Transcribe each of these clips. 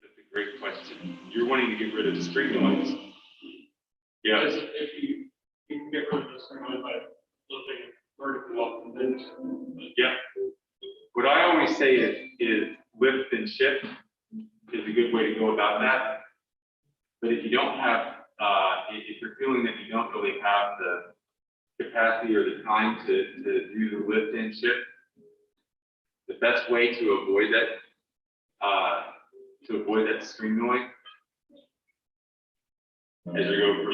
That's a great question. You're wanting to get rid of the string noise. Yeah. If you can get rid of the string noise by lifting it vertically up and then. Yeah. What I always say is lift and shift is a good way to go about that. But if you don't have, if you're feeling that you don't really have the capacity or the time to do the lift and shift, the best way to avoid that string noise as you go from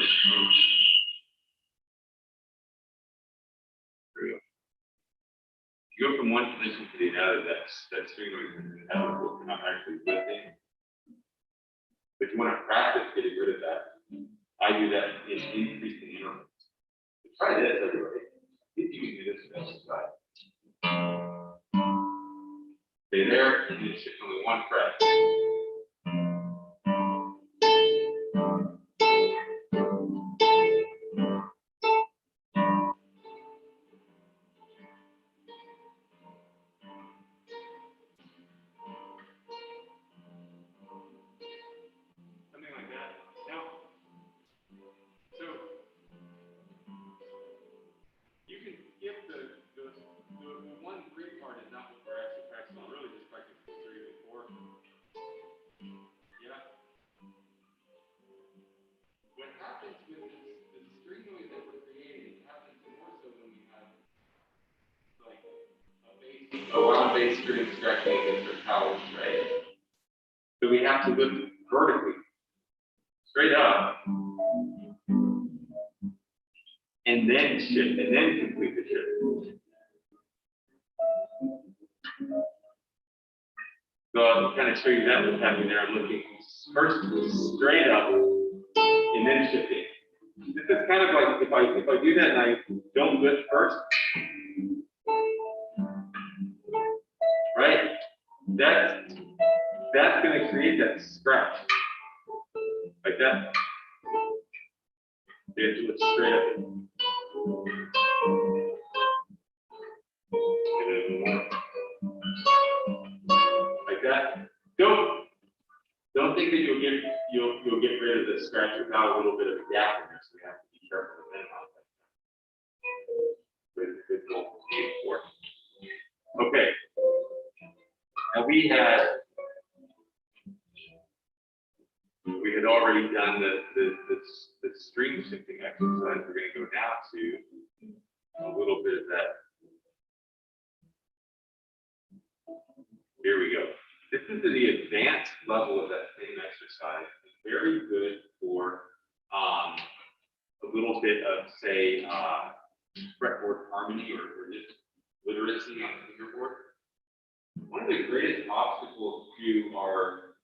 you go from one position to the other, that string noise is inevitable. You're not actually lifting. But you want to practice getting rid of that. I do that in increasing intervals. Try this, everybody. If you can do this exercise. Stay there, and you shift only one fret. Something like that. Now, so you can skip the one three part is not what we're actually practicing on. Really just practicing 3 and 4. Yeah. What happens with the string noise that we're creating happens more so when we have like a round bass string scratching against our palate, right? So we have to lift vertically, straight up, and then shift, and then complete the shift. So I'll kind of show you that what's happening there. I'm looking first straight up and then shifting. This is kind of like if I do that and I don't lift first, right? That's going to create that scratch like that. You have to lift straight up. Get it a little more. Like that. Don't think that you'll get rid of the scratch without a little bit of a gap in there, so we have to be careful to minimize that. Good goal to aim for. Okay. Now we had already done the string shifting exercise. We're going to go down to a little bit of that. Here we go. This is the advanced level of that same exercise. It's very good for a little bit of, say, fretboard harmony or just literacy on the fingerboard. One of the greatest obstacles to our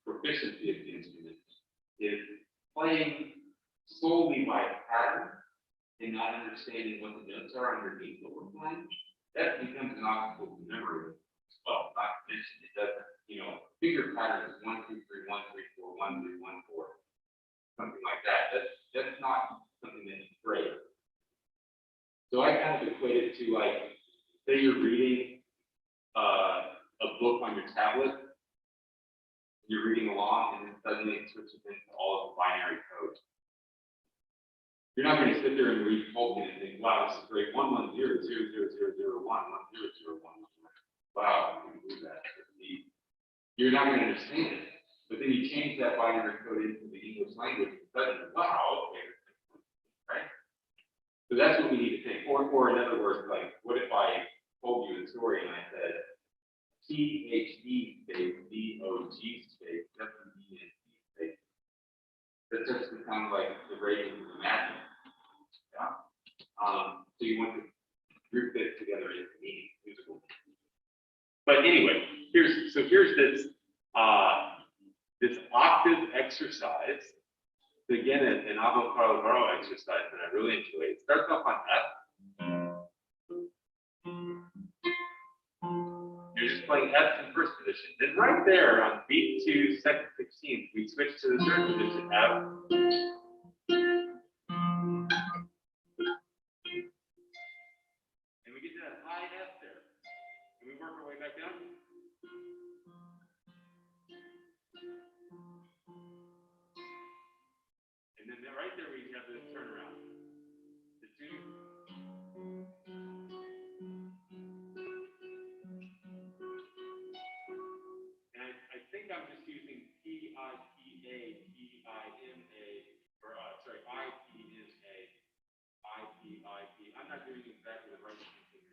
proficiency of the instrument is playing solely by pattern and not understanding what the notes are underneath what we're playing. That becomes an obstacle to memory. Well, not to mention it doesn't, figure pattern is 1, 2, 3, 1, 3, 4, 1, 3, 1, 4, something like that. That's not something that's great. So I kind of equate it to like, say you're reading a book on your tablet, you're reading along, and then suddenly it switches into all of the binary code. You're not going to sit there and read Tolkien and think, wow, this is great. 1 1 0 0 0 0 0 1 1 0 0 1. Wow, I can believe that. You're not going to understand it. But then you change that binary code into the English language, and suddenly, wow, okay, right? So that's what we need to think. Or in other words, like, what if I told you a story and I said THE space, DOG space, WENT space? That starts to become like the rating of the magic. Yeah. So you want to group it together into meaning, musical. But anyway, here's this this octave exercise. So again, an avocado exercise that I really enjoy. It starts off on F. You're just playing F in first position. Then right there on beat 2, second 16th, we switch to the third position, F. And we get to that high F there. Can we work our way back down? And then right there we have this turnaround. The 2. And I think I'm just using P-I-P-A, P-I-M-A, or sorry, I-P-M-A, I-P-I-P. I'm not doing exactly the right thing.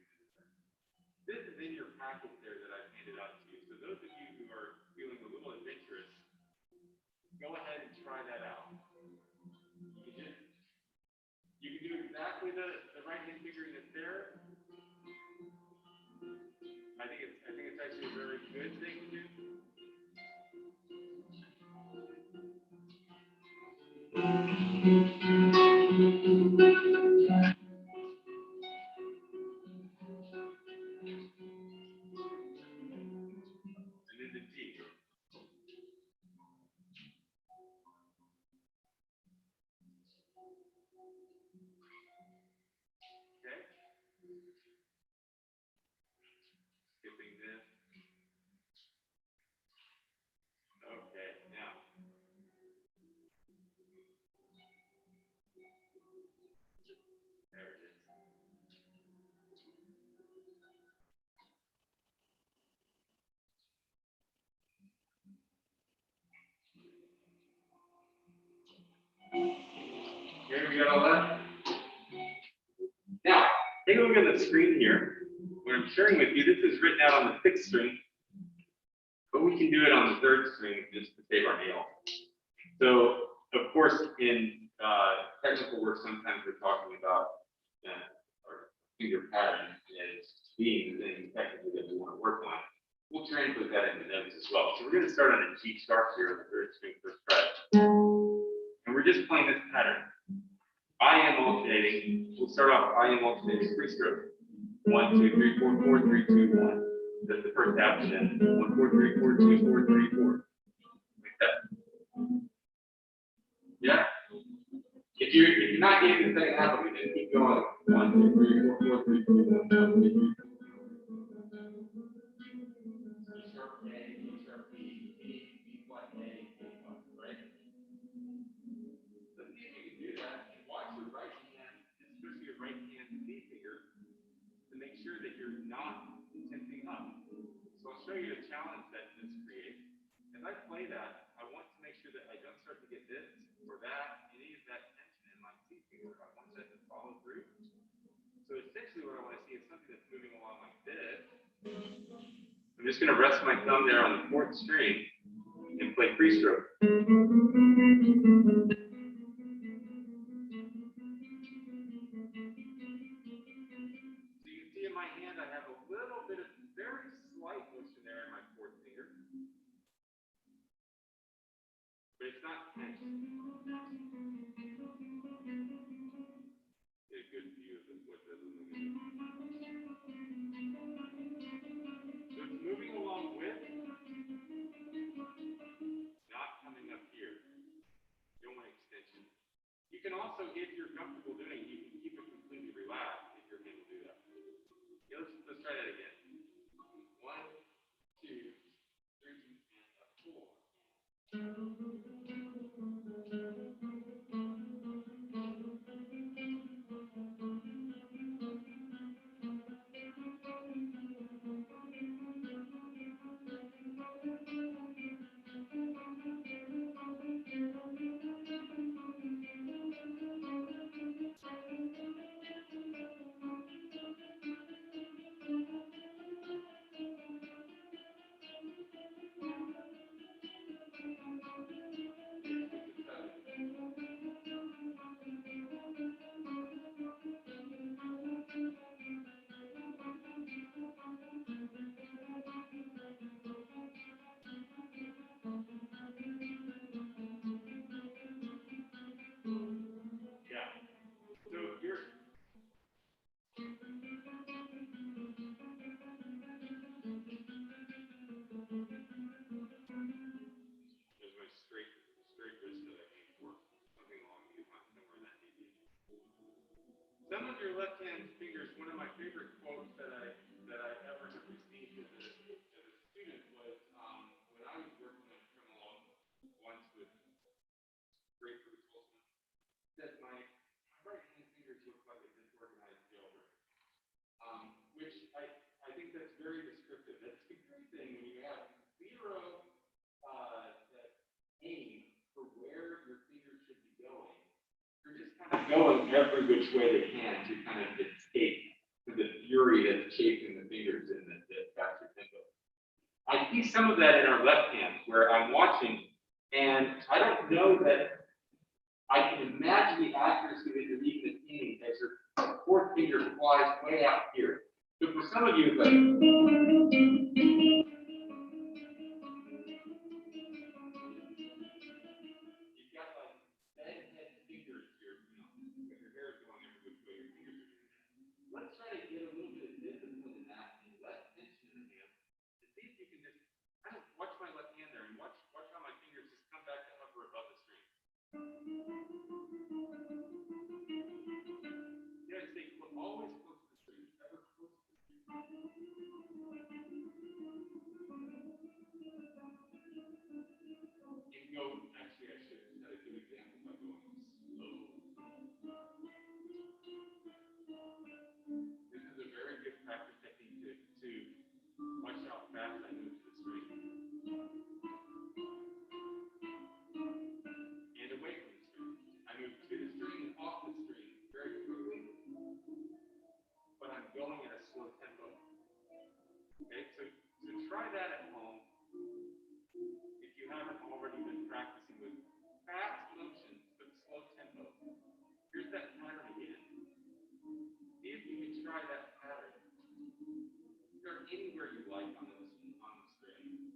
This is in your packet there that I've handed out to you. So those of you who are feeling a little adventurous, go ahead and try that out. You can do exactly the right hand fingering that's there. I think it's actually a very good thing to do. And then the D. Okay? Skipping this. Okay, now. There it is. Okay, we got all that? Now, take a look at the screen here. What I'm sharing with you, this is written out on the 6th string, but we can do it on the 3rd string just to save our nail. So, of course, in technical work, sometimes we're talking about our finger pattern as being the thing technically that we want to work on. We'll translate that into notes as well. So we're going to start on a G sharp here on the 3rd string first fret. And we're just playing this pattern. I am alternating. We'll start off I am alternating 3 stroke. 1, 2, 3, 4, 4, 3, 2, 1. That's the first half, and then 1, 4, 3, 4, 2, 4, 3, 4. Like that. Yeah? If you're not getting the second half of it, then keep going. 1, 2, 3, 4, 4, 3, 2, 1, 1, 2, 3. E sharp A, E sharp B, B flat A, A flat, right? Let's see if you can do that and watch your right hand, especially your right hand C finger, to make sure that you're not tensing up. So I'll show you the challenge that this creates. As I play that, I want to make sure that I don't start to get this or that, any of that tension in my C finger. I want that to follow through. So essentially what I want to see is something that's moving along like this. I'm just going to rest my thumb there on the 4th string and play free stroke. So you can see in my hand I have a little bit of very slight motion there in my 4th finger. But it's not tense. Get a good view of what this is moving. So it's moving along with, not coming up here. You don't want extension. You can also, if you're comfortable doing it, you can keep it completely relaxed if your hand will do that. Okay, let's try that again. 1, 2, 3, and 4. some of your left hand fingers, one of my favorite quotes that I ever have received as a student was when I was working on tremolo once with great Bruce said my right hand fingers look like a disorganized jailbreak. Which I think that's very descriptive. That's the great thing when you have zero aim for where your fingers should be going. You're just kind of going every which way they can to kind of escape to the fury that's chasing the fingers in that faster tempo. I see some of that in our left hand where I'm watching, and I don't know that I can imagine the accuracy that you're even attaining as your fourth finger flies way out here. So for some of you, it's like you've got like head fingers here, you know, with your hair going every which way your fingers are doing that. Let's try to get a little bit of discipline in that and less tension in the hand. To see if you can just kind of watch my left hand there and watch how my fingers just come back to hover above the string. You know, stay always close to the string, ever close to the string. You can go, actually, I should set a good example by going slow. This is a very good practice technique to watch how fast I move to the string. And away from the string. I move to the string and off the string very quickly, but I'm going at a slow tempo. Okay, so try that at home if you haven't already been practicing with fast motions but slow tempo. Here's that pattern again. See if you can try that pattern. Start anywhere you like on the string.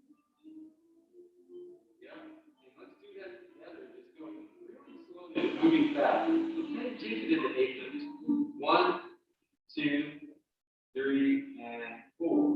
Yeah, and let's do that together. Just going really slowly, moving fast. Let's kind of change it into 8 notes. 1, 2, 3, and 4.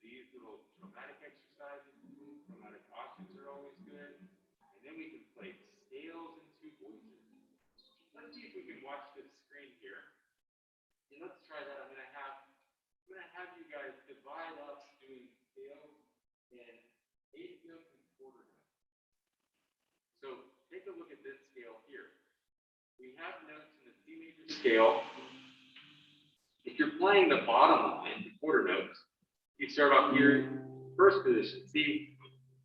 These little chromatic exercises, chromatic options are always good. And then we can play scales and 2 voices. Let's see if we can watch this screen here. And let's try that. I'm gonna have you guys divide up doing scales and 8 notes and quarter notes. So take a look at this scale here. We have notes in the C major scale. If you're playing the bottom line, the quarter notes, you start off here, first position, C,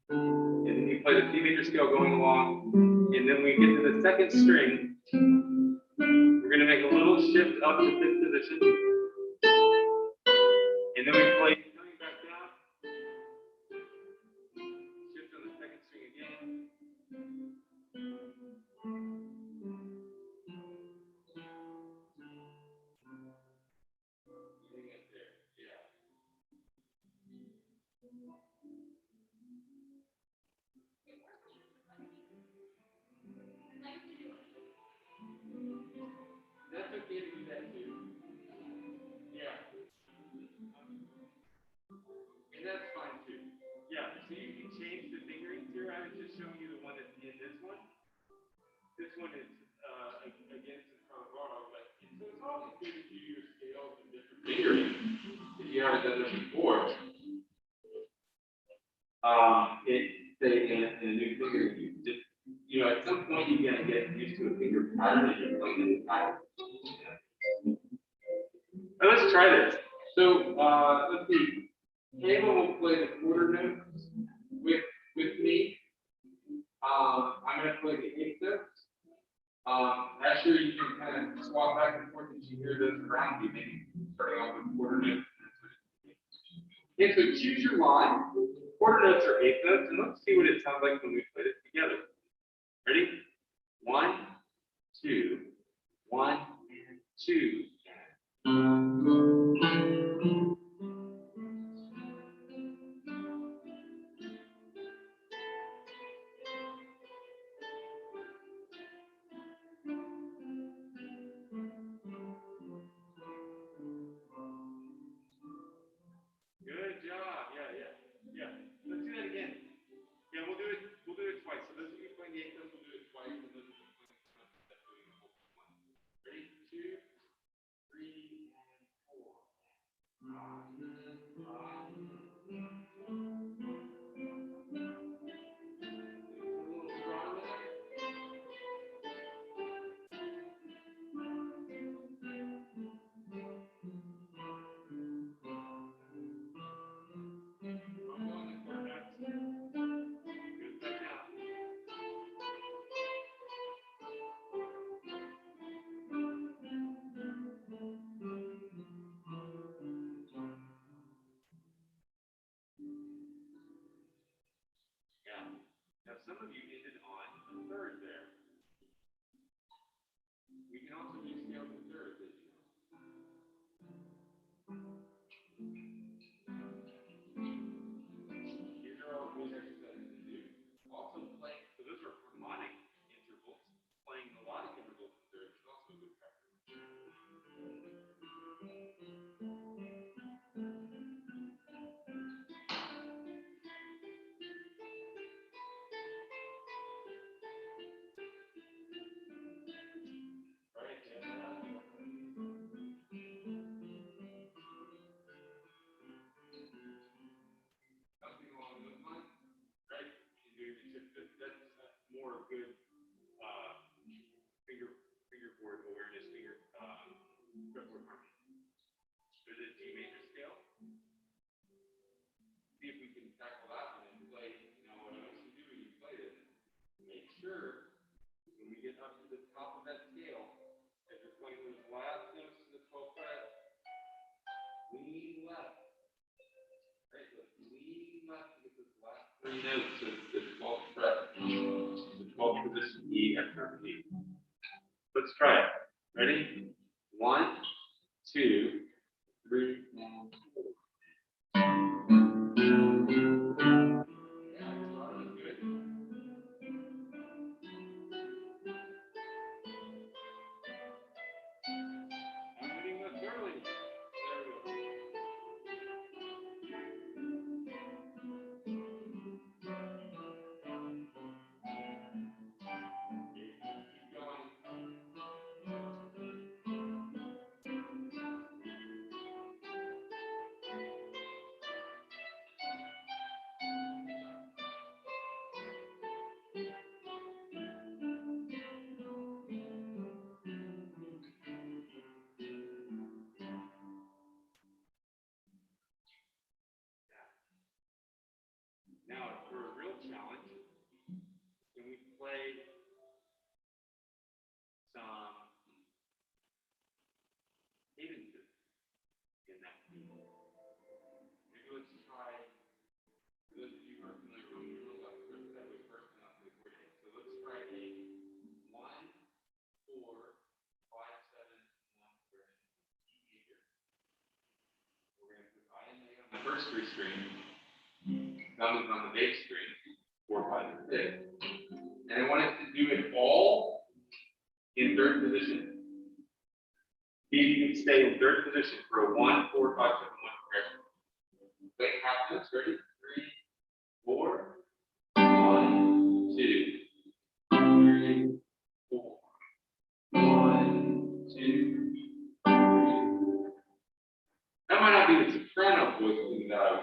and then you play the C major scale going along, and then we get to the second string. We're going to make a little shift up to 5th position, and then we play coming back down, shift on the second string again. That's okay to do that too. Yeah. So it's always good to do your scales and different fingering if you haven't done this before. In a new finger, at some point you're gonna get used to a finger pattern and you're playing this pattern. Now let's try this. So let's see. Ava will play the quarter notes with me. I'm gonna play the eighth notes. Actually, you can kind of swap back and forth as you hear those around you, maybe starting off with quarter notes. And so choose your line. Quarter notes are eighth notes, and let's see what it sounds like when we put it together. Ready? 1, 2, 1, 2. Good job. Yeah. Let's do that again. Yeah, we'll do it twice. So those of you playing the eighth notes, we'll do it twice. And those of you playing the seventh, that's doing the whole one. Ready? 2, 3, and 4. Yeah. Now some of you ended on a third there. We can also do scales in thirds, as you know. These are all good exercises to do. Also playing, so those are harmonic intervals. Playing melodic intervals in thirds is also a good practice. Right? Something along those lines, right? That's more good fingerboard awareness, fretboard harmony. There's a G major scale. See if we can tackle that one and play. What I want you to do when you play this, make sure when we get up to the top of that scale, as you're playing those last notes to the 12th fret, lean left. Right, so lean left to get those last 3 notes to the 12th fret. The 12th position, E, F, sharp, D. Let's try it. Ready? 1, 2, 3, and 4. Yeah, so that was good. I'm hitting this early. There we go. Keep going. Now, for a real challenge, can we play some cadences in that key? Maybe let's try, for those of you who are familiar with neural left first, that was first and not the accordion. So let's try a 1, 4, 5, 7, 1, 3, E major. We're going to put I and A on the first 3 strings, thumbs on the bass string, 4, 5, and 6. And I want us to do it all in third position. See if you can stay in third position for a 1, 4, 5, 7, 1 progression. Play half notes. Ready? 3, 4. 1, 2, 3, 4. 1, 2,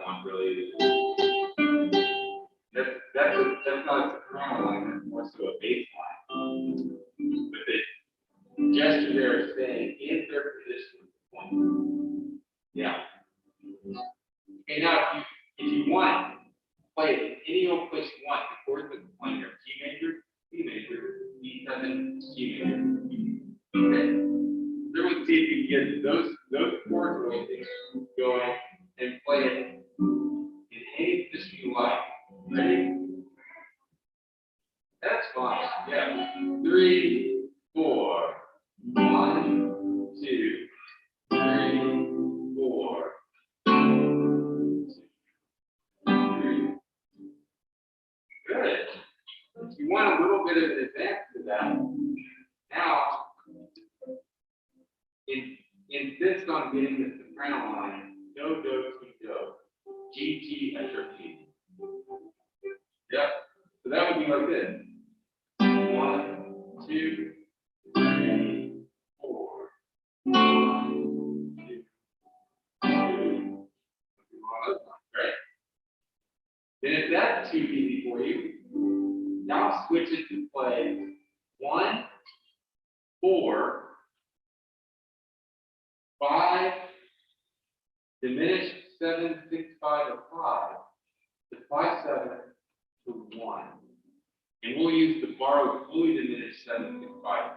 one really. That's not a soprano line, that's more so a bass line. But the gesture there is saying in third position with the point. Yeah. Okay, now if you want, play it any old place you want. The chords that we're playing are G major, D7, G major. Okay. Everyone see if you can get those chord voices going and play it in any position you like. Ready? That's fine. Yeah. 3, 4. 1, 2, 3, 4. 3. Good. If you want a little bit of an advance to that, now insist on getting the soprano line, do, do, do, do, G, G, as your key. Yep. So that would be like this. 1, 2, 3, 4. 1, 2, 3. Right? Then if that's too easy for you, now switch it to play 1, 4, 5, diminished 7, 6, 5, or 5, to 5, 7, to 1. And we'll use the borrowed fully diminished 7, 6, 5, 5.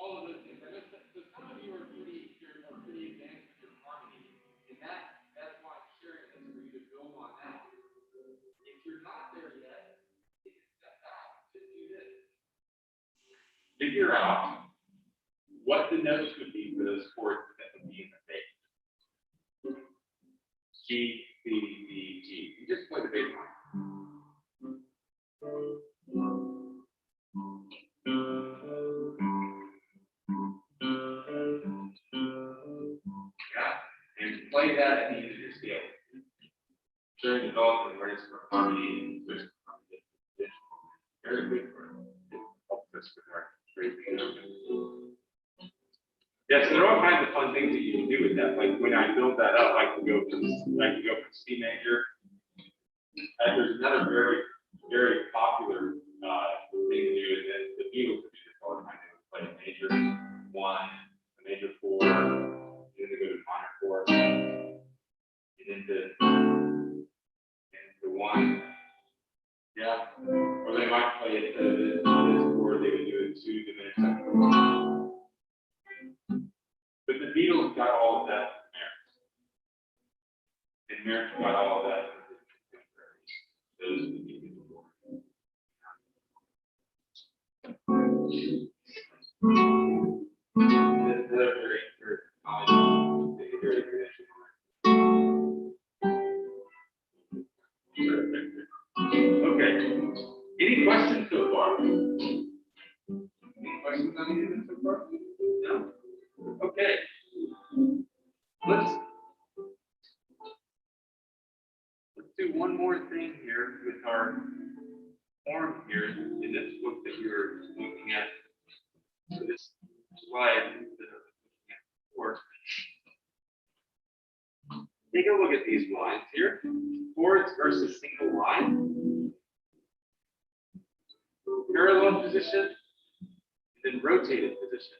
All of those things. I guess so some of you are pretty advanced with your harmony, and that's why I'm sharing this for you to build on that. If you're not there yet, take a step back. Just do this. Figure out what the notes would be for those chords that would be in the bass. G, C, D, G. You just play the bass line. Play that at the end of your scale. During development, where it's for harmony and switch to harmony. Very good for help us with our great. Yeah, so there are all kinds of fun things that you can do with that. Like when I build that up, I can go from C major. There's another very, very popular thing to do is that the Beatles would do this all the time. They would play a major 1, a major 4, then they go to minor 4. And then the 1, yeah, or they might play it this chord, they would do it 2 diminished 7. But the Beatles got all of that from Merritt. And Merritt got all of that from his contemporaries. Those are the Beatles. That's another very okay. Any questions so far? Any questions on anything so far? No? Okay. Let's do one more thing here with our form here in this book that you're looking at. So this slide that I'm looking at before. Take a look at these lines here. Chords versus single line. Parallel position, and then rotated position.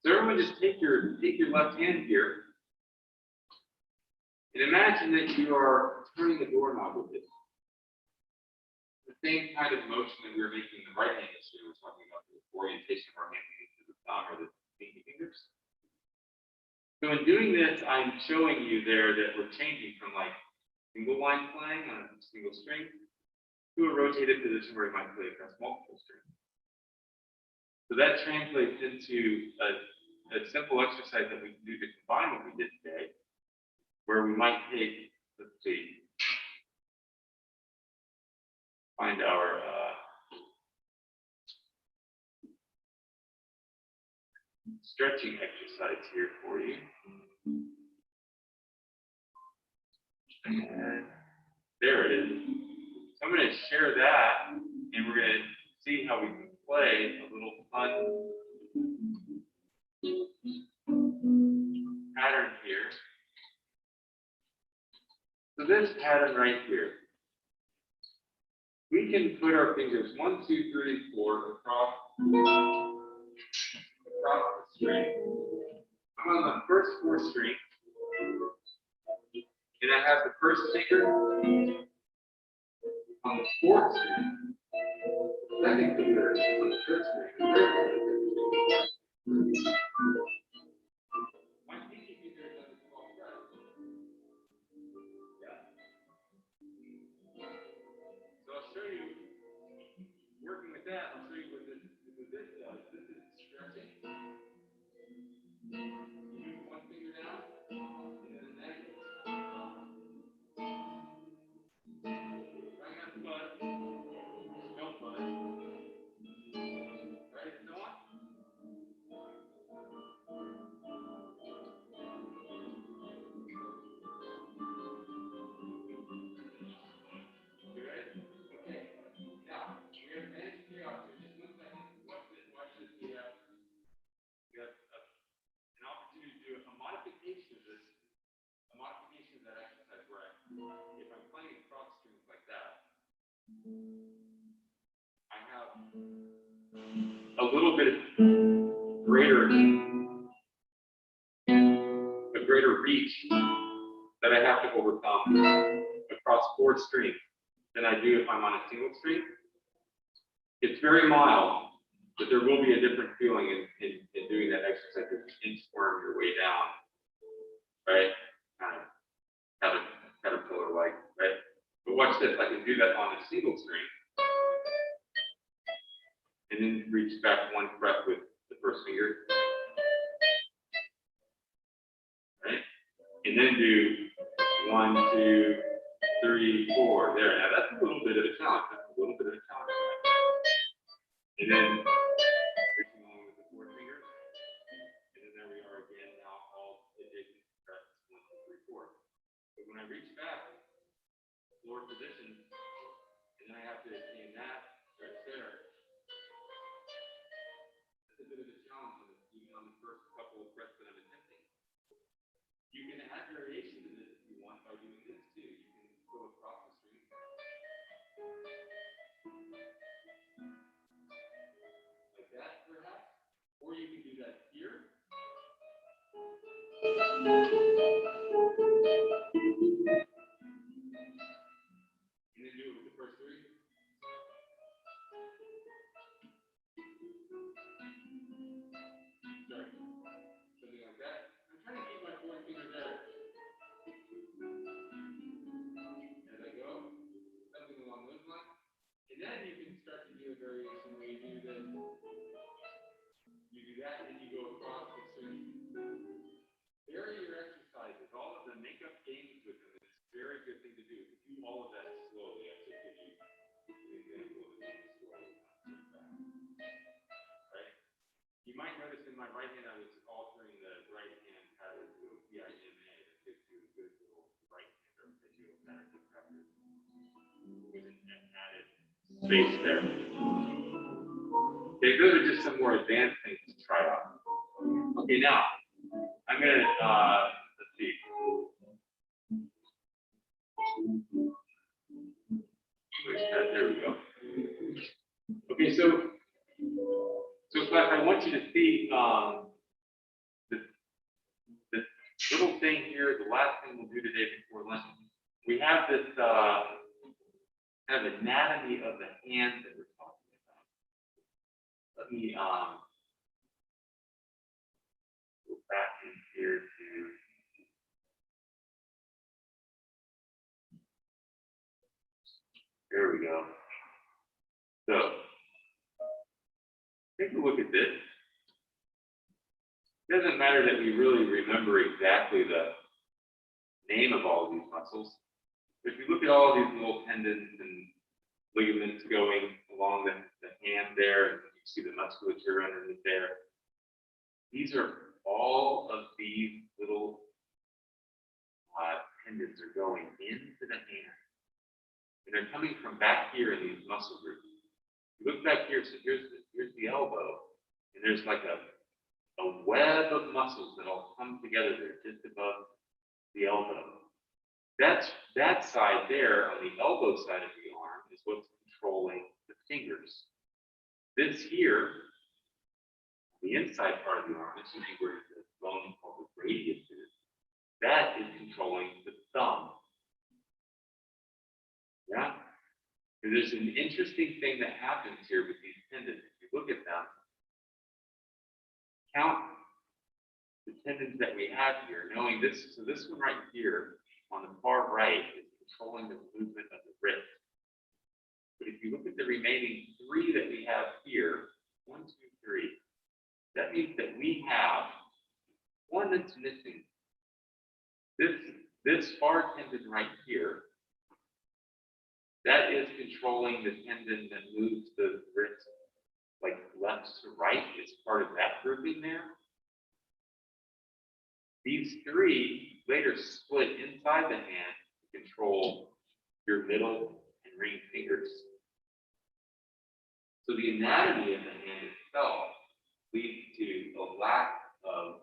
So everyone just take your left hand here and imagine that you are turning the doorknob with it. The same kind of motion that we were making in the right hand yesterday. We're talking about the orientation of our hand to the thumb or the pinky fingers. So in doing this, I'm showing you there that we're changing from like single line playing on a single string to a rotated position where we might play across multiple strings. So that translates into a simple exercise that we can do to combine what we did today, where we might take, let's see, find our stretching exercise here for you. And there it is. So I'm going to share that, and we're going to see how we can play a little fun pattern here. So this pattern right here, we can put our fingers 1, 2, 3, 4 across the string. I'm on the first 4 string, and I have the first finger on the 4th string, second finger on the 3rd string, the 3rd finger. My pinky finger is on the 12th fret. Yeah. So I'll show you, working with that, I'll show you what this does. This is stretching. You move one finger down, and then the next. Right on the bud, no bud. Right, and so on. You ready? Okay. Now, we have managed to out here. Just 1 second. Watch this. Watch this. We have an opportunity to do a modification of this, a modification of that exercise where if I'm playing across strings like that, I have a little bit greater reach that I have to overcome across 4 strings than I do if I'm on a single string. It's very mild, but there will be a different feeling in doing that exercise as you inchworm your way down, right? Kind of caterpillar-like, right? But watch this, I can do that on a single string, and then reach back 1 fret with the first finger, right? And then do 1, 2, 3, 4. There. Now that's a little bit of a challenge. And then reaching along with the 4th finger, and then there we are again. Now all adjacent frets 1, 2, 3, 4. But when I reach back, floor position, and then I have to attain that right there. That's a bit of a challenge, even on the first couple of frets that I'm attempting. You can add variation to this if you want by doing this too. You can go across the string. Like that, perhaps. Or you can do that here. And then do it with the first 3. Sorry. Something like that. I'm trying to keep my 4th finger there. As I go, something along those lines. And then you can start to do a variation where you do this. You do that, and then you go across the string. Vary your exercises, all of them, make up games with them. It's a very good thing to do. Do all of that slowly. I should give you an example of it slowly. Right? You might notice in my right hand, I was altering the right hand pattern to a PIMA. That gives you a good little right hand arpeggio pattern with an added space there. Okay, those are just some more advanced things to try out. Okay, now I'm gonna let's see. There we go. Okay, so class, I want you to see the little thing here. The last thing we'll do today before lunch. We have this kind of anatomy of the hand that we're talking about. Let me go back in here to there we go. So take a look at this. It doesn't matter that we really remember exactly the name of all of these muscles. If you look at all of these little tendons and ligaments going along the hand there, and you see the musculature underneath there, These are all of these little tendons are going into the hand. And they're coming from back here in these muscle groups. You look back here, so here's the elbow, and there's like a web of muscles that all come together there just above the elbow. That side there on the elbow side of the arm is what's controlling the fingers. This here, the inside part of the arm, this is where the bone called the radius is, that is controlling the thumb. Yeah? And there's an interesting thing that happens here with these tendons. If you look at them, count the tendons that we have here, knowing this. So this one right here on the far right is controlling the movement of the wrist. But if you look at the remaining three that we have here, 1, 2, 3, that means that we have one that's missing. This far tendon right here, that is controlling the tendon that moves the wrist like left to right. It's part of that grouping there. These three later split inside the hand to control your middle and ring fingers. So the anatomy of the hand itself leads to a lack of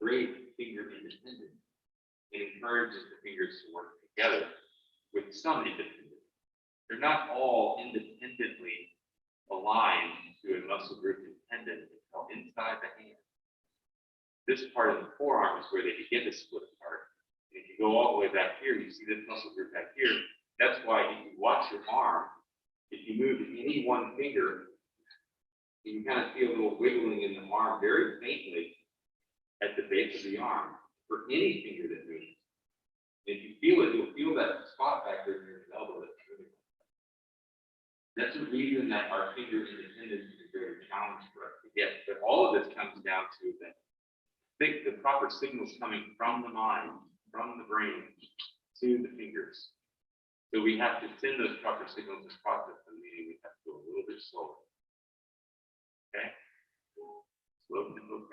great finger independence. It encourages the fingers to work together with some independence. They're not all independently aligned to a muscle group and tendon until inside the hand. This part of the forearm is where they begin to split apart. And if you go all the way back here, you see this muscle group back here. That's why if you watch your arm, if you move any one finger, you can kind of feel a little wiggling in the arm very faintly at the base of the arm for any finger that moves. And if you feel it, you'll feel that spot back there near the elbow that's moving. That's a reason that our finger independence is a great challenge for us to get. But all of this comes down to that. The proper signals coming from the mind, from the brain, to the fingers. So we have to send those proper signals and process them, meaning we have to go a little bit slower. Okay? Slow tempo.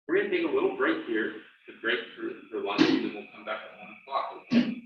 We're going to take a little break here to break for lunch, and then we'll come back at 1 o'clock. Okay?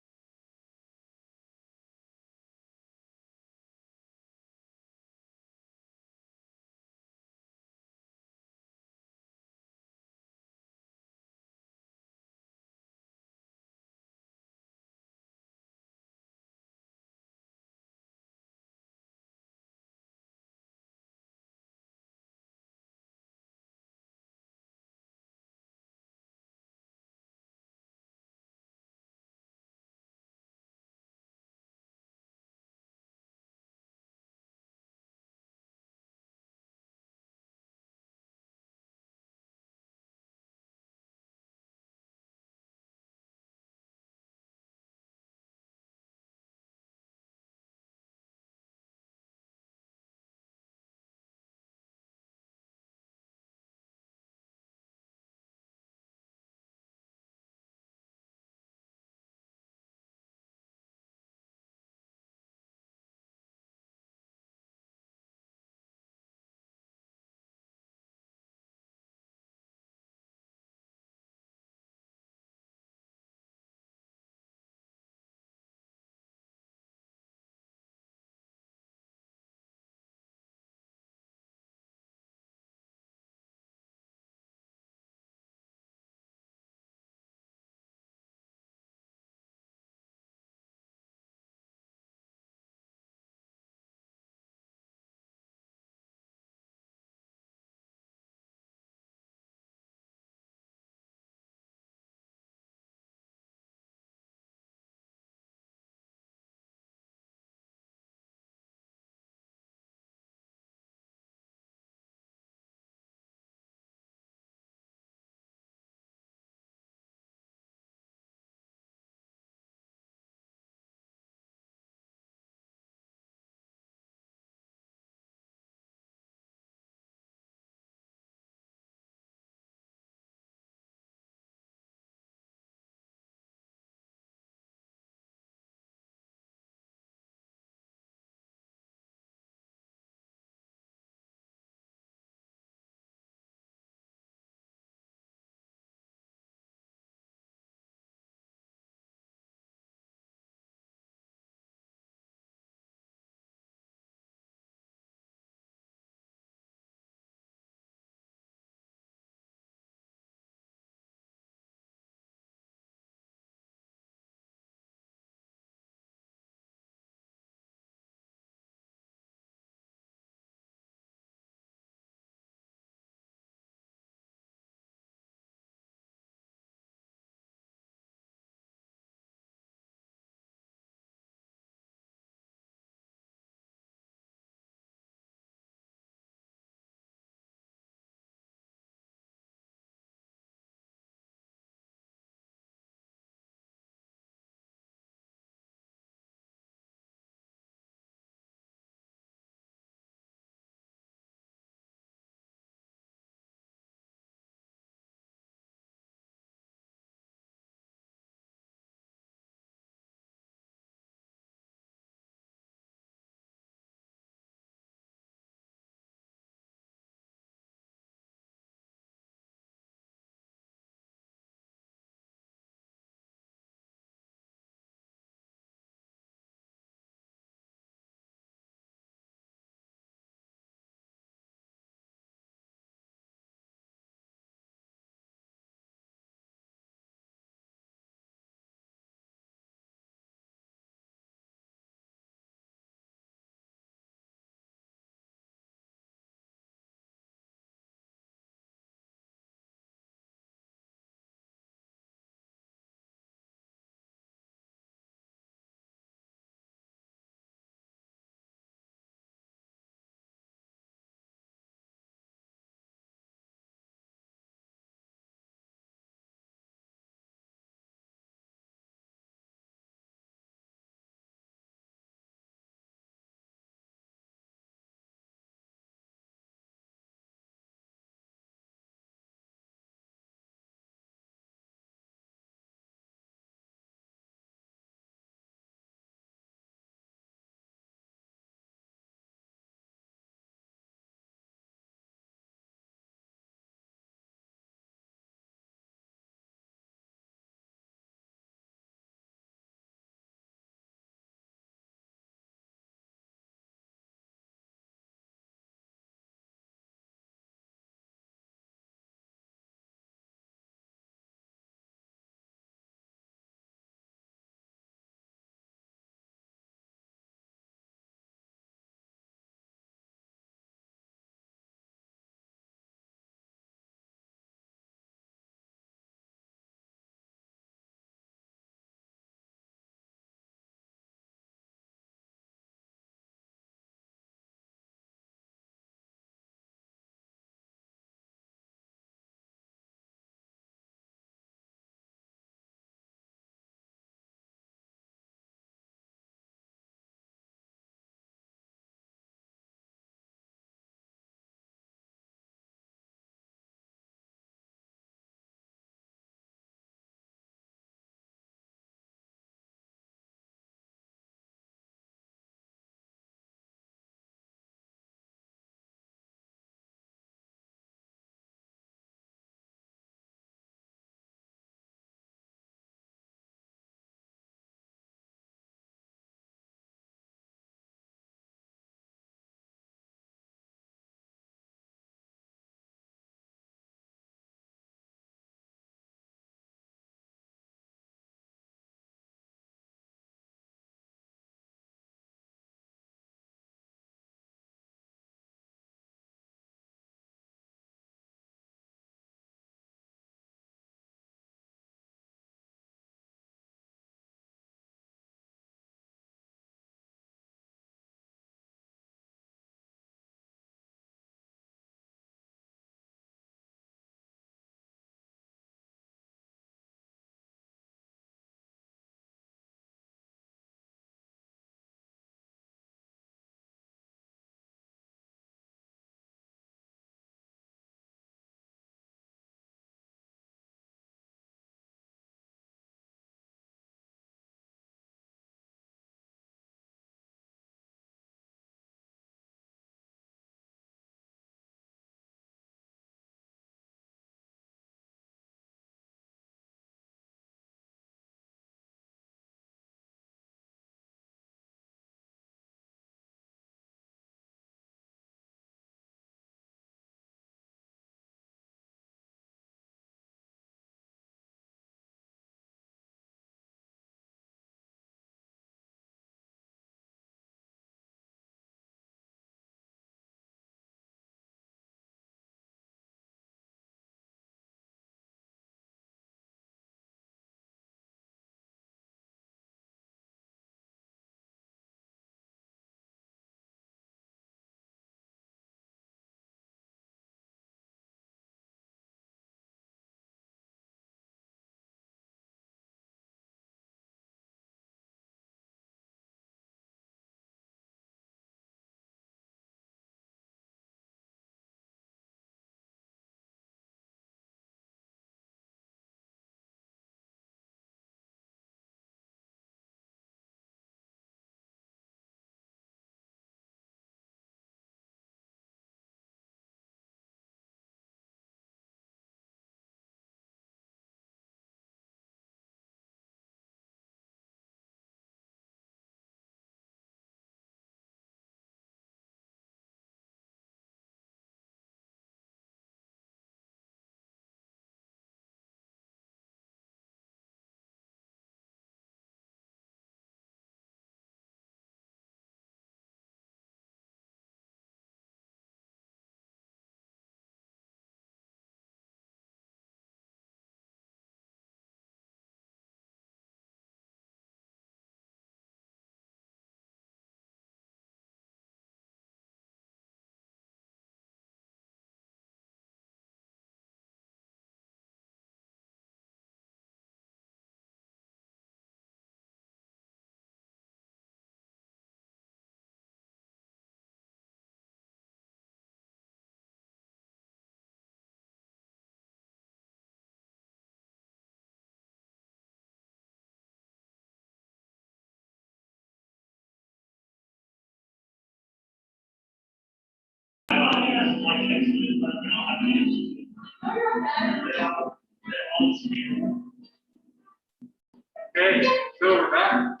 Okay, so we're back.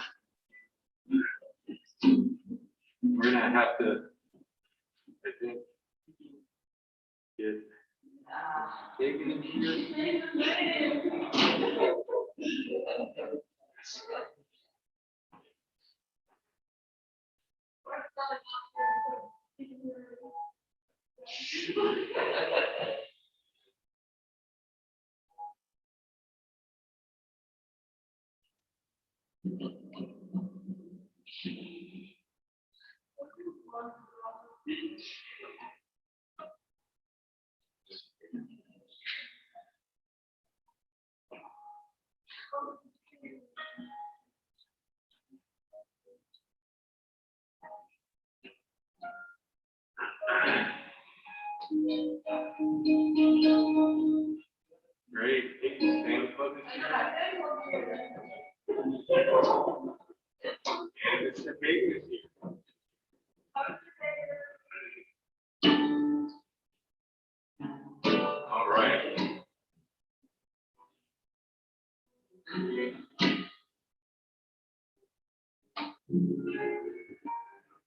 We're gonna have to, I think, get taken in here. Great. Stand close to you. And it's the baby is here. All right.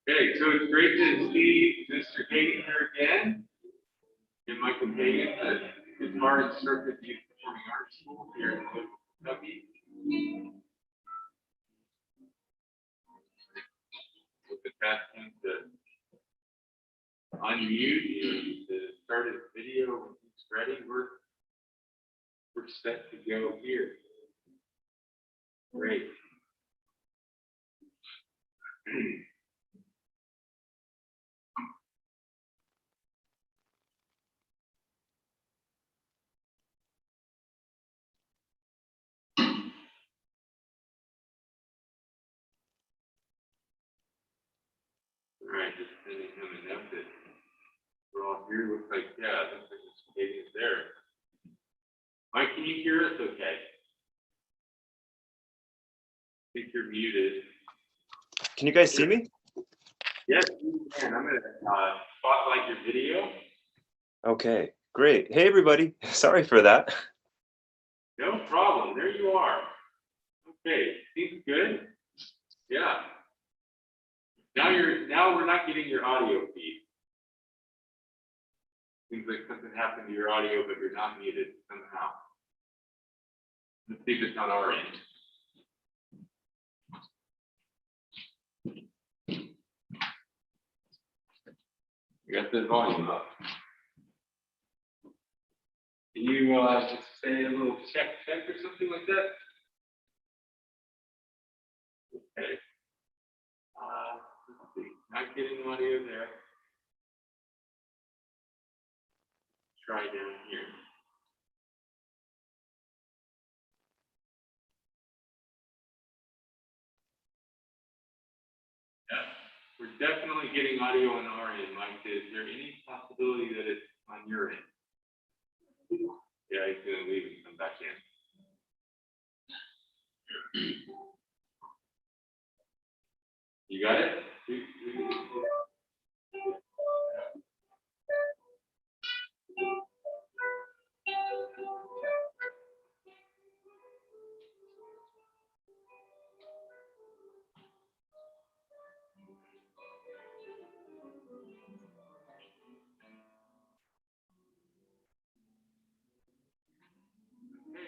Okay, so it's great to see Mr. Hagan here again. And Michael Hagan, the guitar instructor at the Performing Arts School here in Louisville, Kentucky. We'll get back to unmute you to start his video when he's ready. We're set to go here. Great. All right, just sending him a note that we're all here. Looks like, yeah, looks like Mr. Hagan is there. Mike, can you hear us okay? I think you're muted. Can you guys see me? Yes, you can. I'm going to spotlight your video. Okay, great. Hey, everybody. Sorry for that. No problem. There you are. Okay, seems good. Yeah. Now we're not getting your audio feed. Seems like something happened to your audio, but you're not muted somehow. Let's see if it's on our end. You got the volume up. Can you just say a little check or something like that? Okay. Let's see. Not getting audio there. Try down here. Yeah, we're definitely getting audio on our end, Mike. Is there any possibility that it's on your end? Yeah, he's gonna leave and come back in. You got it? Okay,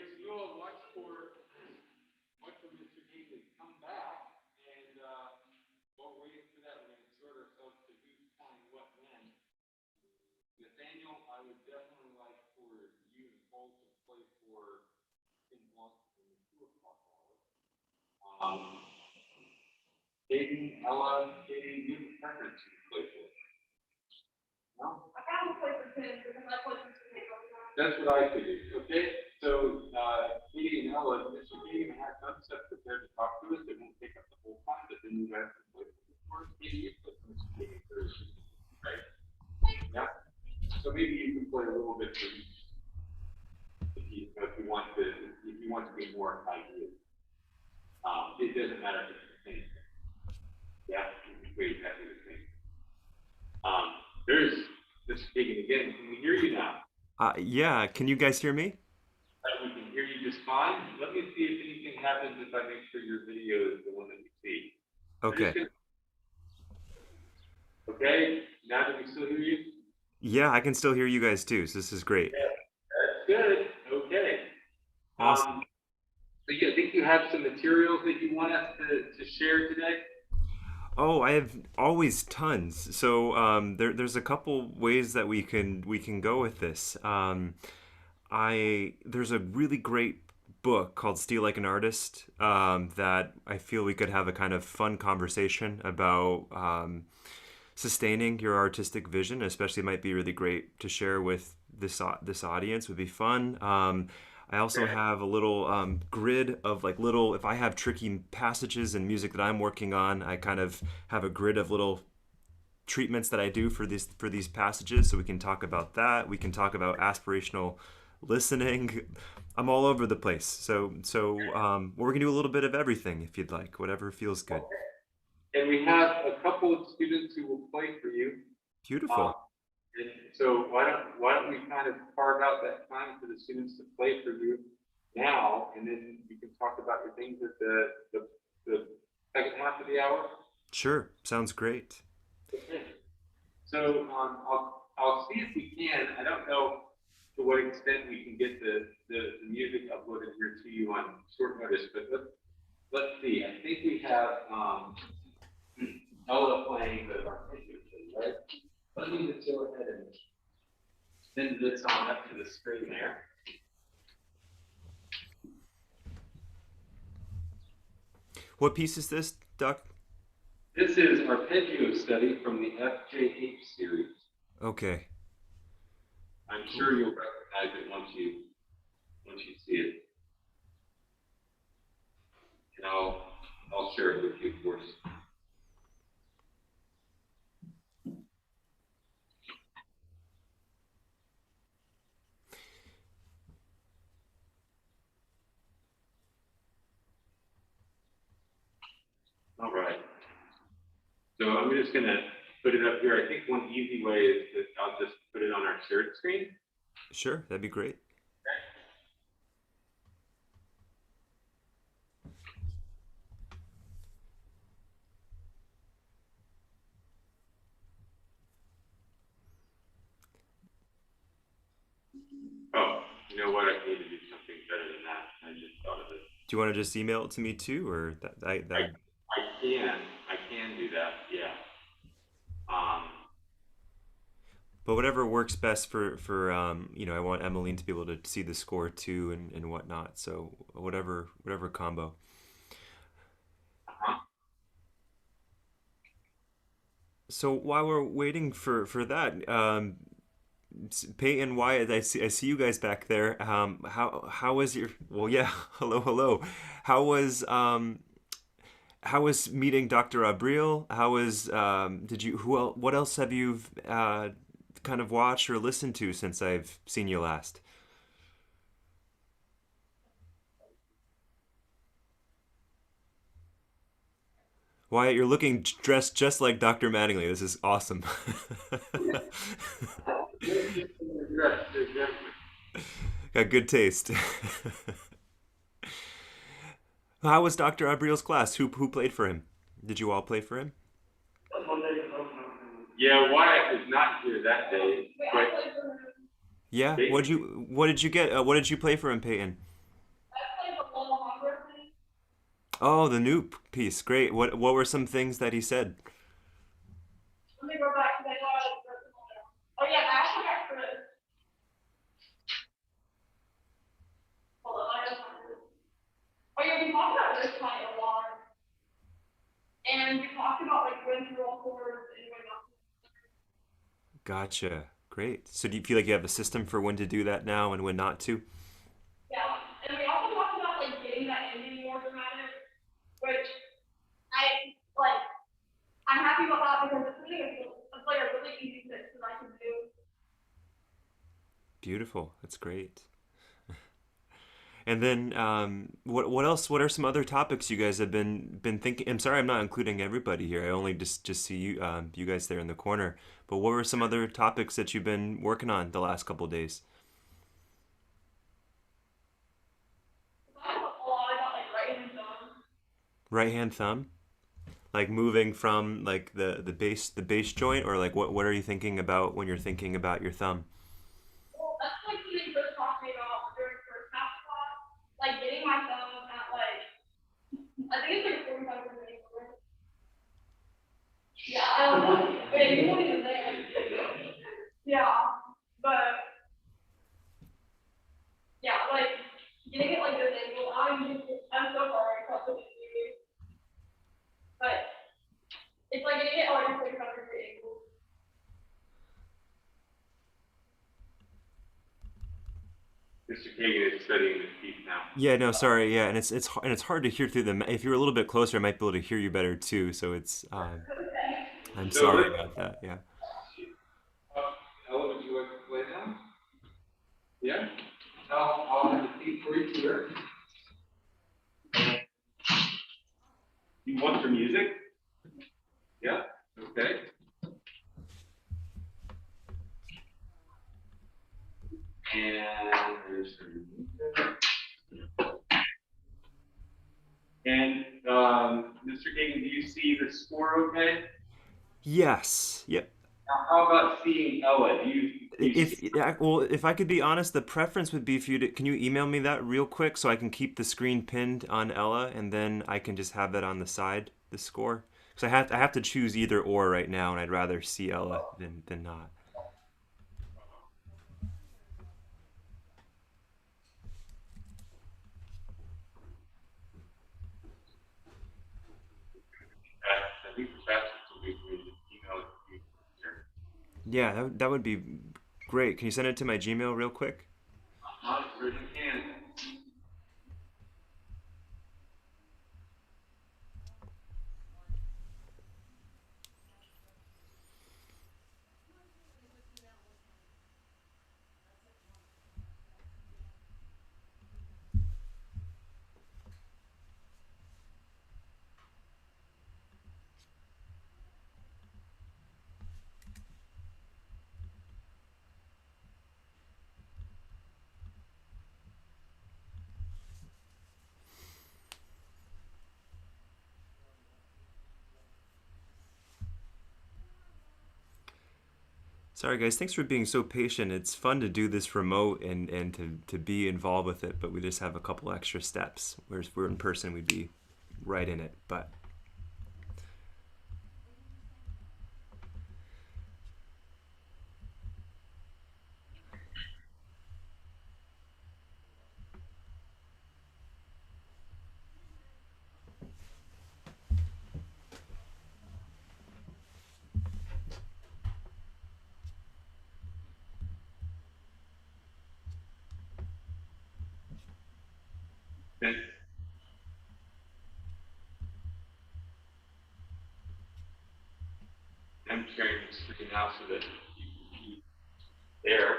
so you all watch for Mr. Hagan to come back, and while we're waiting for that, we're going to sort ourselves to who's playing what when. Nathaniel, I would definitely like for you and Cole to play for in the 2 o'clock hour. Katie, Ella, Katie, you have a preference to play for? No? I kind of play for 10 because I play for 2 days. That's what I figured. Okay, so Katie and Ella, Mr. Katie has some stuff prepared to talk to us. It won't take up the whole time, but then you guys can play for Katie, but Mr. Katie first, right? Yeah. So maybe you can play a little bit for each. If you want to be more ideal. It doesn't matter if it's the same thing. Yeah, you can play exactly the same. There's the Mr. Kagan again. Can we hear you now? Yeah, can you guys hear me? We can hear you just fine. Let me see if anything happens if I make sure your video is the one that we see. Okay. Okay, now do we still hear you? Yeah, I can still hear you guys too, so this is great. That's good. Okay. Awesome. So I think you have some materials that you want us to share today. Oh, I have always tons. So there's a couple ways that we can go with this. There's a really great book called Steal Like an Artist that I feel we could have a kind of fun conversation about sustaining your artistic vision. Especially, it might be really great to share with this audience. Would be fun. I also have a little grid of like little. If I have tricky passages in music that I'm working on, I kind of have a grid of little treatments that I do for these passages. So we can talk about that. We can talk about aspirational listening. I'm all over the place. We're gonna do a little bit of everything if you'd like, whatever feels good. And we have a couple of students who will play for you. Beautiful. And so why don't we kind of carve out that time for the students to play for you now, and then you can talk about your things at the second half of the hour. Sure, sounds great. Okay. So I'll see if we can. I don't know to what extent we can get the music uploaded here to you on short notice, but let's see. I think we have Ella playing the arpeggio, right? Let me just go ahead and send this on up to the screen there. What piece is this, Doc? This is Arpeggio Study from the FJH series. Okay. I'm sure you'll recognize it once you see it. And I'll share it with you, of course. All right. So I'm just going to put it up here. I think one easy way is that I'll just put it on our shared screen. Sure, that'd be great. Oh, you know what? I need to do something better than that. I just thought of it. Do you want to just email it to me too, or I can do that. Yeah. But whatever works best for I want Emmeline to be able to see the score too and whatnot. So whatever combo. Uh-huh. So while we're waiting for that, Peyton, Wyatt, I see you guys back there. How was your? Well, yeah. Hello. How was meeting Dr. Abril? How was what else have you kind of watched or listened to since I've seen you last? Wyatt, you're looking dressed just like Dr. Mattingly. This is awesome. Got good taste. How was Dr. Abril's class? Who played for him? Did you all play for him? Yeah, Wyatt was not here that day. But Yeah. What did you get? What did you play for him, Peyton? Oh, the new piece. Great. What were some things that he said? Let me go back because I thought I was. Oh yeah, I actually got Chris. Hold on, I just wanted to. Oh yeah, we talked about this kind a lot, and we talked about like when to roll chords and when not. Gotcha. Great. So do you feel like you have a system for when to do that now and when not to? Yeah, and we also talked about like getting that ending more dramatic, which I like. I'm happy about that because it's like a really easy fix that I can do. Beautiful. That's great. And then what else? What are some other topics you guys have been thinking? I'm sorry, I'm not including everybody here. I only just see you guys there in the corner. But what were some other topics that you've been working on the last couple days? I have a lot about like writing and stuff. Right hand thumb, like moving from like the bass joint, or like what are you thinking about when you're thinking about your thumb? Well, that's like something you first talked to me about during first half class. Like getting my phone at like I think it's like 45 minutes. Yeah, I don't know. Wait, you weren't even there. Yeah, but yeah, like getting it like this angle. I'm so sorry across the TV, but it's like getting it like a 45-degree angle. Mr. Kagan is studying the piece now. Yeah, no, sorry. Yeah, and it's hard to hear through the. If you're a little bit closer, I might be able to hear you better too. So it's I'm So sorry let's, about that. Yeah. Ella, would you like to play now? Yeah? I'll have a seat for you here. You want some music? Yeah? Okay. And there's some music. And Mr. Kagan, do you see the score okay? Yes. Yep. Now, how about seeing Ella? Do you If see? yeah, well, if I could be honest, the preference would be for you to. Can you email me that real quick so I can keep the screen pinned on Ella, and then I can just have that on the side, the score. Because I have to choose either or right now, and I'd rather see Ella than not. I think the fastest will be for you to email it to me here. Yeah, that would be great. Can you send it to my Gmail real quick? Where you can. Sorry, guys. Thanks for being so patient. It's fun to do this remote and to be involved with it, but we just have a couple extra steps. Whereas if we're in person, we'd be right in it. But Okay. I'm sharing the screen now so that you can be there.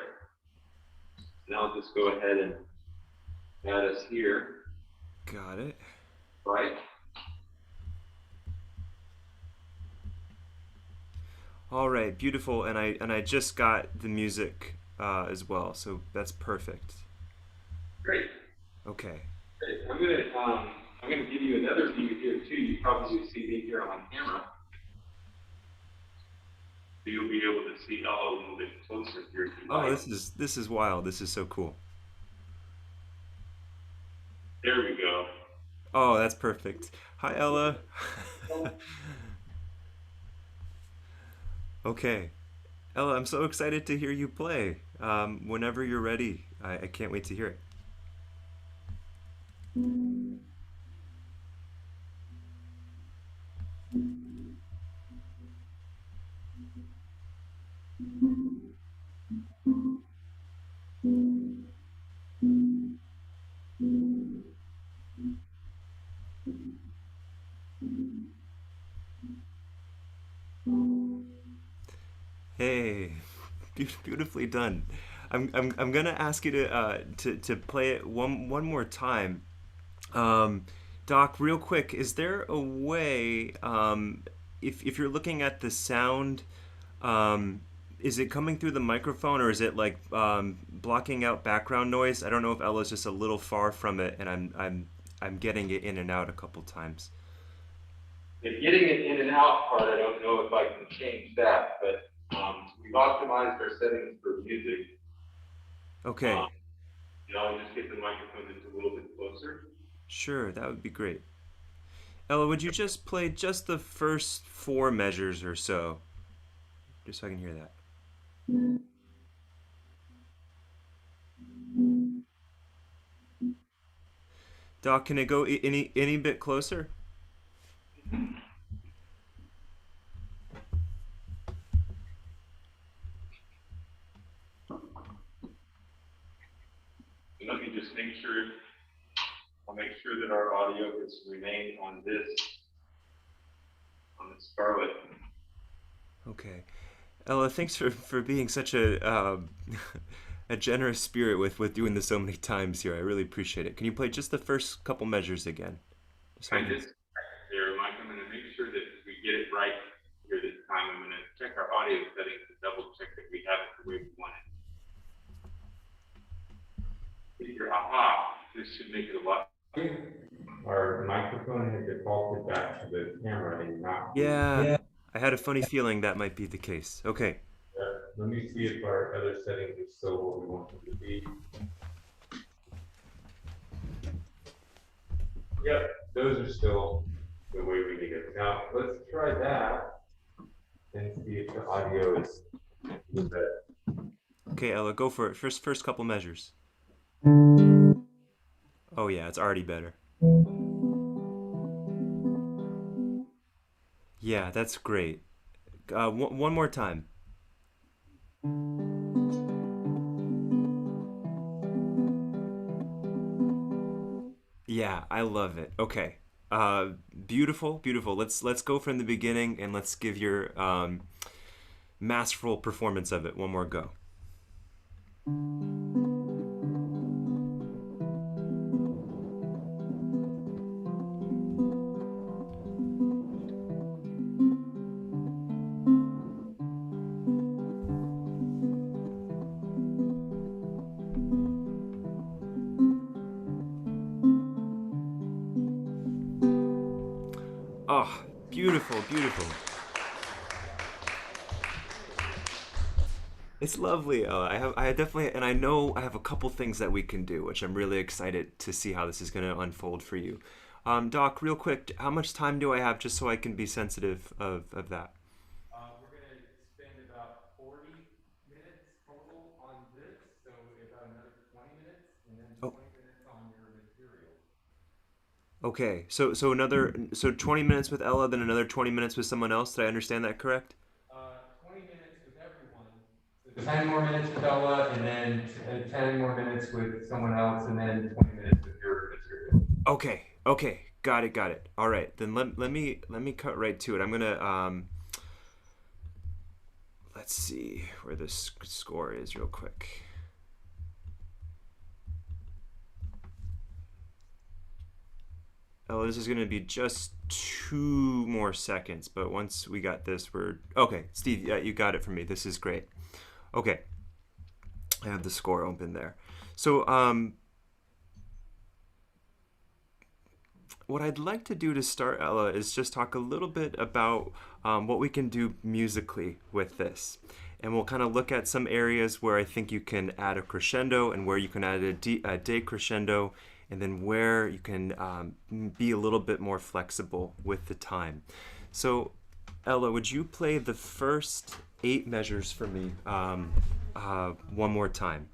And I'll just go ahead and add us here, got it. right? All right, beautiful. And I just got the music as well, so that's perfect. Great. Okay. Great. I'm gonna give you another view here too. You probably see me here on camera. So you'll be able to see Ella a little bit closer here if you Oh, like. this is wild. This is so cool. There we go. Oh, that's perfect. Hi, Ella. Okay. Ella, I'm so excited to hear you play. Whenever you're ready, I can't wait to hear it. Hey, beautifully done. I'm gonna ask you to play it one more time. Doc, real quick, is there a way, if you're looking at the sound, is it coming through the microphone or is it like blocking out background noise? I don't know if Ella's just a little far from it, and I'm getting it in and out a couple times. The getting it in and out part, I don't know if I can change that, but we've optimized our settings for music. Okay. I'll just get the microphone just a little bit closer. Sure, that would be great. Ella, would you just play just the first 4 measures or so? Just so I can hear that. Doc, can it go any bit closer? Let me just I'll make sure that our audio has remained on the Scarlett. Okay. Ella, thanks for being such a a generous spirit with doing this so many times here. I really appreciate it. Can you play just the first couple measures again? There, Mike. I'm going to make sure that we get it right here this time. I'm going to check our audio settings to double check that we have it the way we want it. Aha! This should make it a lot. Our microphone has defaulted back to the camera and not. Yeah. I had a funny feeling that might be the case. Okay. Let me see if our other settings are still what we want them to be. Yep, those are still the way we need it. Now, let's try that and see if the audio is a little bit. Okay, Ella, go for it. First couple measures. Oh yeah, it's already better. Yeah, that's great. One more time. Yeah, I love it. Okay. Beautiful, beautiful. Let's go from the beginning and let's give your masterful performance of it one more go. Oh, beautiful, beautiful. It's lovely. I definitely, and I know I have a couple things that we can do, which I'm really excited to see how this is going to unfold for you. Doc, real quick, how much time do I have just so I can be sensitive of that? We're going to spend about 40 minutes total on this, so about another 20 minutes, and then Oh, 20 minutes on your material. okay. So 20 minutes with Ella, then another 20 minutes with someone else. Did I understand that correct? 20 minutes with everyone. So 10 more minutes with Ella, and then 10 more minutes with someone else, and then 20 minutes with your material. Okay. Okay. Got it. Got it. All right. Then let me cut right to it. I'm gonna let's see where this score is real quick. Oh, this is gonna be just 2 more seconds, but once we got this, we're okay. Steve, yeah, you got it for me. This is great. Okay, I have the score open there. So, what I'd like to do to start, Ella, is just talk a little bit about what we can do musically with this. And we'll kind of look at some areas where I think you can add a crescendo and where you can add a decrescendo, and then where you can be a little bit more flexible with the time. So, Ella, would you play the first 8 measures for me one more time?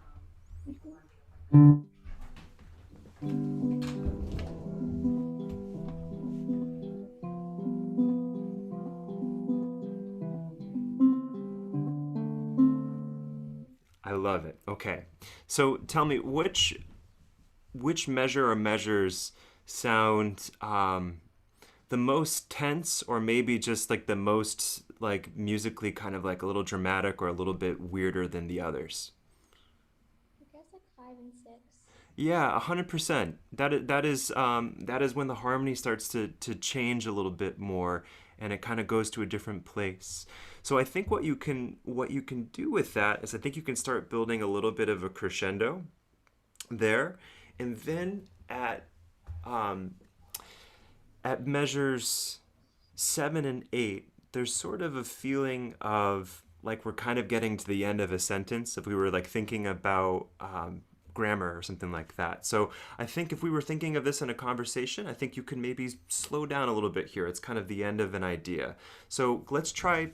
I love it. Okay. So tell me, which measure or measures sound the most tense, or maybe just like the most like musically kind of like a little dramatic or a little bit weirder than the others? Yeah, 100%. That is when the harmony starts to change a little bit more, and it kind of goes to a different place. So I think what you can do with that is I think you can start building a little bit of a crescendo there, and then um, at measures 7 and 8, there's sort of a feeling of like we're kind of getting to the end of a sentence if we were like thinking about grammar or something like that. So I think if we were thinking of this in a conversation, I think you can maybe slow down a little bit here. It's kind of the end of an idea. So let's try,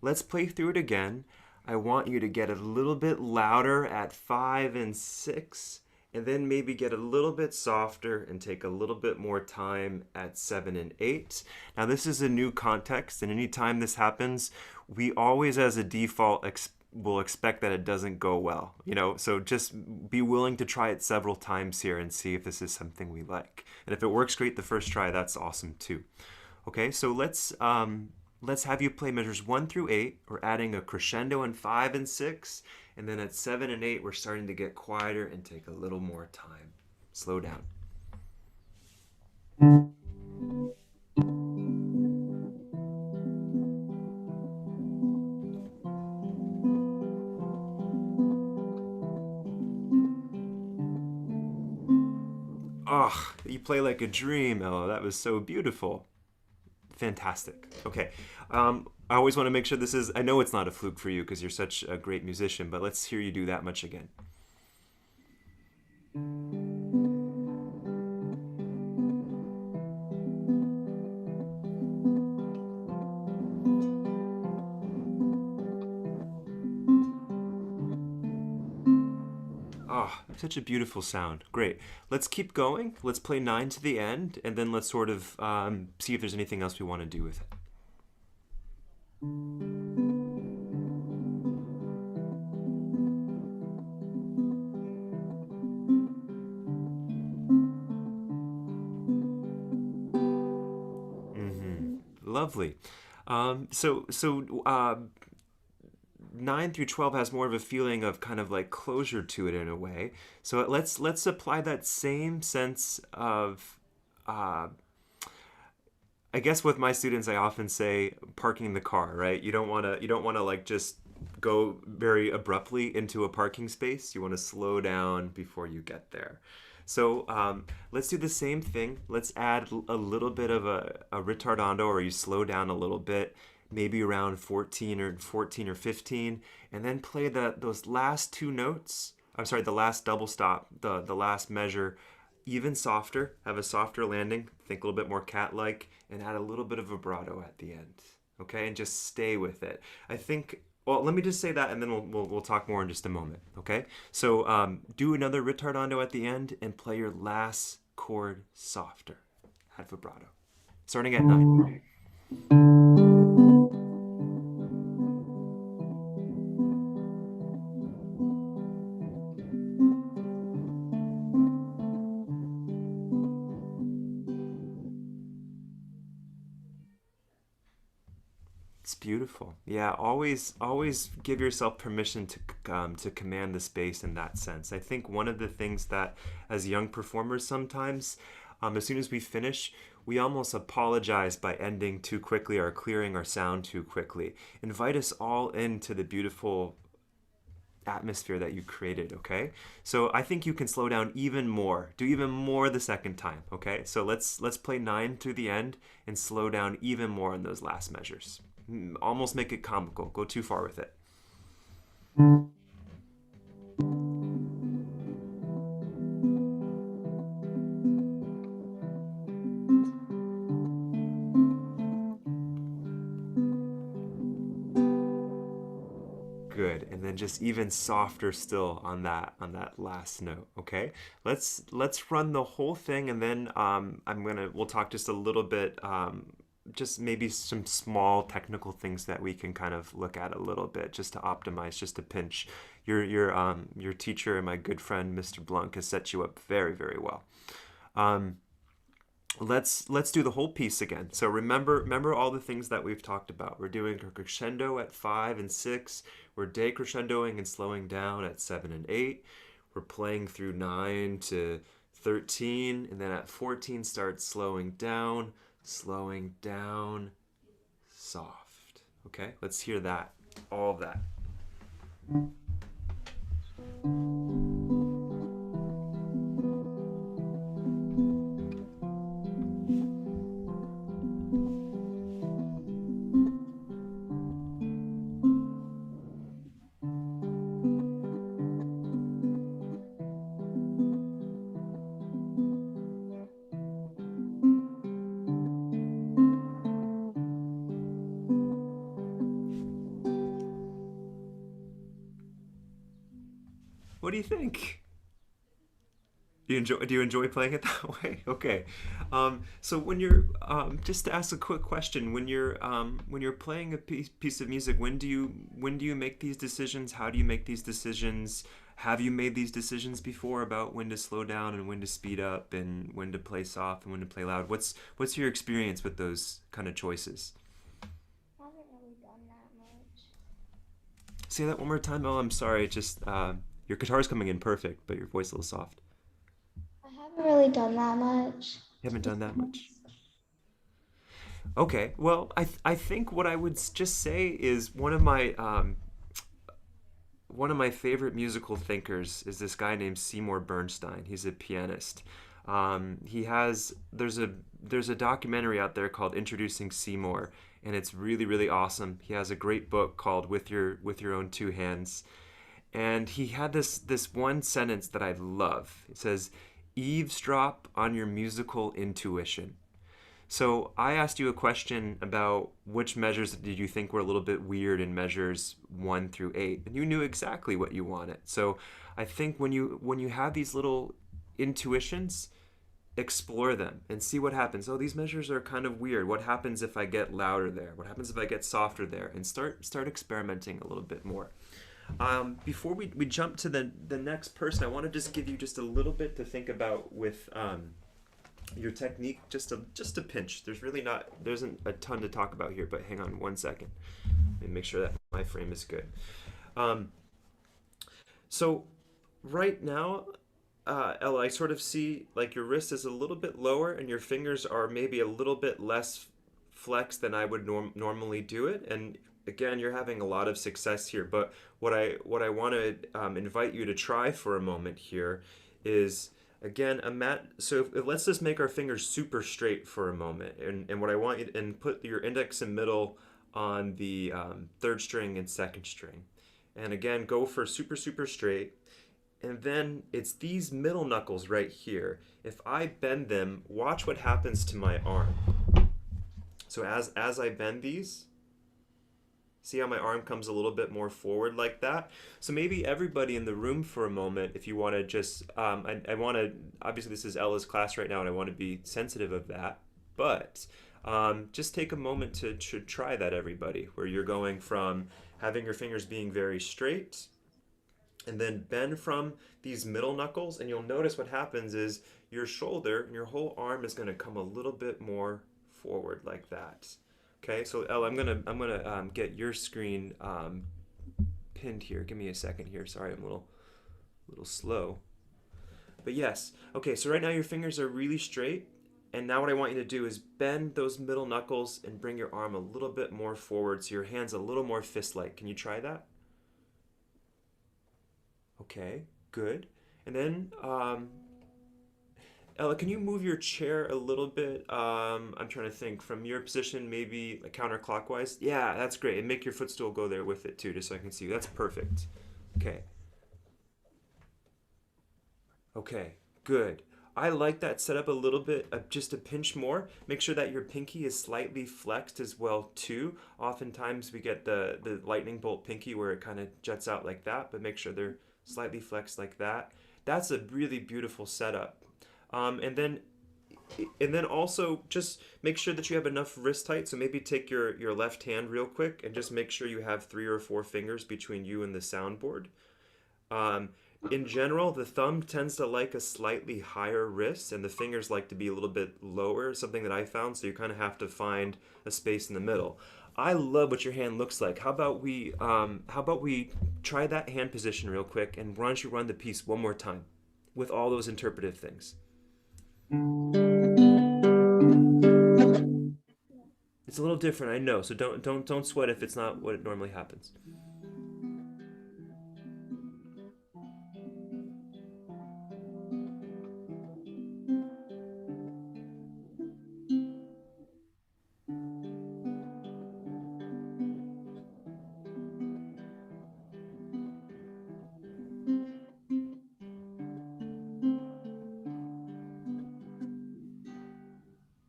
let's play through it again. I want you to get a little bit louder at 5 and 6, and then maybe get a little bit softer and take a little bit more time at 7 and 8. Now, this is a new context, and anytime this happens, we always, as a default, will expect that it doesn't go well. So just be willing to try it several times here and see if this is something we like. And if it works great the first try, that's awesome too. Okay, so let's have you play measures 1 through 8. We're adding a crescendo in 5 and 6. And then at 7 and 8, we're starting to get quieter and take a little more time. Slow down. Oh, you play like a dream, Ella. That was so beautiful. Fantastic. Okay. I always want to make sure this is, I know it's not a fluke for you because you're such a great musician, but let's hear you do that much again. Oh, such a beautiful sound. Great. Let's keep going. Let's play 9 to the end, and then let's sort of see if there's anything else we want to do with it. Lovely. So 9 through 12 has more of a feeling of kind of like closure to it in a way. So let's apply that same sense of I guess with my students I often say parking the car, right? You don't want to like just go very abruptly into a parking space. You want to slow down before you get there. So let's do the same thing. Let's add a little bit of a ritardando, or you slow down a little bit, maybe around 14 or 15, and then play those last two notes. I'm sorry, the last double stop, the last measure, even softer. Have a softer landing. Think a little bit more cat-like, and add a little bit of vibrato at the end. Okay, and just stay with it. I think. Well, let me just say that, and then we'll talk more in just a moment. Okay, so do another ritardando at the end, and play your last chord softer. Add vibrato. Starting at 9. It's beautiful. Yeah, always give yourself permission to command the space in that sense. I think one of the things that as young performers sometimes, as soon as we finish, we almost apologize by ending too quickly or clearing our sound too quickly. Invite us all into the beautiful atmosphere that you created, okay? So I think you can slow down even more. Do even more the second time, okay? So let's play 9 through the end and slow down even more in those last measures. Almost make it comical. Go too far with it. Good. And then just even softer still on that last note. Okay. Let's run the whole thing, and then we'll talk just a little bit. Just maybe some small technical things that we can kind of look at a little bit just to optimize, just to pinch. Your teacher and my good friend Mr. Blanc has set you up very, very well. Let's do the whole piece again. So remember all the things that we've talked about. We're doing a crescendo at 5 and 6. We're decrescendoing and slowing down at 7 and 8. we're playing through 9 to 13, and then at 14 start slowing down, soft. Okay, let's hear that, all of that. What do you think? Do you enjoy playing it that way? Okay. So when you're just to ask a quick question, when you're playing a piece of music, when do you make these decisions? How do you make these decisions? Have you made these decisions before about when to slow down and when to speed up and when to play soft and when to play loud? What's your experience with those kind of choices? I haven't really done that much. Say that one more time. Oh, I'm sorry. Just your guitar's coming in perfect, but your voice a little soft. I haven't really done that much. You haven't done that much. Okay, well, I think what I would just say is one of my favorite musical thinkers is this guy named Seymour Bernstein. He's a pianist. There's a documentary out there called Introducing Seymour, and it's really really awesome. He has a great book called With Your Own Two Hands, and he had this one sentence that I love. It says, "Eavesdrop on your musical intuition." So I asked you a question about which measures did you think were a little bit weird in measures 1 through 8, and you knew exactly what you wanted. So I think when you have these little intuitions, explore them and see what happens. Oh, these measures are kind of weird. What happens if I get louder there? What happens if I get softer there? And start experimenting a little bit more. Before we jump to the next person, I want to just give you just a little bit to think about with your technique, just a pinch. There isn't a ton to talk about here, but hang on one second and make sure that my frame is good. So right now, Ella, I sort of see like your wrist is a little bit lower and your fingers are maybe a little bit less flexed than I would normally do it. And again, you're having a lot of success here. But what I want to invite you to try for a moment here is, again, so let's just make our fingers super straight for a moment. And what I want you to, and put your index and middle on the third string and second string. And again, go for super, super straight. And then it's these middle knuckles right here. If I bend them, watch what happens to my arm. So as I bend these, see how my arm comes a little bit more forward like that? So maybe everybody in the room for a moment, if you want to just, I want to, obviously this is Ella's class right now and I want to be sensitive of that, but just take a moment to try that, everybody, where you're going from having your fingers being very straight and then bend from these middle knuckles, and you'll notice what happens is your shoulder and your whole arm is going to come a little bit more forward like that. Okay, so Ella, I'm gonna get your screen pinned here. Give me a second here. Sorry, I'm a little slow. But yes, okay. So right now your fingers are really straight, and now what I want you to do is bend those middle knuckles and bring your arm a little bit more forward, so your hand's a little more fist-like. Can you try that? Okay, good. And then Ella, can you move your chair a little bit? I'm trying to think from your position, maybe like counterclockwise. Yeah, that's great. And make your footstool go there with it too, just so I can see you. That's perfect. Okay. Okay, good. I like that setup a little bit, just a pinch more. Make sure that your pinky is slightly flexed as well too. Oftentimes we get the lightning bolt pinky where it kind of juts out like that, but make sure they're slightly flexed like that. That's a really beautiful setup. And then also just make sure that you have enough wrist height. So maybe take your left hand real quick and just make sure you have 3 or 4 fingers between you and the soundboard. In general, the thumb tends to like a slightly higher wrist, and the fingers like to be a little bit lower, something that I found, so you kind of have to find a space in the middle. I love what your hand looks like. How about we try that hand position real quick, and why don't you run the piece one more time with all those interpretive things? It's a little different, I know, so don't sweat if it's not what it normally happens.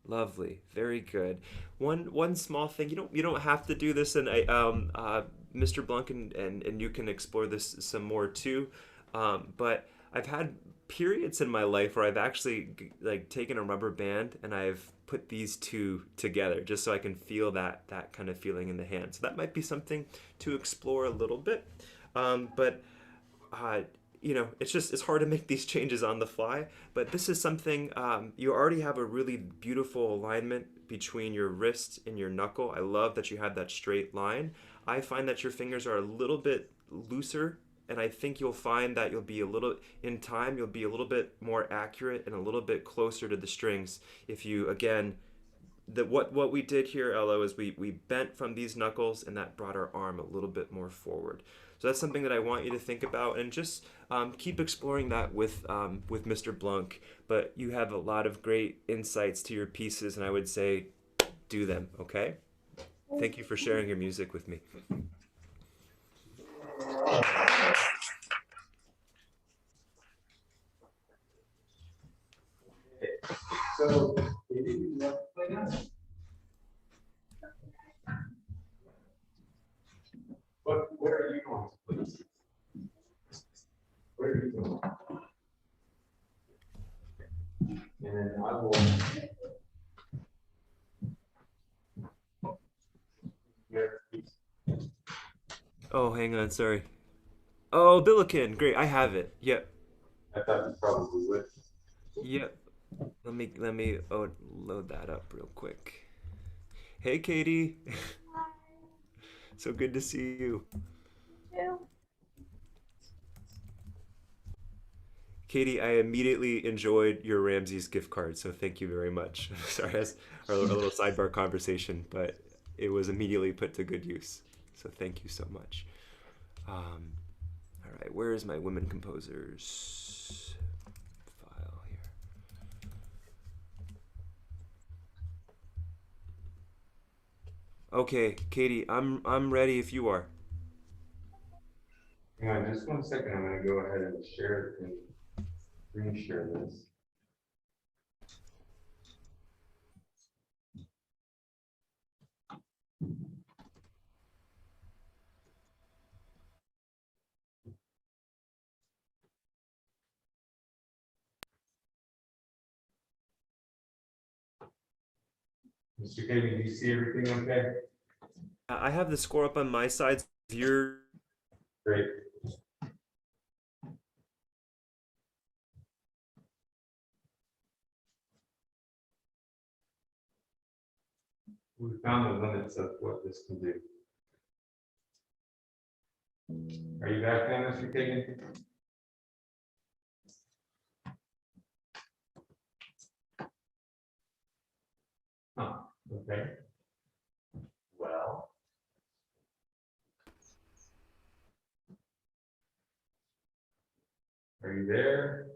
Lovely, very good. One small thing, you don't have to do this, and Mr. Blanc and you can explore this some more too. But I've had periods in my life where I've actually like taken a rubber band and I've put these two together just so I can feel that kind of feeling in the hand. So that might be something to explore a little bit. But uh, it's hard to make these changes on the fly. But this is something you already have a really beautiful alignment between your wrist and your knuckle. I love that you have that straight line. I find that your fingers are a little bit looser, and I think you'll find that in time, you'll be a little bit more accurate and a little bit closer to the strings if you, again, what we did here, Elo, is we bent from these knuckles, and that brought our arm a little bit more forward. So that's something that I want you to think about, and just keep exploring that with Mr. Blanc. But you have a lot of great insights to your pieces, and I would say do them. Okay. Thank you for sharing your music with me. So, if you want to play now, what are you going to play? What are you doing? And then I will. Oh, hang on, sorry. Oh, Billiken, great, I have it. Yep, I thought you probably would. yep. Let me load that up real quick. Hey, Katie. So good to see you. Two. Katie, I immediately enjoyed your Ramsey's gift card, so thank you very much. Sorry, that's our little sidebar conversation, but it was immediately put to good use. So thank you so much. All right, where is my women composers file here? Okay, Katie, I'm ready if you are. Hang on just one second. I'm going to go ahead and share and screen share this. Mr. Katie, do you see everything okay? I have the score up on my side. If you're Great. We found the limits of what this can do. Are you back now, Mr. Kagan? Huh, okay. Well. Are you there?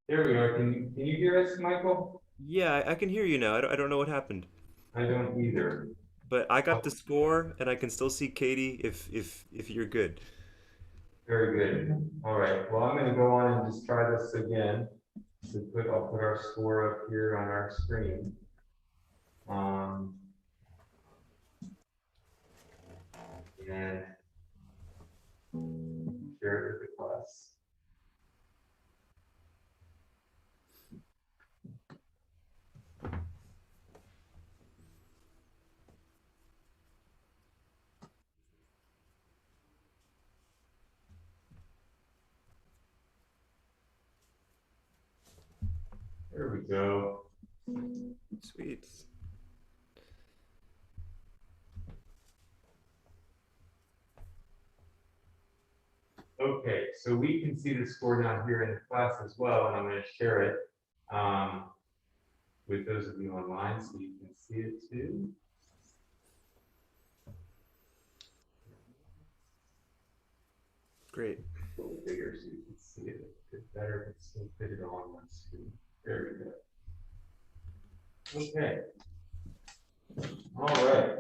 There we are. Can you hear us, Michael? Yeah, I can hear you now. I don't know what happened, I don't either. but I got the score, and I can still see Katie if you're good. Very good. All right. Well, I'm going to go on and just try this again. I'll put our score up here on our screen. Um, and share it with the class. There we go. Sweet. Okay, so we can see the score down here in the class as well, and I'm going to share it with those of you online so you can see it too. Great. A little bigger so you can see it a bit better, but still fit it all on one screen. There we go. Okay. All right.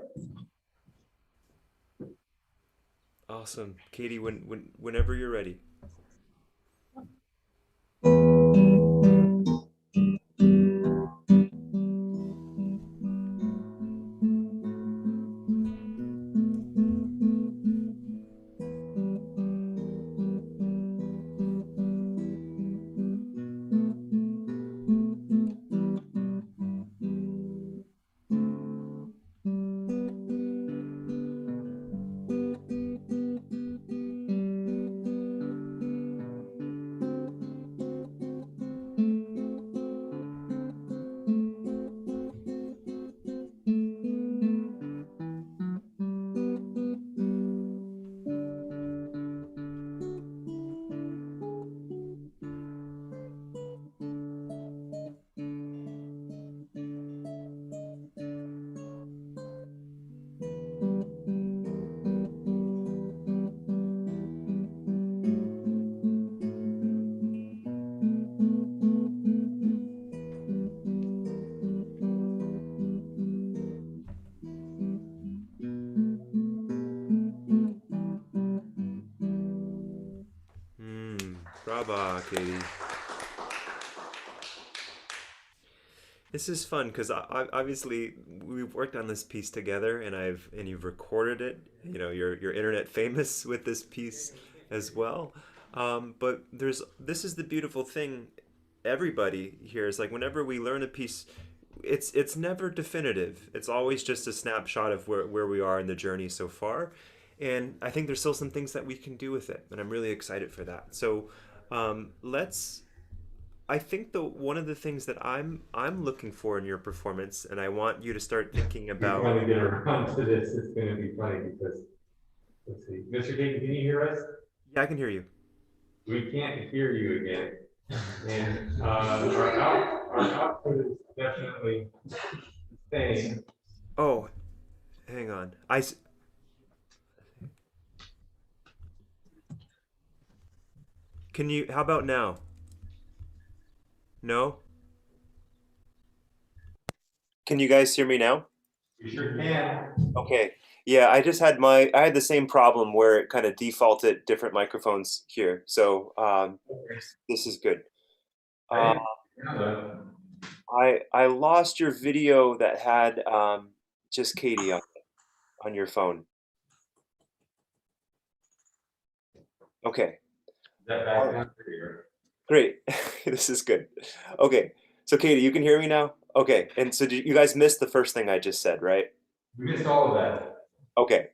Awesome. Katie, whenever you're ready. Brava, Katie. This is fun because obviously we've worked on this piece together, and you've recorded it. You know, you're internet famous with this piece as well. But this is the beautiful thing. Everybody here is like whenever we learn a piece, it's never definitive. It's always just a snapshot of where we are in the journey so far. And I think there's still some things that we can do with it, and I'm really excited for that. So let's. I think one of the things that I'm looking for in your performance, and I want you to start thinking We about. finally get around to this. It's going to be funny because, let's see. Mr. King, can you hear us? Yeah, I can hear you. We can't hear you again. And our output is definitely the same. Oh, hang on. Can you? How about now? No? Can you guys hear me now? We sure can. Okay. Yeah, I had the same problem where it kind of defaulted different microphones here. So this is good. Uh, I lost your video that had just Katie on your phone. Okay. That back down here. Great. This is good. Okay. So Katie, you can hear me now? Okay. And so you guys missed the first thing I just said, right? We missed all of that. Okay.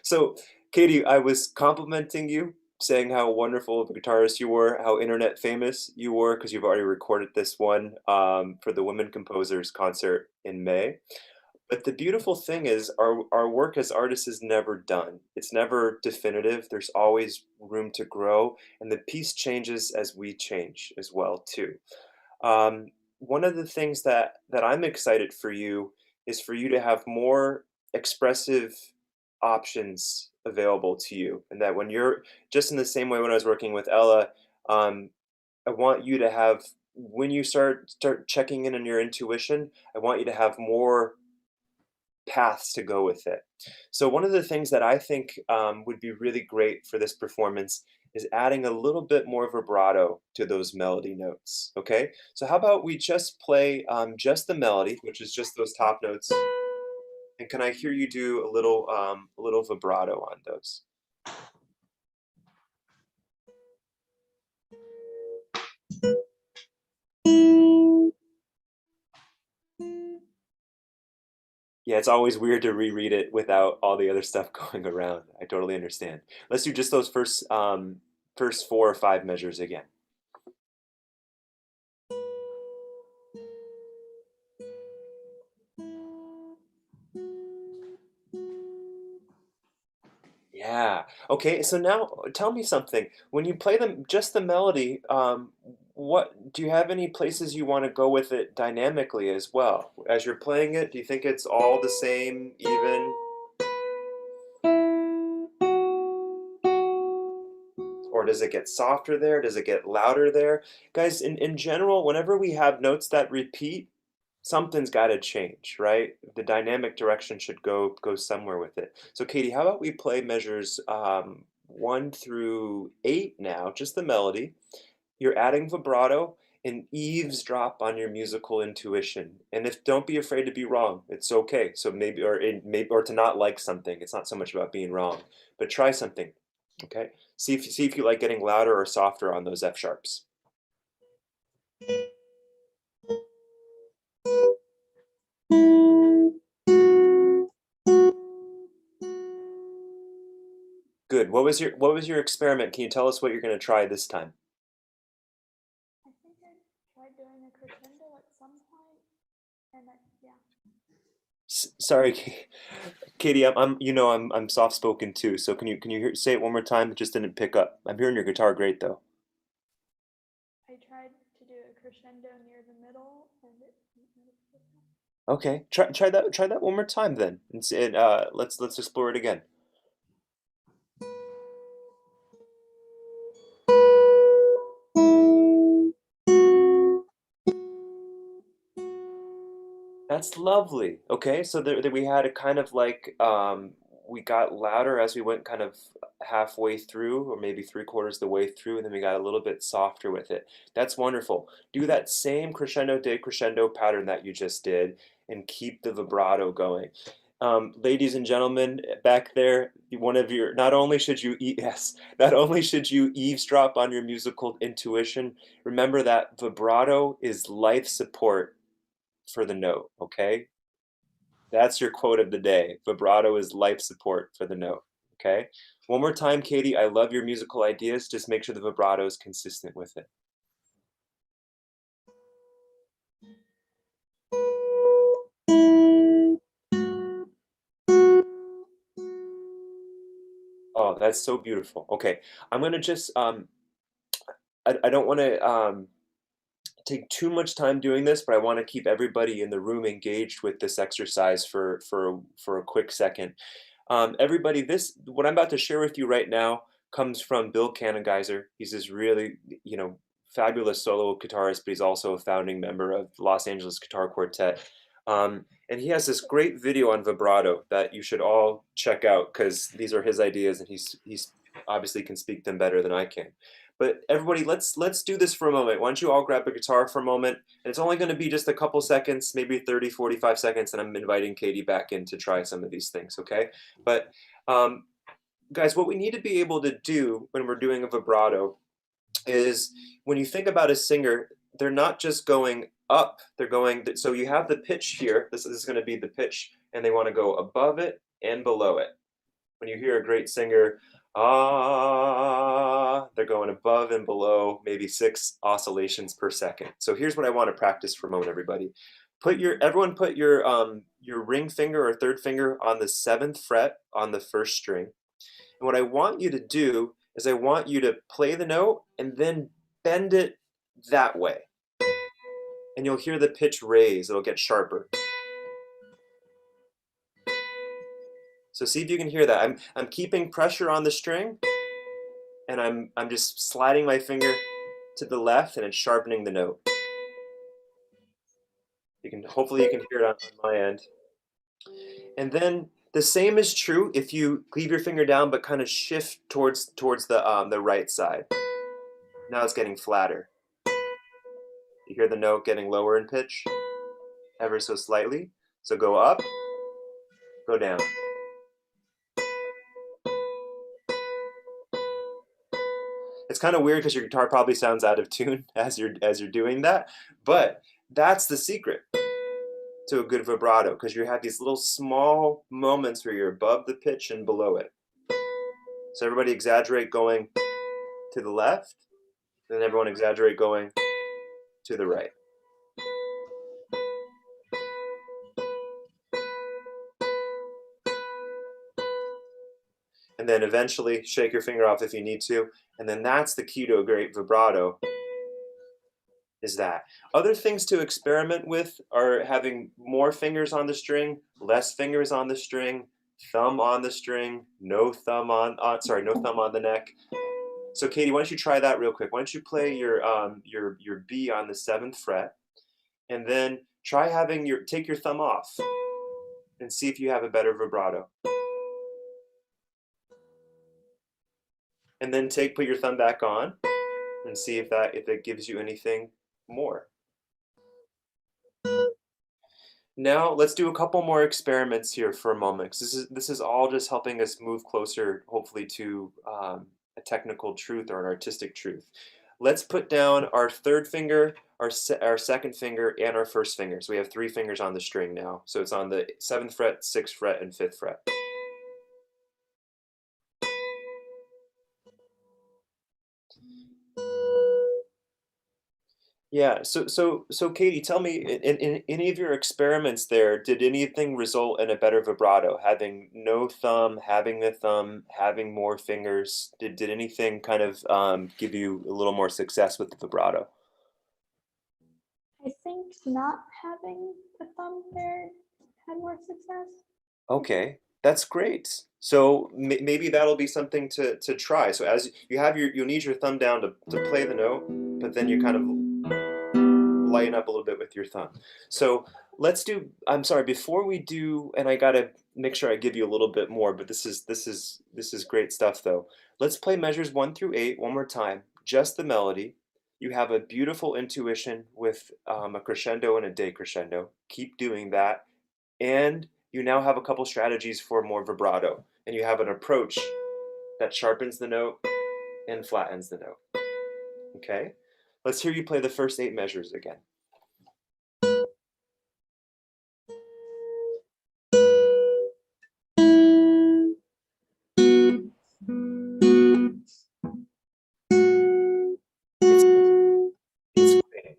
So Katie, I was complimenting you, saying how wonderful of a guitarist you were, how internet famous you were, because you've already recorded this one for the Women Composers concert in May. But the beautiful thing is our work as artists is never done. It's never definitive. There's always room to grow, and the piece changes as we change as well too. One of the things that I'm excited for you is for you to have more expressive options available to you, and that when you're just in the same way when I was working with Ella, I want you to have when you start checking in on your intuition, I want you to have more paths to go with it. So one of the things that I think would be really great for this performance is adding a little bit more vibrato to those melody notes. Okay, so how about we just play just the melody, which is just those top notes, and can I hear you do a little vibrato on those? Yeah, it's always weird to reread it without all the other stuff going around. I totally understand. Let's do just those first 4 or 5 measures again. Yeah. Okay, so now tell me something. When you play them just the melody, what do you have any places you want to go with it dynamically as well? As you're playing it, do you think it's all the same, even? Or does it get softer there? Does it get louder there? Guys, in general, whenever we have notes that repeat, something's got to change, right? The dynamic direction should go somewhere with it. So Katie, how about we play measures 1 through 8 now, just the melody. You're adding vibrato and eavesdrop on your musical intuition. And if don't be afraid to be wrong, it's okay. So maybe or to not like something. It's not so much about being wrong, but try something. Okay. See if you like getting louder or softer on those F sharps. Good. What was your experiment? Can you tell us what you're going to try this time? I think I tried doing a crescendo at some point, and yeah. Sorry, Katie. I'm soft spoken too. So can you say it one more time? It just didn't pick up. I'm hearing your guitar great though. I tried to do a crescendo near the middle, and it. Okay, try that one more time then, and let's explore it again. That's lovely. Okay, so there we had a kind of like we got louder as we went kind of halfway through, or maybe three-quarters the way through, and then we got a little bit softer with it. That's wonderful. Do that same crescendo decrescendo pattern that you just did, and keep the vibrato going. Ladies and gentlemen back there, one of your not only should you yes, not only should you eavesdrop on your musical intuition, remember that vibrato is life support for the note, okay? That's your quote of the day. Vibrato is life support for the note, okay? One more time, Katie, I love your musical ideas. Just make sure the vibrato is consistent with it. Oh, that's so beautiful. Okay, I'm gonna just, I don't wanna take too much time doing this, but I wanna keep everybody in the room engaged with this exercise for a quick second. Everybody, what I'm about to share with you right now comes from Bill Canageiser. He's this really, fabulous solo guitarist, but he's also a founding member of the Los Angeles Guitar Quartet. And he has this great video on vibrato that you should all check out because these are his ideas, and he's obviously can speak them better than I can. But everybody, let's do this for a moment. Why don't you all grab a guitar for a moment? And it's only going to be just a couple seconds, maybe 30, 45 seconds, and I'm inviting Katie back in to try some of these things, okay? But guys, what we need to be able to do when we're doing a vibrato is when you think about a singer, they're not just going up, they're going, so you have the pitch here, this is going to be the pitch, and they want to go above it and below it. When you hear a great singer, they're going above and below maybe 6 oscillations per second. So here's what I want to practice for a moment, everybody. Everyone put your ring finger or third finger on the 7th fret on the 1st string. And what I want you to do is I want you to play the note and then bend it that way. And you'll hear the pitch raise, it'll get sharper. So see if you can hear that. I'm keeping pressure on the string, and I'm just sliding my finger to the left, and it's sharpening the note. Hopefully you can hear it on my end. And then the same is true if you leave your finger down but kind of shift towards the right side. Now it's getting flatter. You hear the note getting lower in pitch, ever so slightly. So go up, go down. It's kind of weird because your guitar probably sounds out of tune as you're doing that, but that's the secret to a good vibrato, because you have these little small moments where you're above the pitch and below it. So everybody exaggerate going to the left, then everyone exaggerate going to the right. And then eventually shake your finger off if you need to. And then that's the key to a great vibrato, is that. Other things to experiment with are having more fingers on the string, less fingers on the string, thumb on the string, no thumb on the neck. So Katie, why don't you try that real quick? Why don't you play your B on the 7th fret, and then try having take your thumb off and see if you have a better vibrato. And then put your thumb back on and see if it gives you anything more. Now let's do a couple more experiments here for a moment, 'cause this is all just helping us move closer, hopefully, to a technical truth or an artistic truth. Let's put down our 3rd finger, our 2nd finger, and our 1st finger. So we have 3 fingers on the string now. So it's on the 7th fret, 6th fret, and 5th fret. Yeah, so Katie, tell me, in any of your experiments there, did anything result in a better vibrato? Having no thumb, having the thumb, having more fingers, did anything kind of give you a little more success with the vibrato? I think not having the thumb there had more success. Okay, that's great. So maybe that'll be something to try. So as you'll need your thumb down to play the note, but then you kind of lighten up a little bit with your thumb. So let's do, I'm sorry, before we do, and I gotta make sure I give you a little bit more, but this is great stuff though. Let's play measures 1 through 8 one more time, just the melody. You have a beautiful intuition with a crescendo and a decrescendo. Keep doing that. And you now have a couple strategies for more vibrato. And you have an approach that sharpens the note and flattens the note. Okay? Let's hear you play the first 8 measures again. It's great.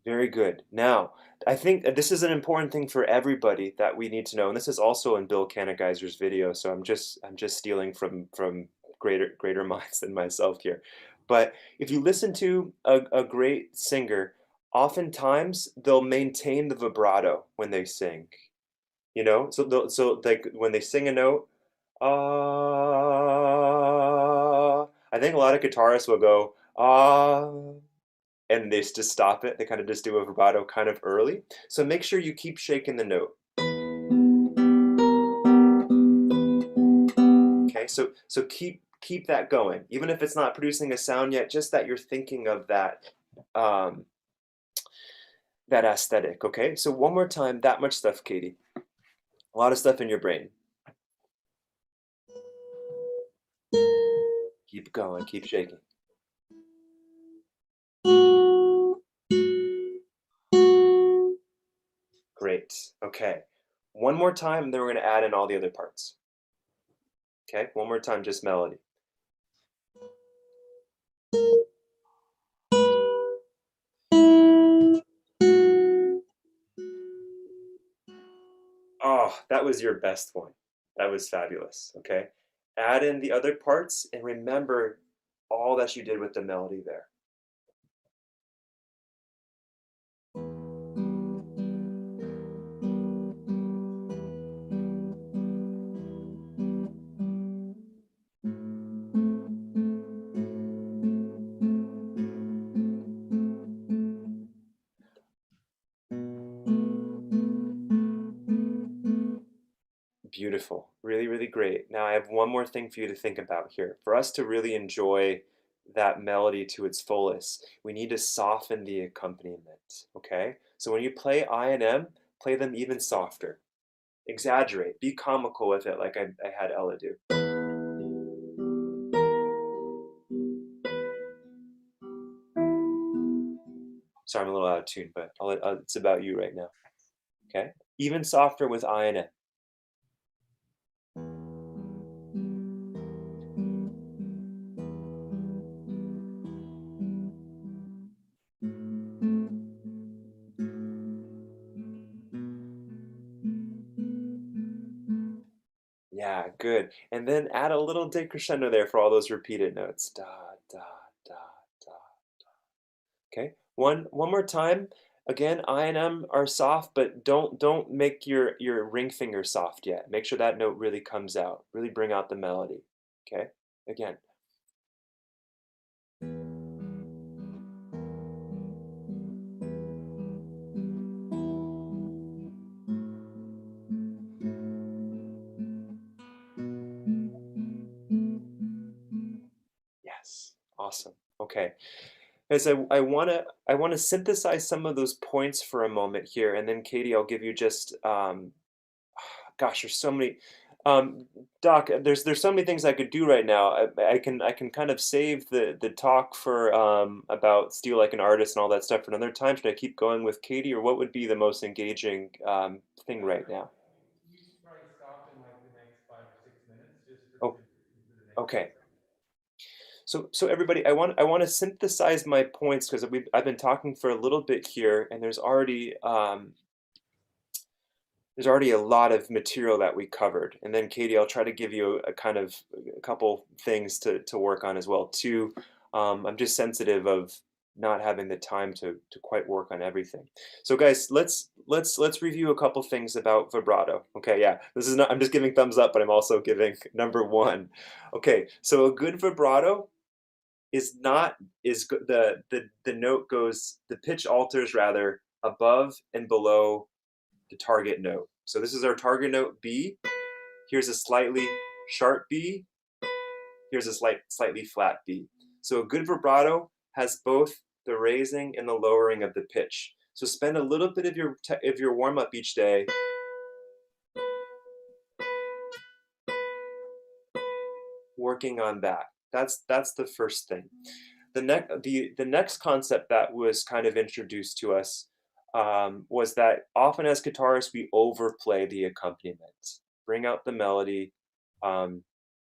Very good. Now, I think that this is an important thing for everybody that we need to know, and this is also in Bill Kanigeiser's video, so I'm just stealing from greater minds than myself here. But if you listen to a great singer, oftentimes they'll maintain the vibrato when they sing. You know, so like when they sing a note, I think a lot of guitarists will go and they just stop it. They kind of just do a vibrato kind of early. So make sure you keep shaking the note. Okay, so keep that going, even if it's not producing a sound yet. Just that you're thinking of that that aesthetic. Okay, so one more time, that much stuff, Katie. A lot of stuff in your brain. Keep going, keep shaking. Great. Okay. One more time, then we're going to add in all the other parts. Okay, one more time, just melody. Oh, that was your best one. That was fabulous. Okay. Add in the other parts and remember all that you did with the melody there. Beautiful. Really, really great. Now I have one more thing for you to think about here. For us to really enjoy that melody to its fullest, we need to soften the accompaniment, okay? So when you play I and M, play them even softer. Exaggerate. Be comical with it like I had Ella do. Sorry, I'm a little out of tune, but it's about you right now, okay? Even softer with I and M. Yeah, Good. And then add a little decrescendo there for all those repeated notes. Da, da, da, da, da. Okay. One more time. Again, I and M are soft, but don't make your ring finger soft yet. Make sure that note really comes out. Really bring out the melody. Okay. Again. Yes. Awesome. Okay. Guys, I wanna synthesize some of those points for a moment here, and then Katie, I'll give you just gosh, there's so many. Doc, there's so many things I could do right now. I can kind of save the talk for about Steal Like an Artist and all that stuff for another time. Should I keep going with Katie, or what would be the most engaging thing right now? You should probably stop in like the next 5 or 6 minutes just for Oh, for the next okay. exercise. So everybody, I want to synthesize my points because I've been talking for a little bit here, and there's already a lot of material that we covered. And then Katie, I'll try to give you a kind of a couple things to work on as well too. I'm just sensitive of not having the time to quite work on everything. So guys, let's review a couple things about vibrato. Okay, yeah, this is not, I'm just giving thumbs up, but I'm also giving number one. Okay, so a good vibrato is not is the note goes, the pitch alters rather above and below the target note. So this is our target note B. Here's a slightly sharp B. Here's a slightly flat B. So a good vibrato has both the raising and the lowering of the pitch. So spend a little bit of your warm up each day working on that. That's the first thing. The next concept that was kind of introduced to us was that often as guitarists we overplay the accompaniment, bring out the melody,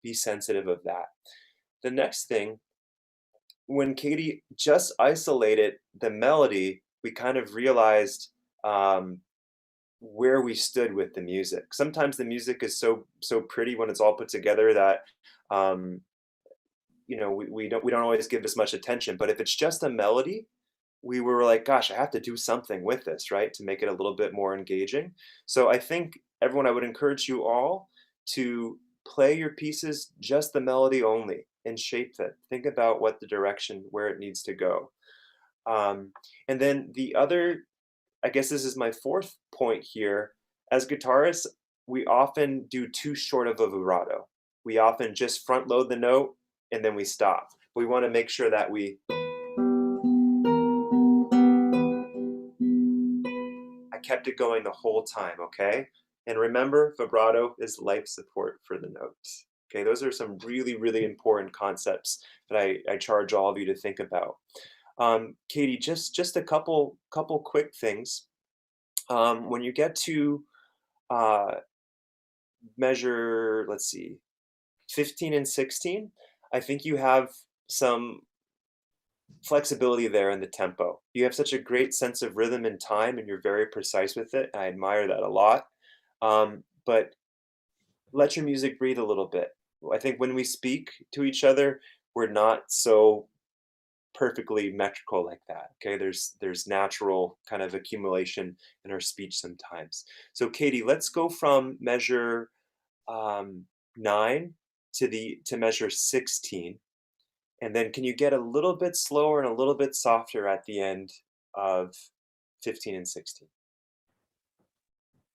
be sensitive of that. The next thing, when Katie just isolated the melody, we kind of realized where we stood with the music. Sometimes the music is so pretty when it's all put together that um, we don't always give as much attention. But if it's just a melody, we were like, gosh, I have to do something with this, right, to make it a little bit more engaging. So I think everyone, I would encourage you all to play your pieces just the melody only and shape it. Think about what the direction, where it needs to go. And then the other, I guess this is my fourth point here. As guitarists, we often do too short of a vibrato. We often just front load the note and then we stop. We want to make sure that I kept it going the whole time, okay? And remember, vibrato is life support for the notes. Okay, those are some really, really important concepts that I charge all of you to think about. Katie, just a couple quick things. When you get to uh, measure, let's see, 15 and 16, I think you have some flexibility there in the tempo. You have such a great sense of rhythm and time, and you're very precise with it. I admire that a lot. But let your music breathe a little bit. I think when we speak to each other, we're not so perfectly metrical like that. Okay, there's natural kind of accumulation in our speech sometimes. So Katie, let's go from measure 9 to measure 16. And then can you get a little bit slower and a little bit softer at the end of 15 and 16?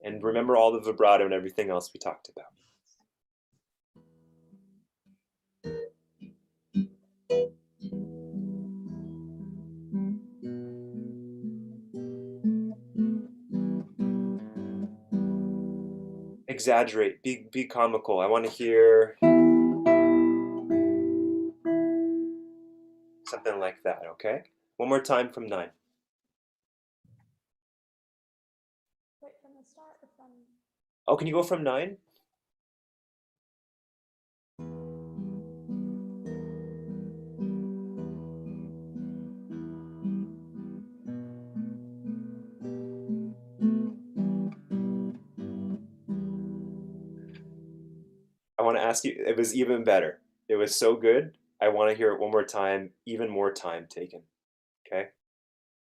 And remember all the vibrato and everything else we talked about. Exaggerate, be comical. I want to hear something like that, okay? One more time from 9. Wait, from the start or from? Oh, can you go from 9? I want to ask you, it was even better. It was so good. I want to hear it one more time, even more time taken. Okay?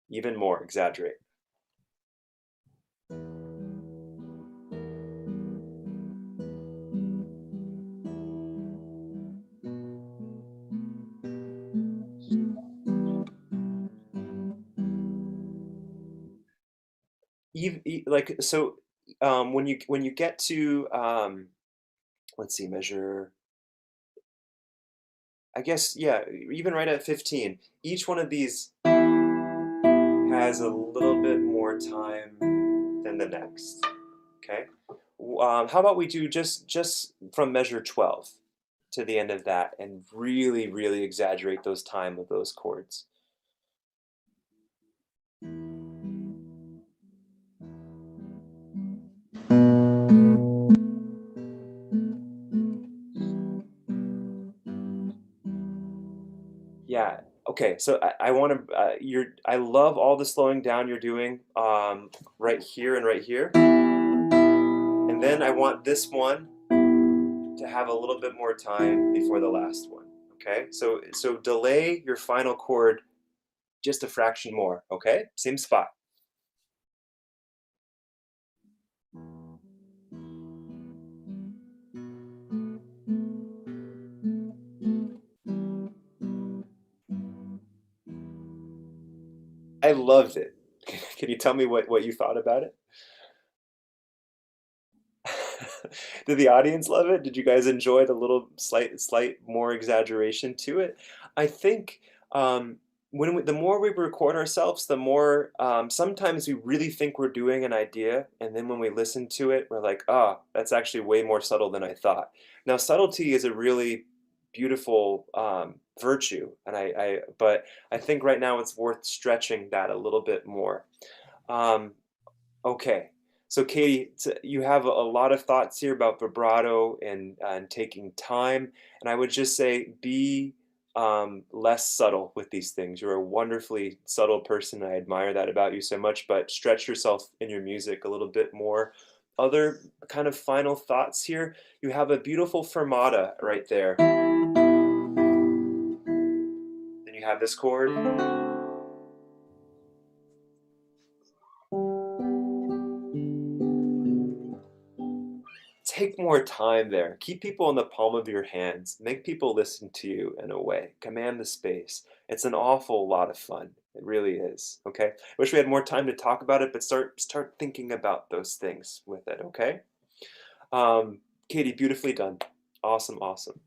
Even more, exaggerate. Like so, when you get to let's see, measure. I guess yeah, even right at 15, each one of these has a little bit more time than the next. Okay. How about we do just from measure 12 to the end of that, and really really exaggerate those time of those chords. Yeah. Okay. So I want to. I love all the slowing down you're doing. Right here and right here. And then I want this one to have a little bit more time before the last one. Okay. So delay your final chord just a fraction more. Okay. Same spot. I loved it. Can you tell me what you thought about it? Did the audience love it? Did you guys enjoy the little slight more exaggeration to it? I think the more we record ourselves, the more sometimes we really think we're doing an idea, and then when we listen to it, we're like, oh, that's actually way more subtle than I thought. Now, subtlety is a really beautiful virtue, and but I think right now it's worth stretching that a little bit more. Um, Okay. So Katie, you have a lot of thoughts here about vibrato and taking time, and I would just say be less subtle with these things. You're a wonderfully subtle person. I admire that about you so much, but stretch yourself in your music a little bit more. Other kind of final thoughts here. You have a beautiful fermata right there. Then you have this chord. Take more time there. Keep people in the palm of your hands. Make people listen to you in a way. Command the space. It's an awful lot of fun. It really is. Okay. I wish we had more time to talk about it, but start thinking about those things with it. Okay. Katie, beautifully done. Awesome, awesome.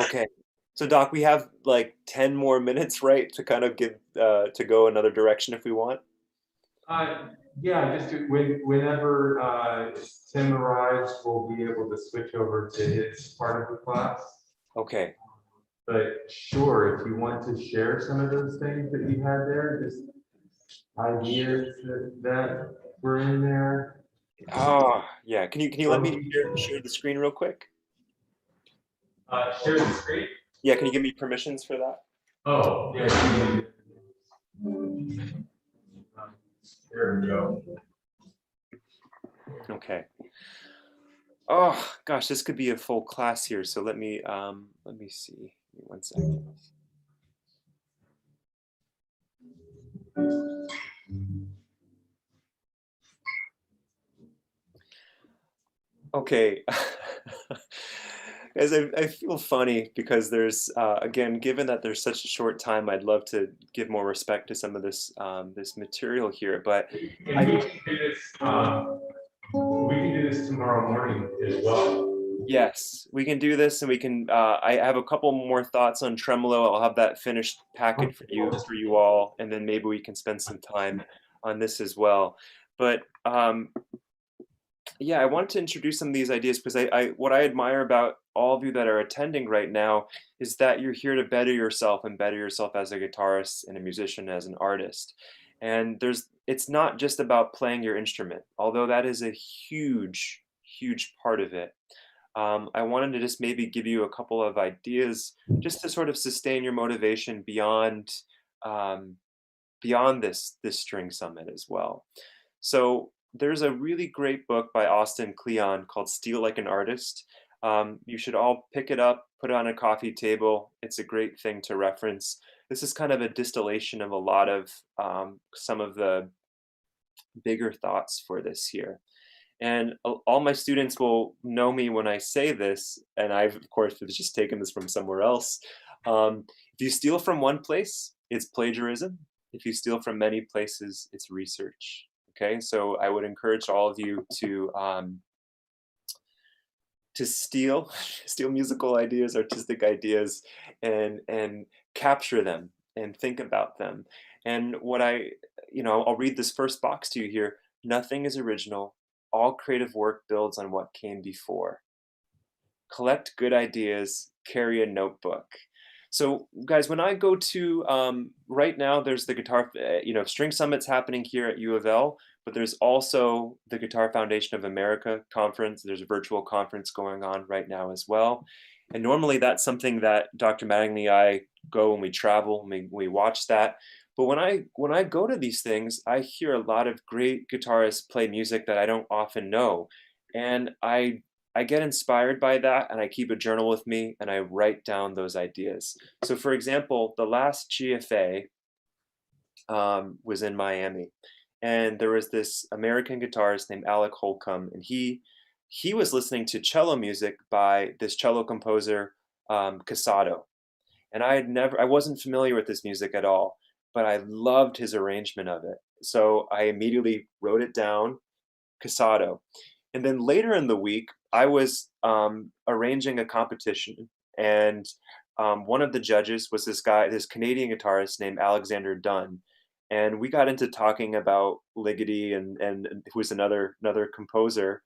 Okay. So Doc, we have like 10 more minutes, right, to kind of give to go another direction if we want. Yeah, just whenever Tim arrives, we'll be able to switch over to his part of the class. Okay. But sure, if you want to share some of those things that you had there, just ideas that were in there. Oh, yeah. Can you let me share the screen real quick? Share the screen? Yeah, can you give me permissions for that? Oh, yeah. There we go. Okay. Oh gosh, this could be a full class here. So let me see. Give me 1 second. Okay. Guys, I feel funny because there's again, given that there's such a short time, I'd love to give more respect to some of this this material here, but And we can do this tomorrow morning as well. yes, we can do this, and we can. I have a couple more thoughts on tremolo. I'll have that finished packet for you all, and then maybe we can spend some time on this as well. But yeah, I wanted to introduce some of these ideas because what I admire about all of you that are attending right now is that you're here to better yourself and better yourself as a guitarist and a musician, as an artist. And it's not just about playing your instrument, although that is a huge, huge part of it. I wanted to just maybe give you a couple of ideas just to sort of sustain your motivation beyond beyond this string summit as well. So there's a really great book by Austin Kleon called Steal Like an Artist. You should all pick it up, put it on a coffee table. It's a great thing to reference. This is kind of a distillation of a lot of some of the bigger thoughts for this here. And all my students will know me when I say this, and I've, of course, just taken this from somewhere else. If you steal from one place, it's plagiarism. If you steal from many places, it's research. Okay, so I would encourage all of you to steal musical ideas, artistic ideas, and capture them and think about them. And what I'll read this first box to you here. Nothing is original. All creative work builds on what came before. Collect good ideas, carry a notebook. So guys, when I go to, right now there's the guitar, string summits happening here at U of L, but there's also the Guitar Foundation of America conference. There's a virtual conference going on right now as well. And normally that's something that Dr. Mattingly and I go when we travel, we watch that. But when I go to these things, I hear a lot of great guitarists play music that I don't often know. And I get inspired by that, and I keep a journal with me and I write down those ideas. So for example, the last GFA was in Miami, and there was this American guitarist named Alec Holcomb, and he was listening to cello music by this cello composer, Casado. And I wasn't familiar with this music at all, but I loved his arrangement of it. So I immediately wrote it down, Casado. And then later in the week, I was arranging a competition, and one of the judges was this Canadian guitarist named Alexander Dunn. And we got into talking about Ligeti and who was another composer.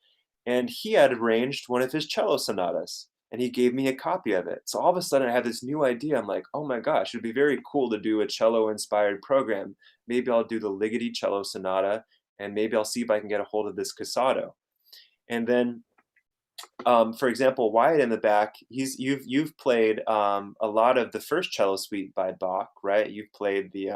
And he had arranged one of his cello sonatas, and he gave me a copy of it. So all of a sudden I had this new idea. I'm like, oh my gosh, it'd be very cool to do a cello inspired program. Maybe I'll do the Ligeti cello sonata, and maybe I'll see if I can get a hold of this Casado. And then, for example, Wyatt in the back, you've played a lot of the first cello suite by Bach, right? You've played the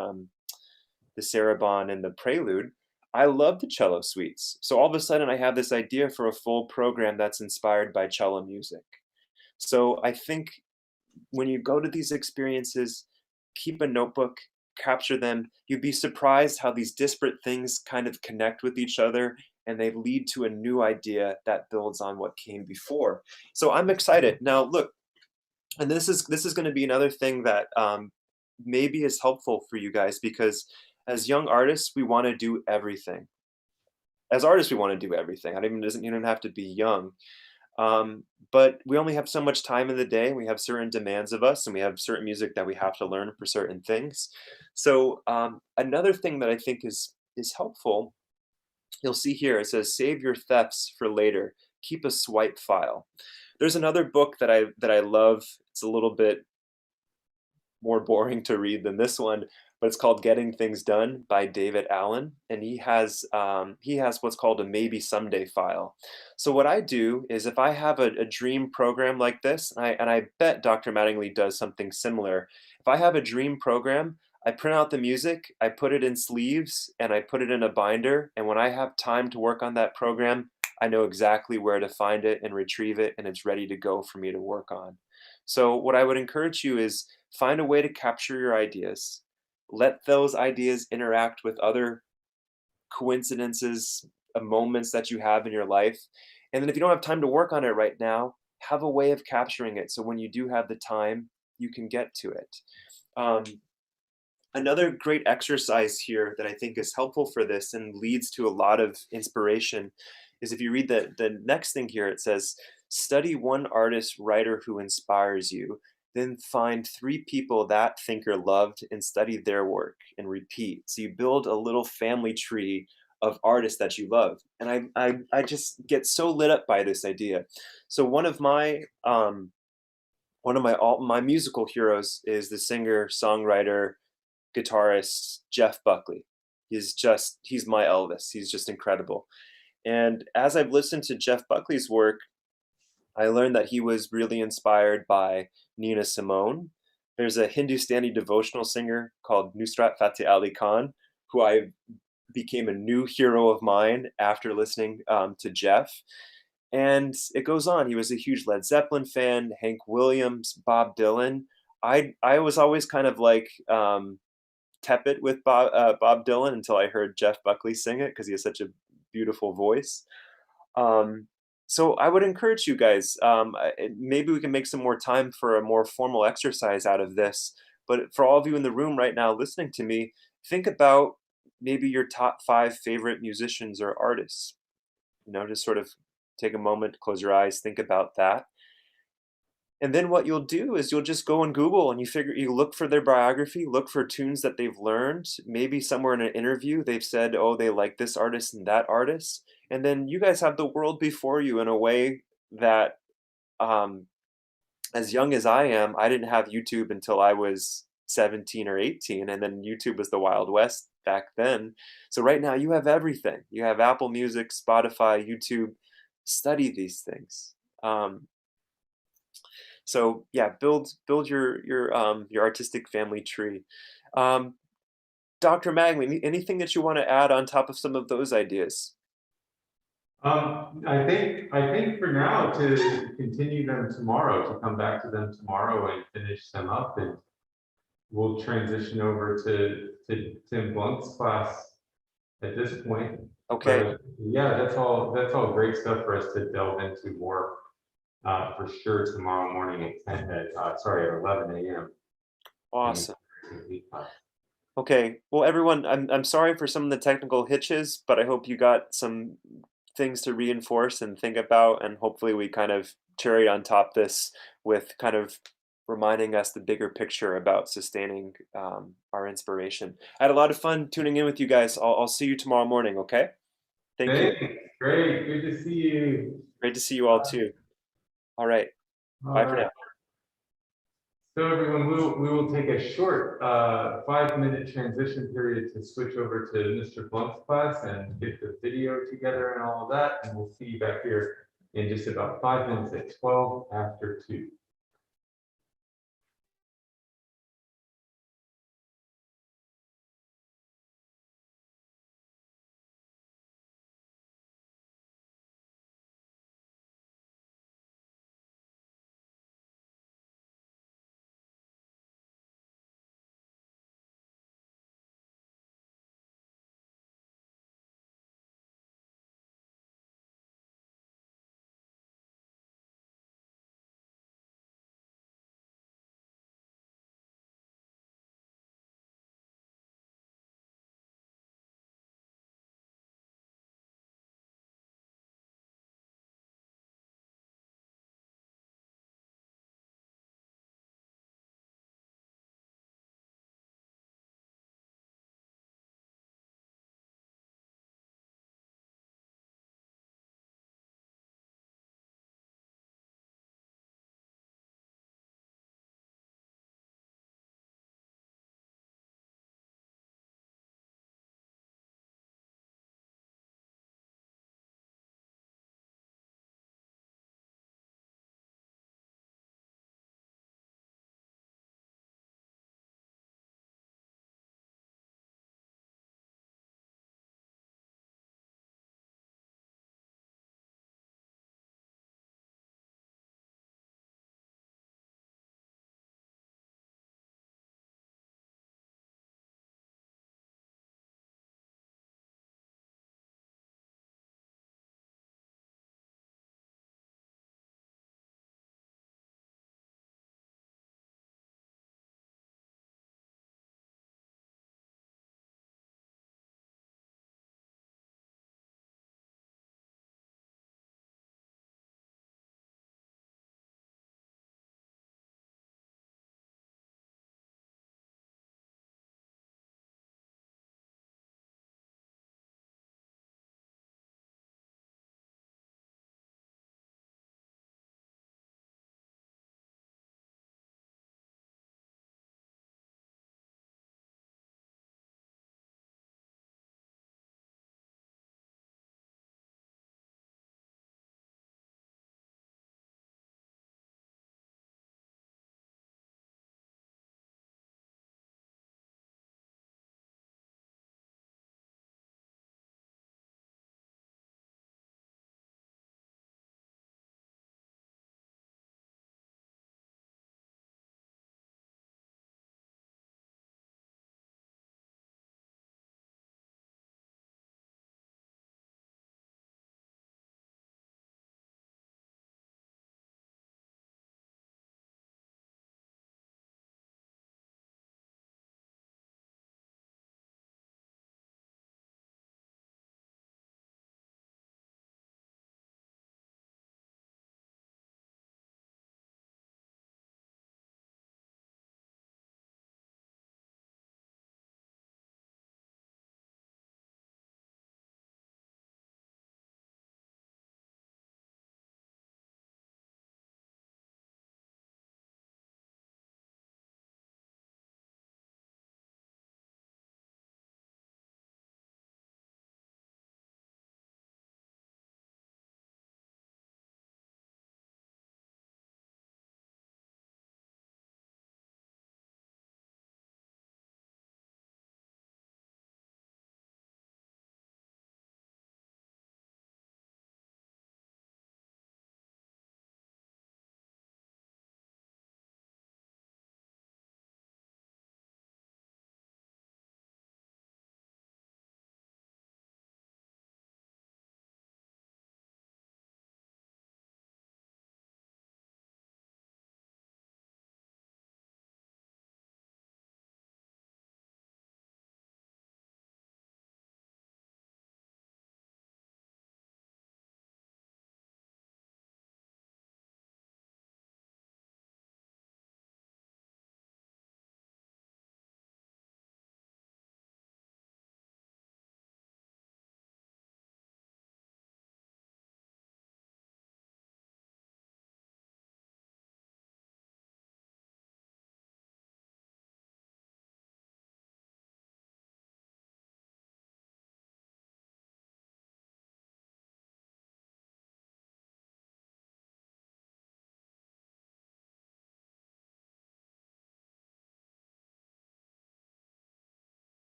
Sarabande and the Prelude. I love the cello suites. So all of a sudden I have this idea for a full program that's inspired by cello music. So I think when you go to these experiences, keep a notebook, capture them. You'd be surprised how these disparate things kind of connect with each other, and they lead to a new idea that builds on what came before. So I'm excited. Now look, and this is going to be another thing that maybe is helpful for you guys, because as young artists, we want to do everything. As artists, we want to do everything. You don't have to be young. But we only have so much time in the day. We have certain demands of us, and we have certain music that we have to learn for certain things. So another thing that I think is helpful, you'll see here, it says, save your thefts for later. Keep a swipe file. There's another book that I love. It's a little bit more boring to read than this one, but it's called Getting Things Done by David Allen, and he has what's called a maybe someday file. So what I do is, if I have a dream program like this, and I bet Dr. Mattingly does something similar, if I have a dream program, I print out the music, I put it in sleeves, and I put it in a binder, and when I have time to work on that program, I know exactly where to find it and retrieve it, and it's ready to go for me to work on. So what I would encourage you is, find a way to capture your ideas. Let those ideas interact with other coincidences, moments that you have in your life. And then if you don't have time to work on it right now, have a way of capturing it, so when you do have the time, you can get to it. Another great exercise here that I think is helpful for this and leads to a lot of inspiration is, if you read the next thing here, it says, study one artist, writer who inspires you. Then find 3 people that thinker loved and study their work and repeat. So you build a little family tree of artists that you love. And I just get so lit up by this idea. So one of my musical heroes is the singer, songwriter, guitarist, Jeff Buckley. He's my Elvis. He's just incredible. And as I've listened to Jeff Buckley's work, I learned that he was really inspired by Nina Simone. There's a Hindustani devotional singer called Nusrat Fateh Ali Khan, who I became a new hero of mine after listening to Jeff. And it goes on. He was a huge Led Zeppelin fan, Hank Williams, Bob Dylan. I was always kind of like tepid with Bob Dylan until I heard Jeff Buckley sing it because he has such a beautiful voice. Um, so I would encourage you guys. Maybe we can make some more time for a more formal exercise out of this. But for all of you in the room right now listening to me, think about maybe your top 5 favorite musicians or artists. Just sort of take a moment, close your eyes, think about that. And then what you'll do is you'll just go on Google and you look for their biography, look for tunes that they've learned. Maybe somewhere in an interview they've said, oh, they like this artist and that artist. And then you guys have the world before you in a way that, um, as young as I am, I didn't have YouTube until I was 17 or 18. And then YouTube was the Wild West back then. So right now you have everything. You have Apple Music, Spotify, YouTube. Study these things. So yeah, build your artistic family tree. Um, Dr. Magley, anything that you want to add on top of some of those ideas? I think for now to continue them tomorrow, to come back to them tomorrow and finish them up, and we'll transition over to Tim Blunt's class at this point. Okay. But yeah, that's all great stuff for us to delve into more for sure tomorrow morning at 11 a.m. Awesome. Okay, well, everyone, I'm sorry for some of the technical hitches, but I hope you got some things to reinforce and think about, and hopefully we kind of cherry on top this with kind of reminding us the bigger picture about sustaining our inspiration. I had a lot of fun tuning in with you guys. I'll see you tomorrow morning, okay? Thank you. Thanks. Great. Good to see you. Great to see you all too. All right. All Bye for right. now. So everyone, we will take a short 5-minute transition period to switch over to Mr. Blunt's class and get the video together and all of that. And we'll see you back here in just about 5 minutes at 12 after 2.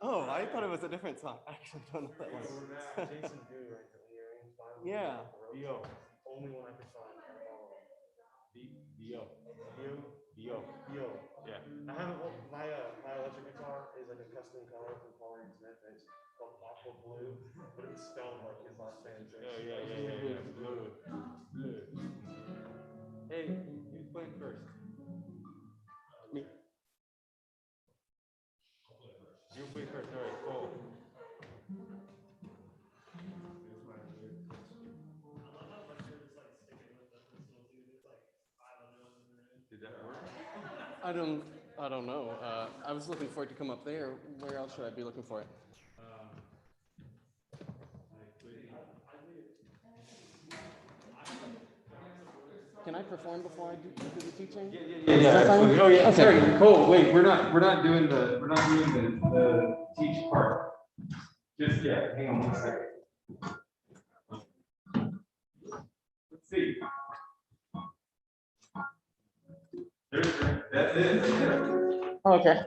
Oh, I thought it was a different song. I actually don't know that one. Jason Dewey writes the arranged violin. Yeah. Dio. Only one I could find. Dio. Yo. Yeah. I have my electric guitar is like a custom color from Pauline Smith. It's called Aqua Blue, but it's spelled like his last name. Yeah. Blue. Hey, who's playing first? Me. You play first. All right, cool. Did that work? I don't know. I was looking for it to come up there. Where else should I be looking for it? Can I perform before I do the teaching? Yeah, absolutely. Oh yeah, Okay. sorry, Cole, wait, we're not doing the teach part. Just yet, hang on one second. Let's see. That's it. Okay.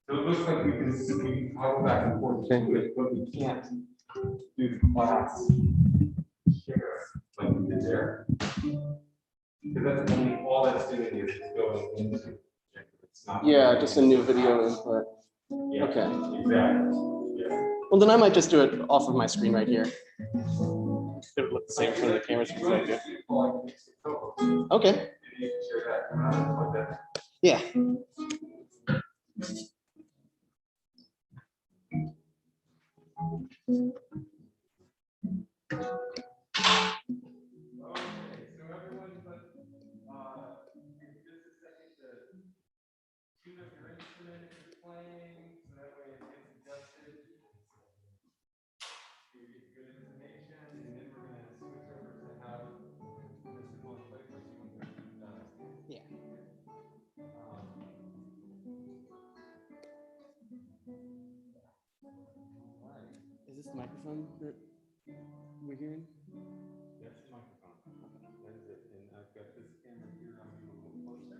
So it looks like we can toggle back and forth to it, but we can't do the class share like we did there. Because that's only, all that's doing is going into. It's not. Yeah, just a new video input. Yeah, Okay. exactly. Yeah. Well, then I might just do it off of my screen right here. It would look the same from the camera's perspective. Okay. Yeah. Tune up your instrument if you're playing, so that way it gets adjusted. So you get good information, and then we're gonna switch over to have Mr. Blunt play for us. You want to do that? Yeah. Alright. Is this the microphone that we're hearing? That's the microphone. That is it. And I've got this camera here. I'm gonna move closer.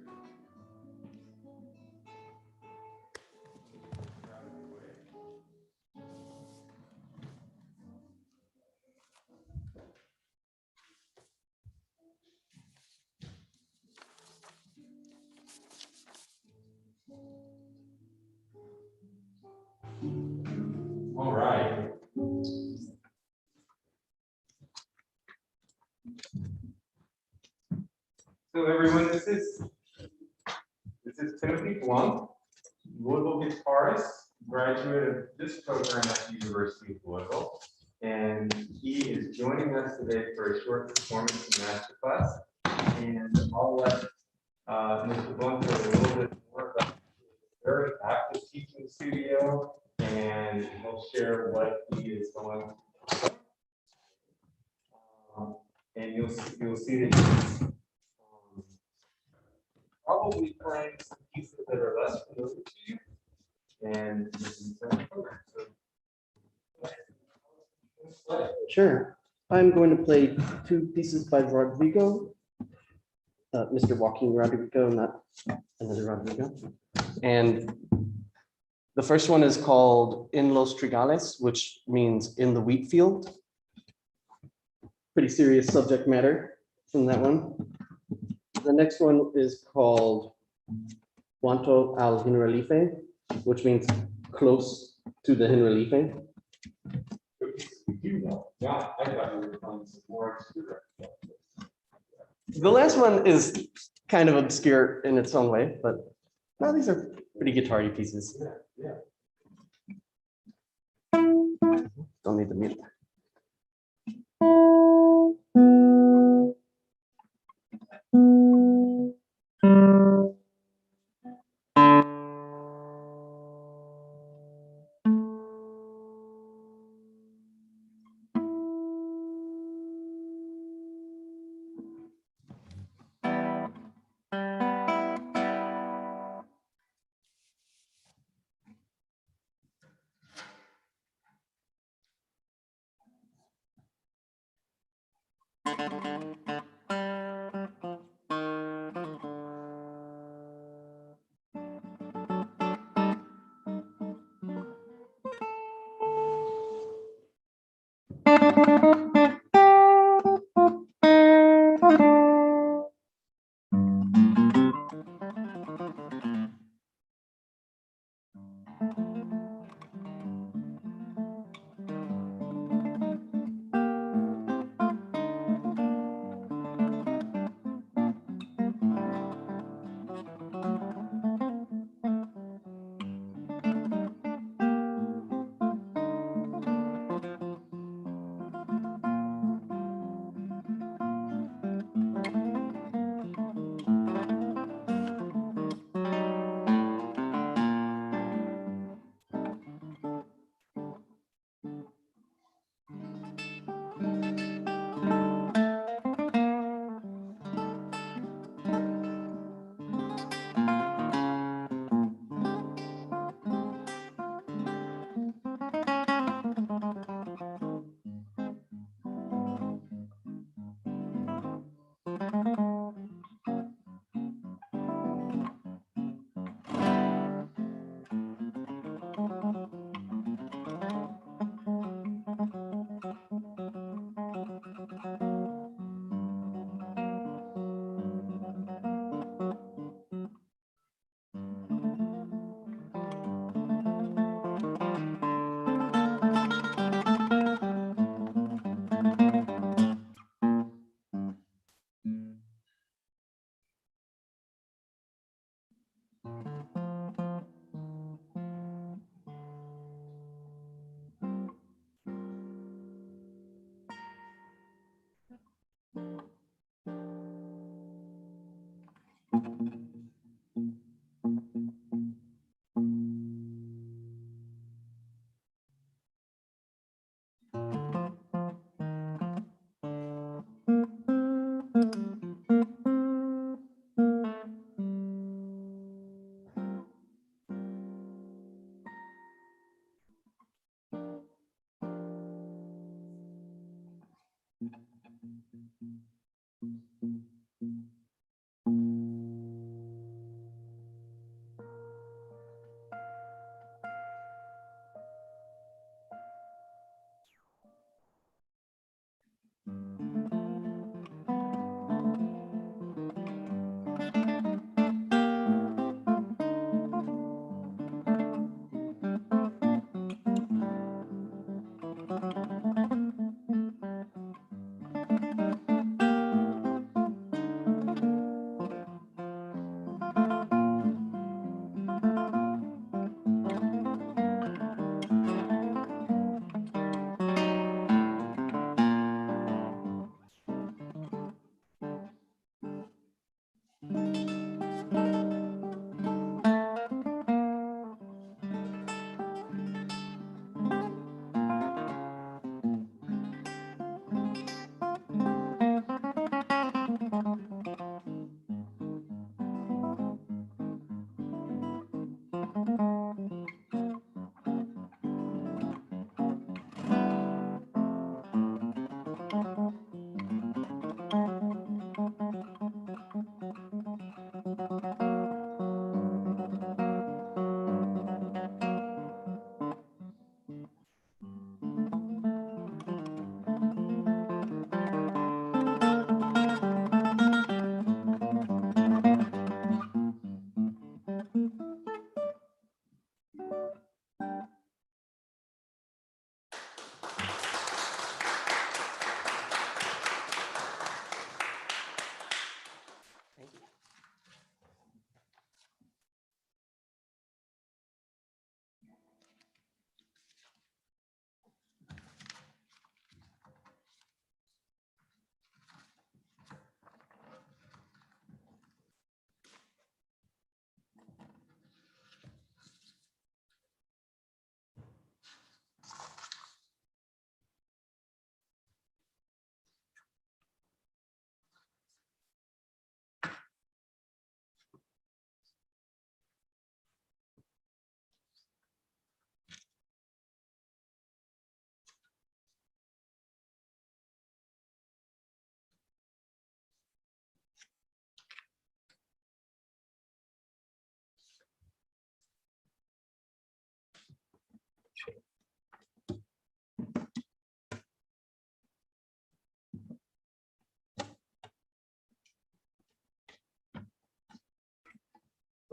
Out of the way. All right. So everyone, this is Timothy Blunt, Louisville guitarist, graduate of this program at the University of Louisville. And he is joining us today for a short performance in Masterclass. And I'll let Mr. Blunt tell a little bit more about his very active teaching studio, and he'll share what he is going through. And you'll see that he's probably playing some pieces that are less familiar to you. And this is the program. So, Sure. I'm going to play two pieces by Rodrigo, Mr. Joaquin Rodrigo, not another Rodrigo. And the first one is called In Los Trigales, which means in the wheat field. Pretty serious subject matter from that one. The next one is called Junto al Generalife, which means close to the Generalife. yeah, I thought you were playing some more obscure. The last one is kind of obscure in its own way, but no, these are pretty guitar-y pieces. Yeah. Don't need the mute.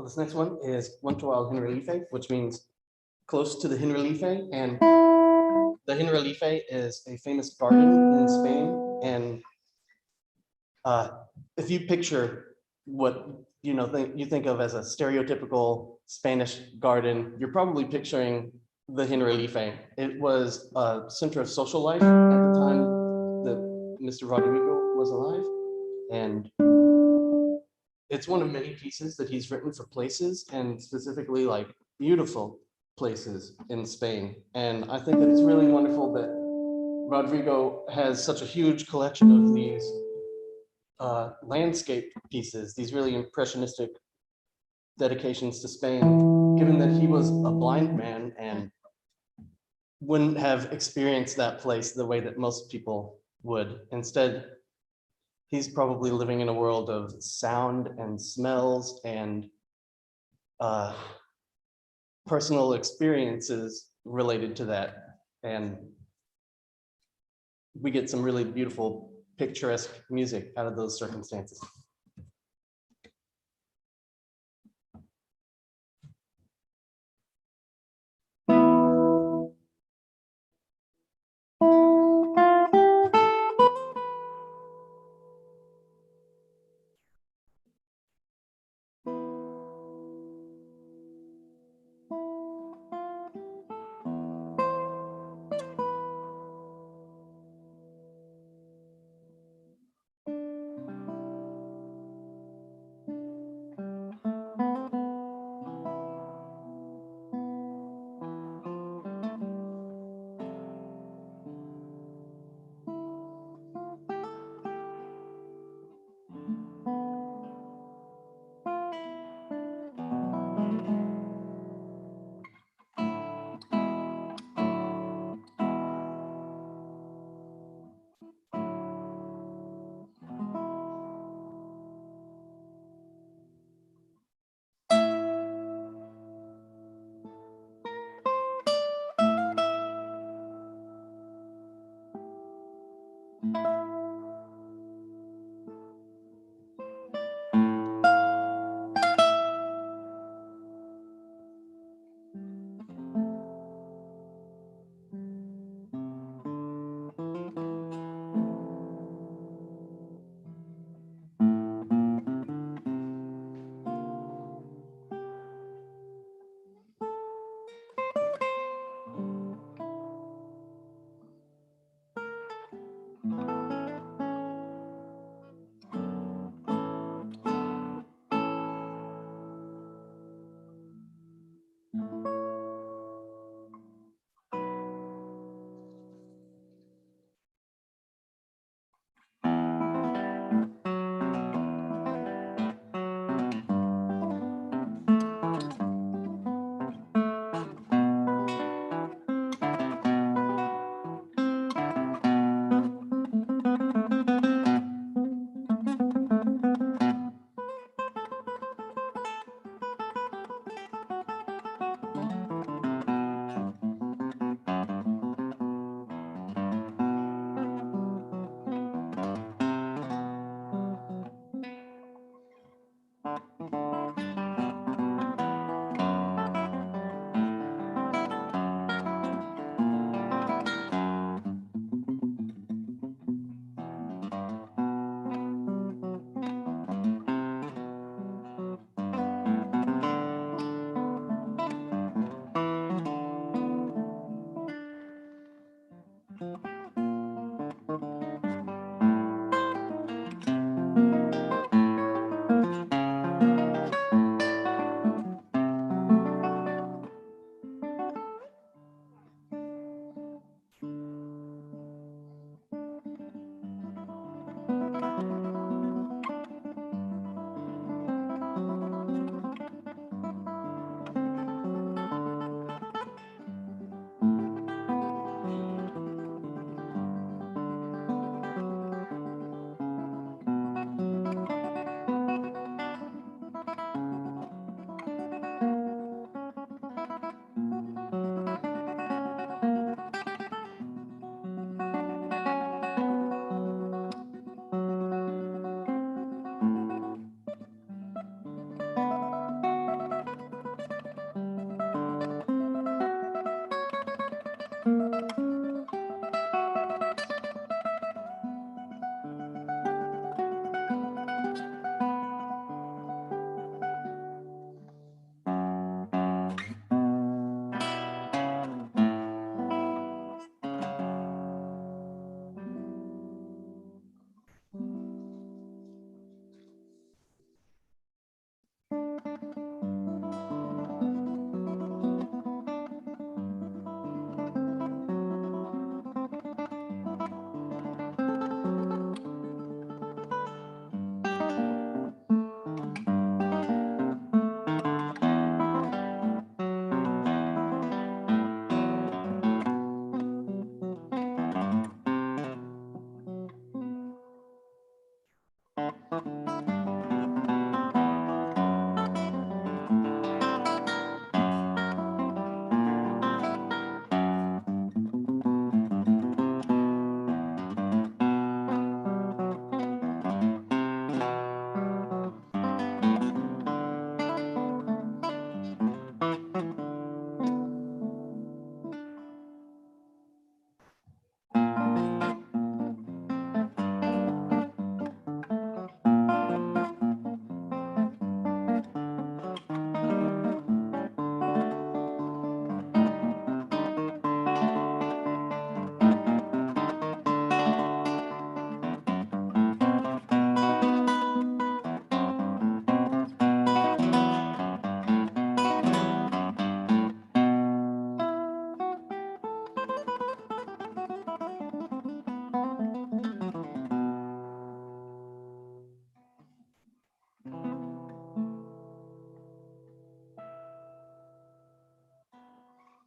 this next one is Junto al Generalife, which means close to the Generalife. And the Generalife is a famous garden in Spain. And if you picture what you think of as a stereotypical Spanish garden, you're probably picturing the Generalife. It was a center of social life at the time that Mr. Rodrigo was alive. And it's one of many pieces that he's written for places, and specifically like beautiful places in Spain. And I think that it's really wonderful that Rodrigo has such a huge collection of these landscape pieces, these really impressionistic dedications to Spain, given that he was a blind man and wouldn't have experienced that place the way that most people would. Instead, he's probably living in a world of sound and smells and personal experiences related to that. And we get some really beautiful, picturesque music out of those circumstances.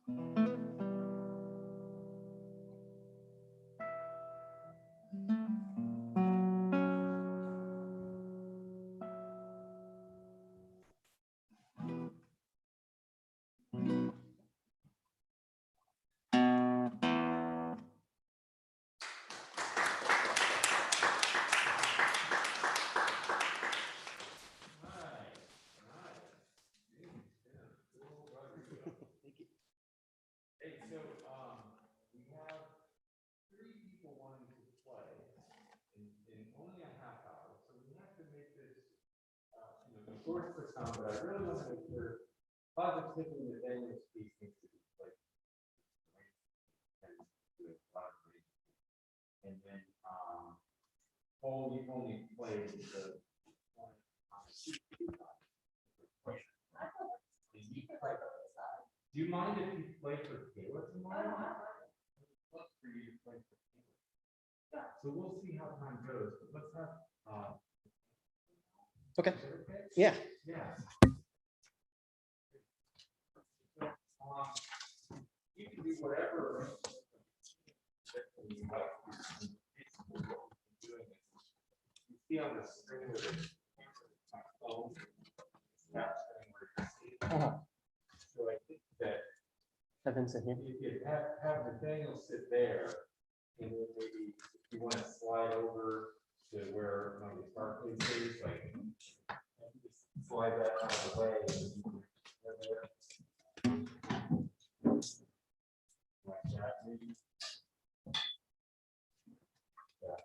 Hey, so, we have 3 people wanting to play in only a half hour, so we have to make this, the short for some, but I really want to make sure positively that Daniel's piece needs to be played. And then, Paul, you've only played the one on the C. Do you mind if you play for Kayla tomorrow? Love for you to play for Kayla. Yeah. So we'll see how time goes, but let's have, Okay. is that okay? Yeah. Yeah. You can do whatever. You like. You see on the screen with it. My phone. It's capturing where you see it. So I think that Evan's in here. if you have Nathaniel sit there, and then maybe if you want to slide over to where one of the start places, like just slide that out of the way. And you can right there. Like that, maybe. Yeah.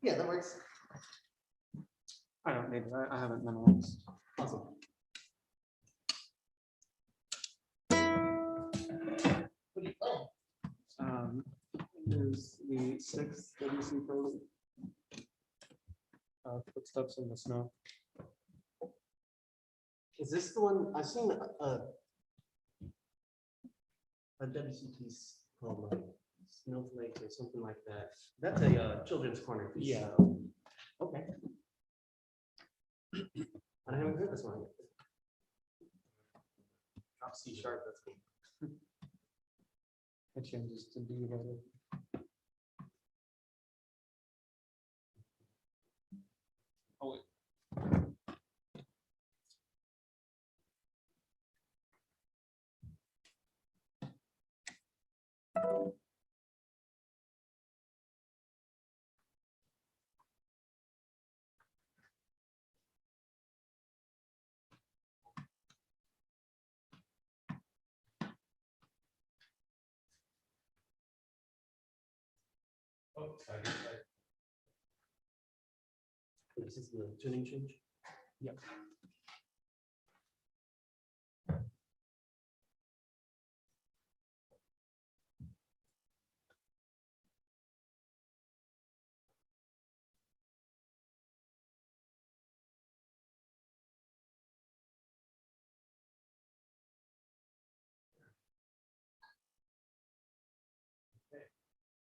Yeah, that works. I don't need it. I haven't memorized. Awesome. What do you play? Is the 6th WC Prelude. Footsteps in the Snow. Is this the one I've seen a WC piece called like Snowflake or something like that? That's a children's corner piece. Yeah. So. Okay. I haven't heard this one yet. Drop C sharp, that's cool. It changes to D later. Oh, wait. Oh, This is the tuning change? Yep.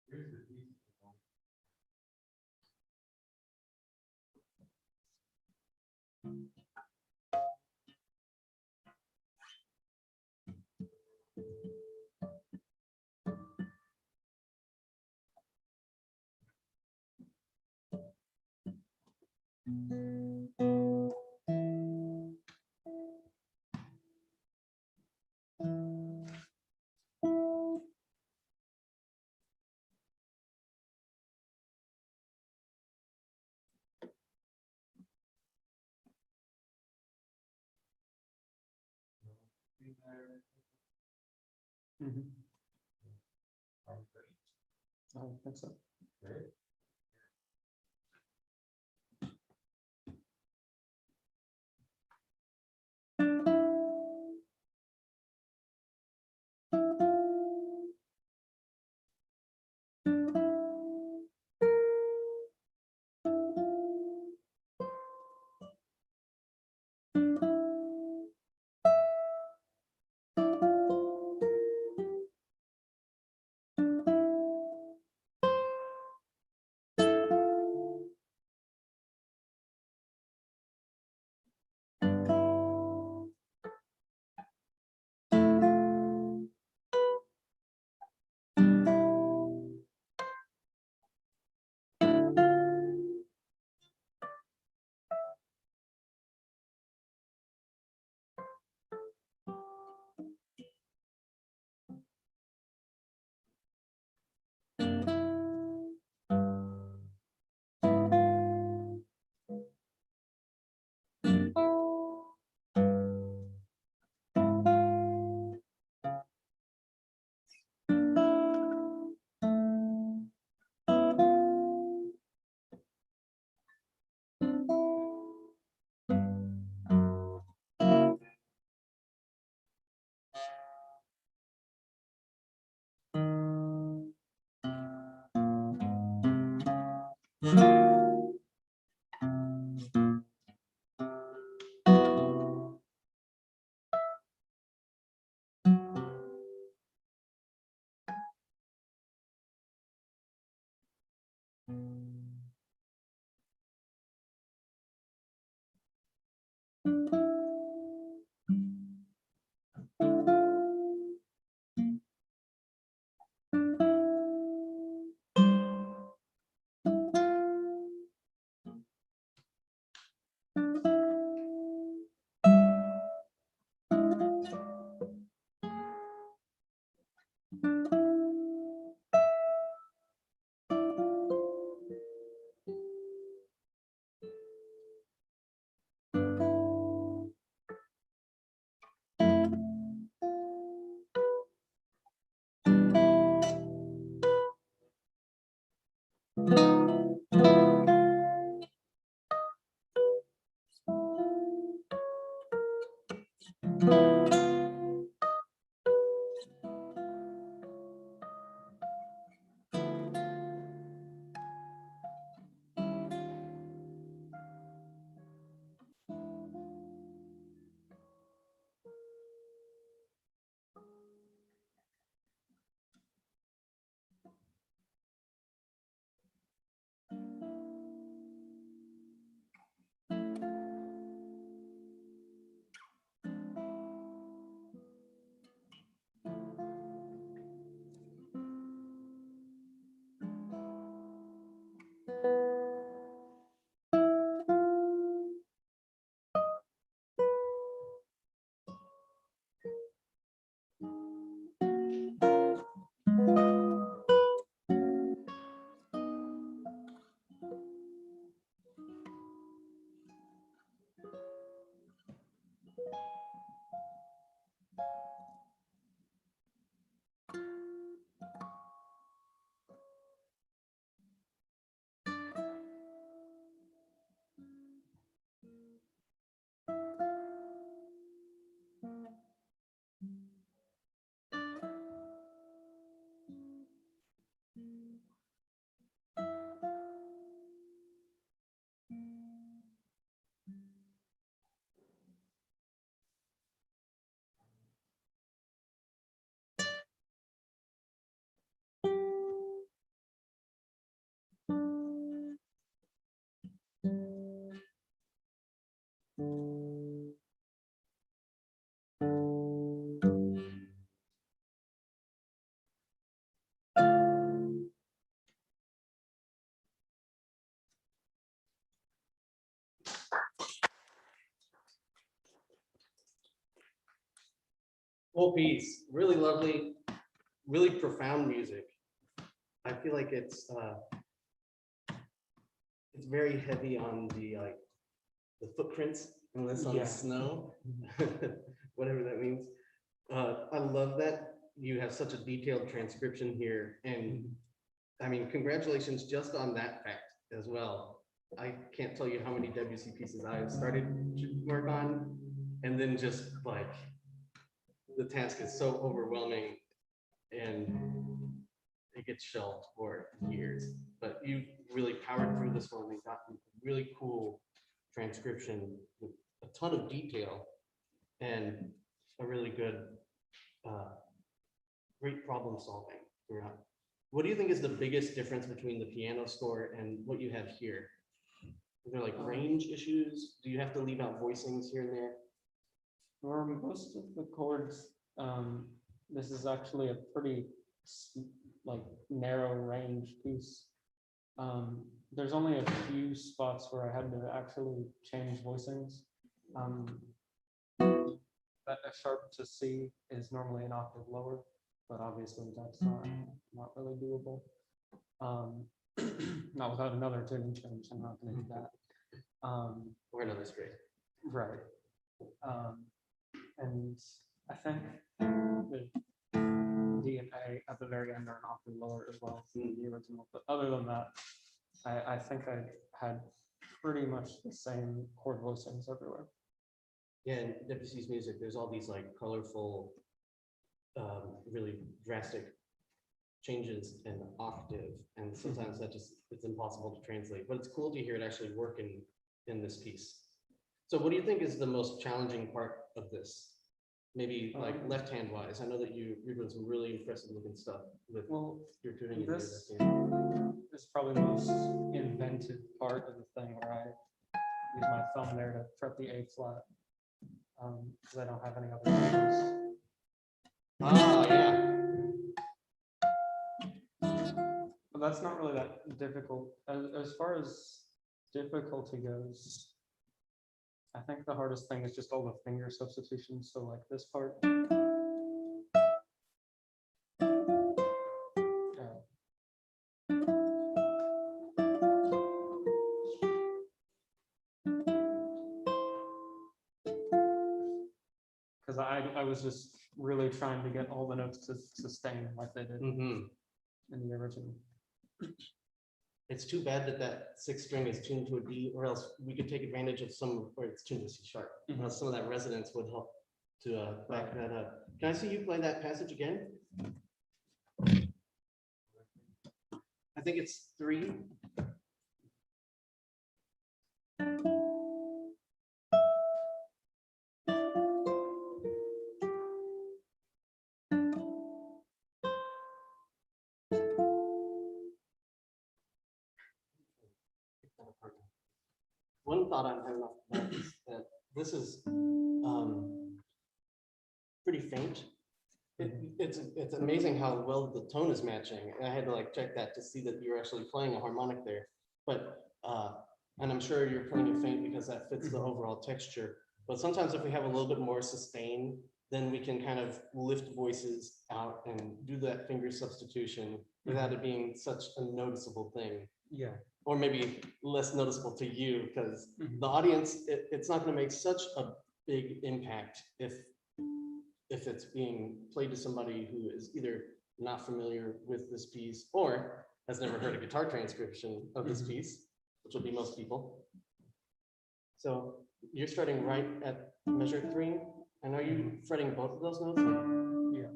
Here's the piece. Mm-hmm. I don't think so. Okay. Full piece, really lovely, really profound music. I feel like it's very heavy on the the footprints, unless on the snow, whatever that means. I love that you have such a detailed transcription here, and I mean, congratulations just on that fact as well. I can't tell you how many WC pieces I have started to work on, and then just like the task is so overwhelming and it gets shelved for years. But you really powered through this one and got really cool transcription with a ton of detail and a really good, great problem solving throughout. What do you think is the biggest difference between the piano score and what you have here? Are there like range issues? Do you have to leave out voicings here and there? For most of the chords, this is actually a pretty like narrow range piece. There's only a few spots where I had to actually change voicings. That F sharp to C is normally an octave lower, but obviously that's not really doable. Not without another tuning change. I'm not going to do that. Or another straight. Right. And I think the D and A at the very end are an octave lower as well than the original. But other than that, I think I had pretty much the same chord voicings everywhere. Yeah, in Debussy's music, there's all these like colorful, really drastic changes an octave, and sometimes that just, it's impossible to translate, but it's cool to hear it actually work in this piece. So what do you think is the most challenging part of this? Maybe like left-hand wise. I know that you're doing some really impressive looking stuff with your tuning. This is probably the most inventive part of the thing, where I use my thumb there to fret the A flat, because I don't have any other fingers. Ah, yeah. But that's not really that difficult. As far as difficulty goes, I think the hardest thing is just all the finger substitutions. So like this part. Because I was just really trying to get all the notes to sustain like they did in the original. It's too bad that that sixth string is tuned to a D, or else we could take advantage of some, or it's tuned to C sharp. Or else some of that resonance would help to back that up. Can I see you play that passage again? I think it's 3. One thought I'm having off the bat is that this is pretty faint. It's amazing how well the tone is matching, and I had to like check that to see that you're actually playing a harmonic there. But and I'm sure you're playing it faint because that fits the overall texture. But sometimes if we have a little bit more sustain, then we can kind of lift voices out and do that finger substitution without it being such a noticeable thing. Yeah. Or maybe less noticeable to you, because the audience, it's not going to make such a big impact if it's being played to somebody who is either not familiar with this piece or has never heard a guitar transcription of this piece, which will be most people. So you're starting right at measure 3, and are you fretting both of those notes? Yeah.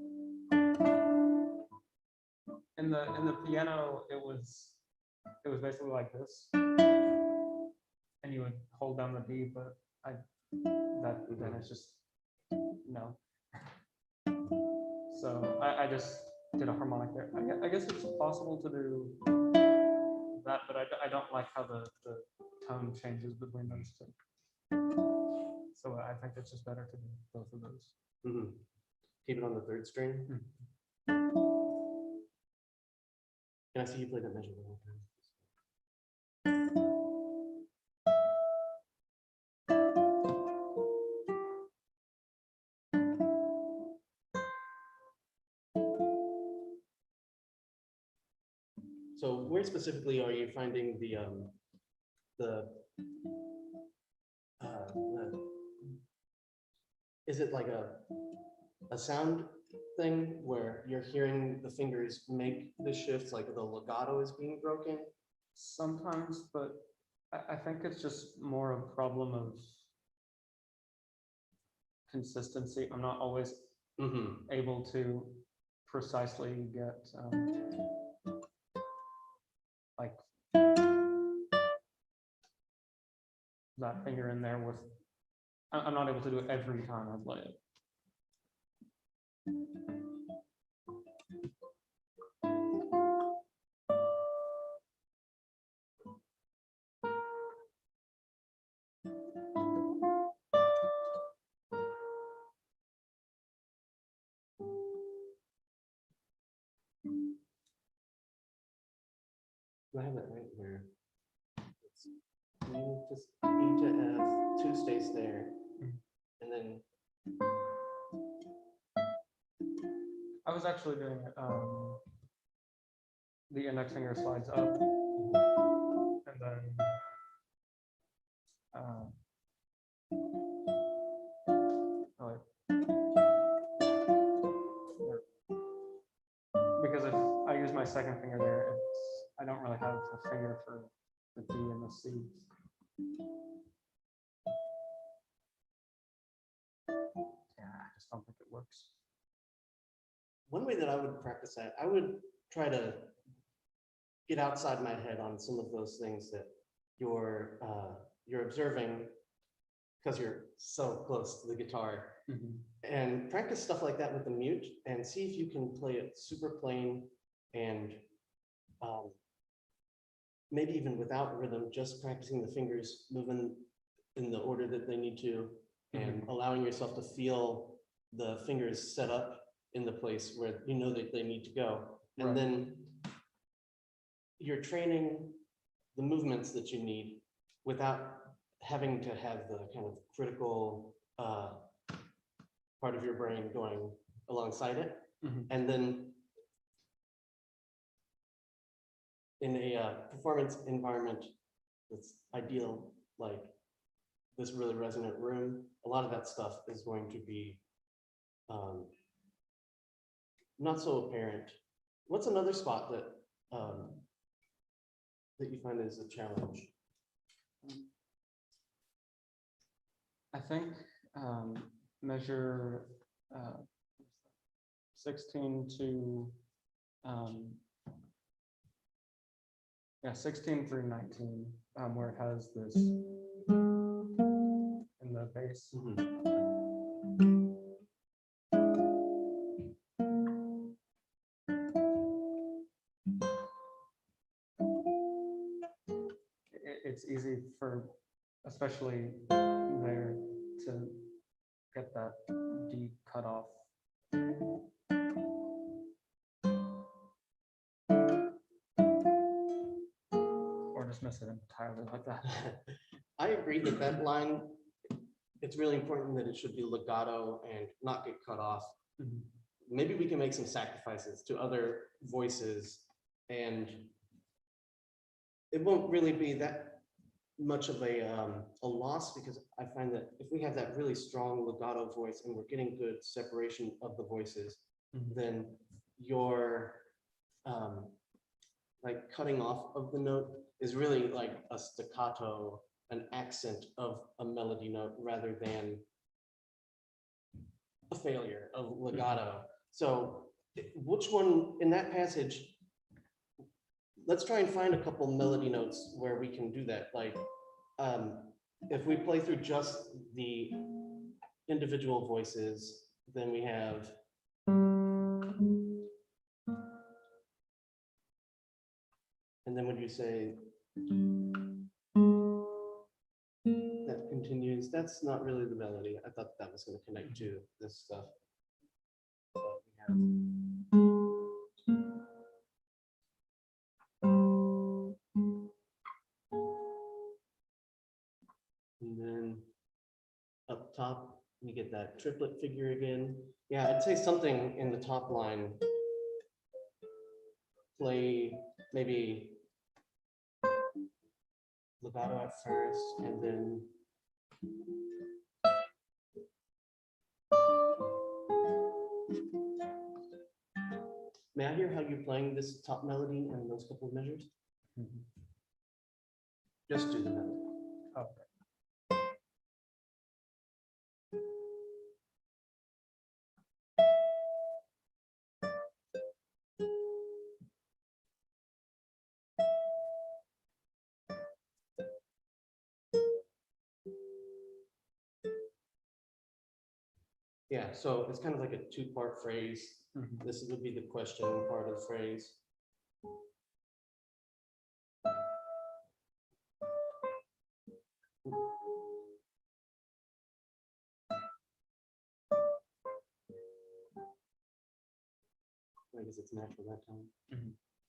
In the piano, it was basically like this, and you would hold down the D, but then it's just no. So I just did a harmonic there. I guess it's possible to do that, but I don't like how the tone changes between those two. So I think it's just better to do both of those. Keep it on the 3rd string. Can I see you play that measure one more time? So where specifically are you finding is it like a sound thing where you're hearing the fingers make the shifts, like the legato is being broken? Sometimes, but I think it's just more a problem of consistency. I'm not always able to precisely get like that finger in there with, I'm not able to do it every time I play it. Do I have that right here? It's just E to F, 2 stays there, and then I was actually doing the index finger slides up, and then because if I use my second finger there, I don't really have a finger for the D and the C. Yeah, I just don't think it works. one way that I would practice that, I would try to get outside my head on some of those things that you're observing because you're so close to the guitar. And practice stuff like that with the mute and see if you can play it super plain and maybe even without rhythm, just practicing the fingers moving in the order that they need to and allowing yourself to feel the fingers set up in the place where you know that they need to go. And then you're training the movements that you need without having to have the kind of critical part of your brain going alongside it. And then in a performance environment that's ideal, like this really resonant room, a lot of that stuff is going to be not so apparent. What's another spot that that you find is a challenge? I think measure 16 to 16 through 19, where it has this in the bass. It's easy for, especially there, to get that D cut off. Or just miss it entirely like that. I agree that that line, it's really important that it should be legato and not get cut off. Maybe we can make some sacrifices to other voices and it won't really be that much of a loss because I find that if we have that really strong legato voice and we're getting good separation of the voices, then your like cutting off of the note is really like a staccato, an accent of a melody note rather than a failure of legato. So which one in that passage, let's try and find a couple melody notes where we can do that. Like if we play through just the individual voices, then we have and then when you say that continues, that's not really the melody. I thought that was going to connect to this stuff. So we have and then up top, we get that triplet figure again. Yeah, I'd say something in the top line. Play maybe legato at first, and then may I hear how you're playing this top melody and those couple of measures? Just do the melody. Okay. Yeah, so it's kind of like a two-part phrase. This would be the question part of the phrase. I guess it's natural that time.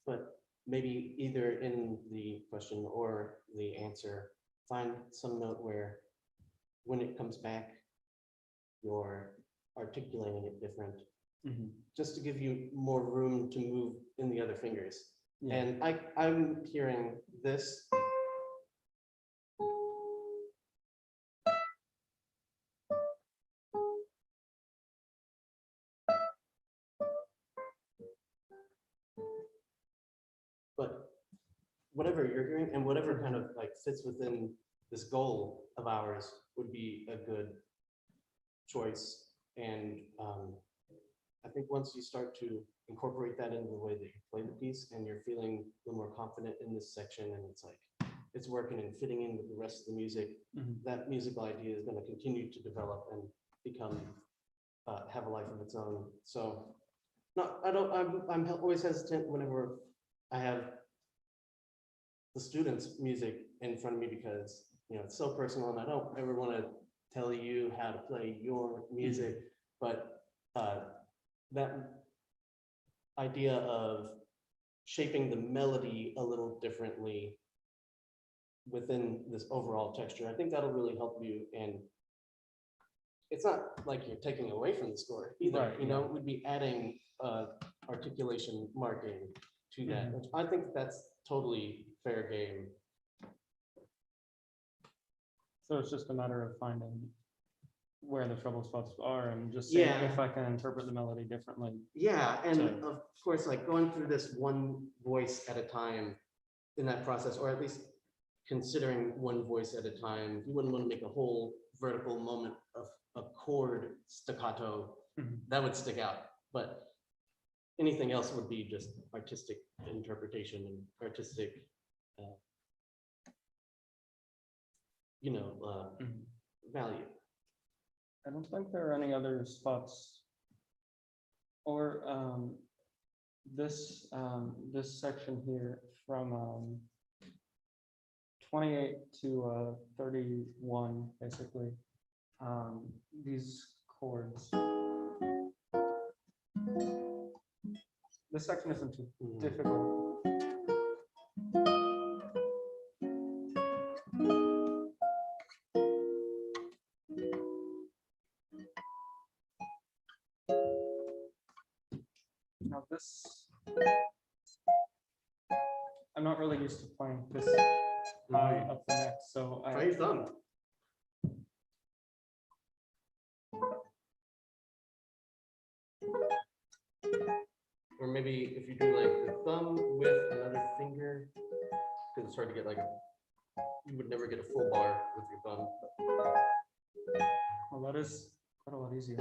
But maybe either in the question or the answer, find some note where when it comes back, you're articulating it different, just to give you more room to move in the other fingers. Yeah. And I'm hearing this. But whatever you're hearing and whatever kind of like fits within this goal of ours would be a good choice. And I think once you start to incorporate that into the way that you play the piece and you're feeling a little more confident in this section and it's like, it's working and fitting in with the rest of the music, that musical idea is going to continue to develop and become, have a life of its own. So, no, I'm always hesitant whenever I have the students' music in front of me because, you know, it's so personal and I don't ever want to tell you how to play your music, but that idea of shaping the melody a little differently within this overall texture, I think that'll really help you. And it's not like you're taking away from the score either, Right, you know, it would be adding articulation marking to that, which I think that's totally fair game. So it's just a matter of finding where the trouble spots are and just seeing if I can interpret the melody differently. Yeah, and So- of course, like going through this one voice at a time in that process, or at least considering one voice at a time, you wouldn't want to make a whole vertical moment of a chord staccato. That would stick out, but anything else would be just artistic interpretation and artistic, you know, value. I don't think there are any other spots. Or this section here from 28 to 31, basically. These chords. This section isn't too difficult. Now this, I'm not really used to playing this high up the neck, so Try your thumb. Or maybe if you do like the thumb with another finger, because it's hard to get like, you would never get a full bar with your thumb. well, that is quite a lot easier.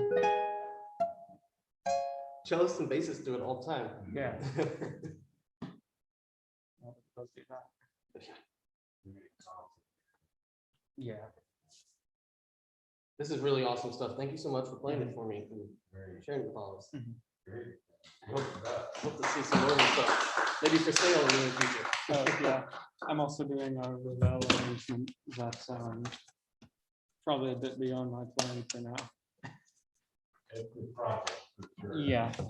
Cellists and bassists do it all the time. Yeah. Let's do that. Yeah. This is really awesome stuff. Thank you so much for playing it for me and sharing it with all of us. Hope to see some more of your stuff, maybe for sale in the near future. Yeah, I'm also doing a Ravel arrangement that's probably a bit beyond my plan for now. Yeah. So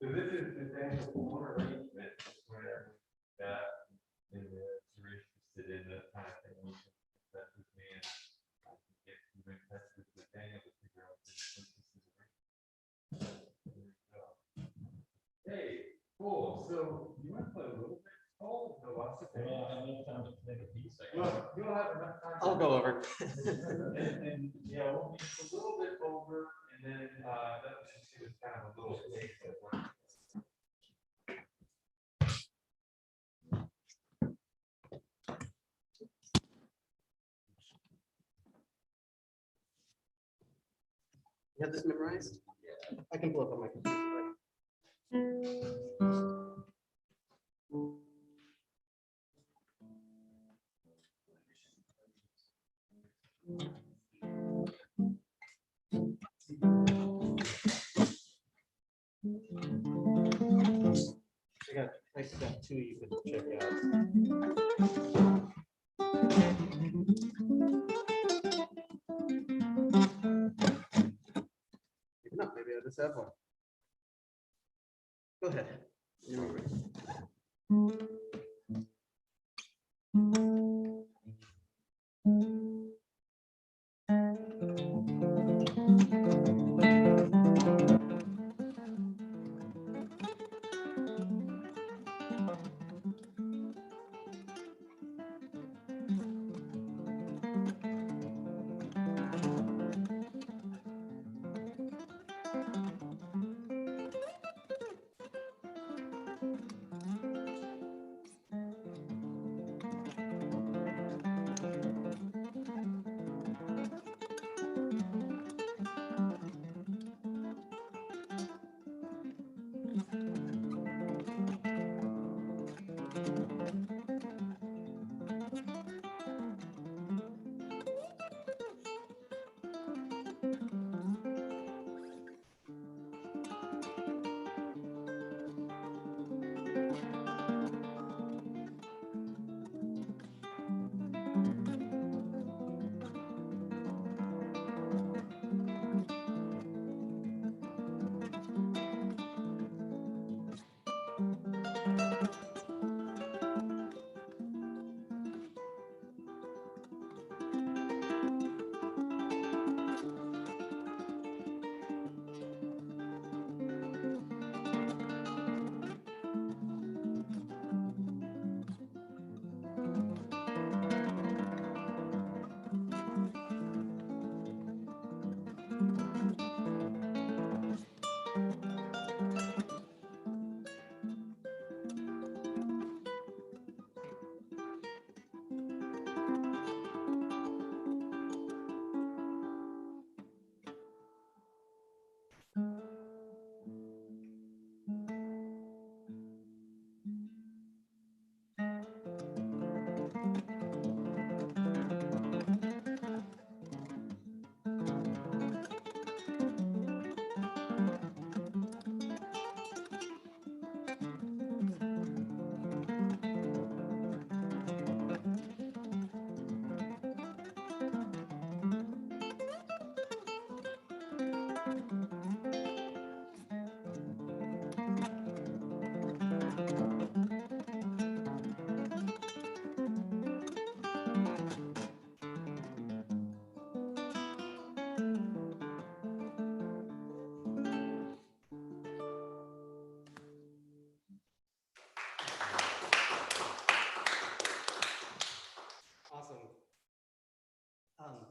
this is the Daniel Moore arrangement where that is interested in that kind of thing. You can discuss with me and I can get you in touch with Daniel to figure out this is. Hey, cool. So you want to play a little bit? Oh, no, lots of things. Well, I need time to make a piece. Well, you'll have enough time. I'll go over. And yeah, we'll be a little bit over, and then that was just give us kind of a little taste of what. You have this memorized? Yeah. I can pull up on my computer. I got two you could check out. Maybe not, maybe I just have one. Go ahead. You're ready.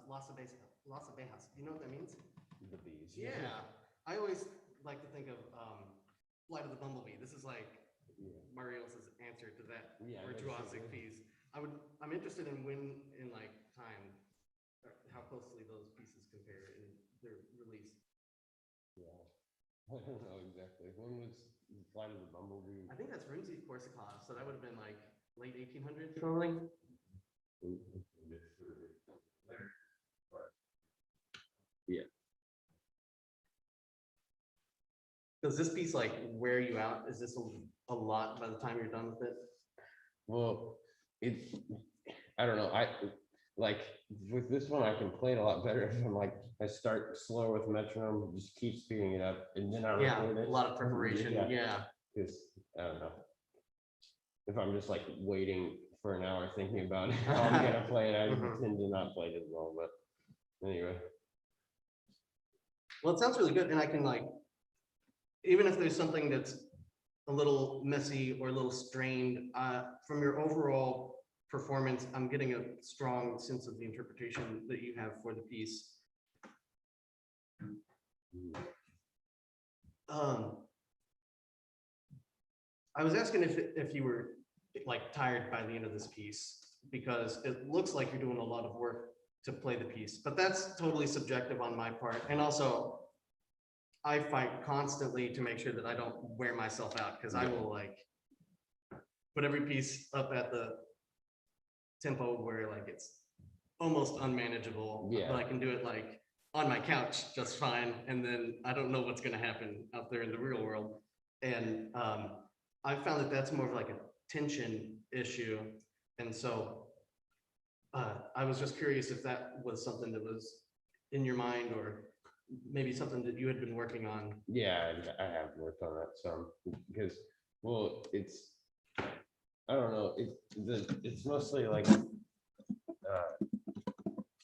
Las Abejas. You know what that means? The bees. Yeah. I always like to think of Flight of the Bumblebee. This is like Yeah. Marios's answer to that Yeah, virtuosic basically. piece. I'm interested in when in like time, how closely those pieces compare in their release. Yeah. I don't know exactly. When was Flight of the Bumblebee? I think that's Rimsky-Korsakov, so that would have been like late 1800s probably. Yeah. Does this piece like wear you out? Is this a lot by the time you're done with it? Well, I don't know. I like with this one, I can play it a lot better if I'm like, I start slow with metronome, just keep speeding it up, and then I Yeah, record it. a lot of preparation. Yeah. Because I don't know. If I'm just like waiting for an hour thinking about how I'm gonna play it, I Mhm. tend to not play it as well. But anyway. Well, it sounds really good, and I can like, even if there's something that's a little messy or a little strained, from your overall performance, I'm getting a strong sense of the interpretation that you have for the piece. I was asking if you were like tired by the end of this piece, because it looks like you're doing a lot of work to play the piece, but that's totally subjective on my part. And also, I fight constantly to make sure that I don't wear myself out, because I will like put every piece up at the tempo where like it's almost unmanageable, Yeah. but I can do it like on my couch just fine, and then I don't know what's going to happen out there in the real world. And I found that that's more of like a tension issue, and so I was just curious if that was something that was in your mind, or maybe something that you had been working on. Yeah, I have worked on that some because, well, it's, I don't know, it's mostly like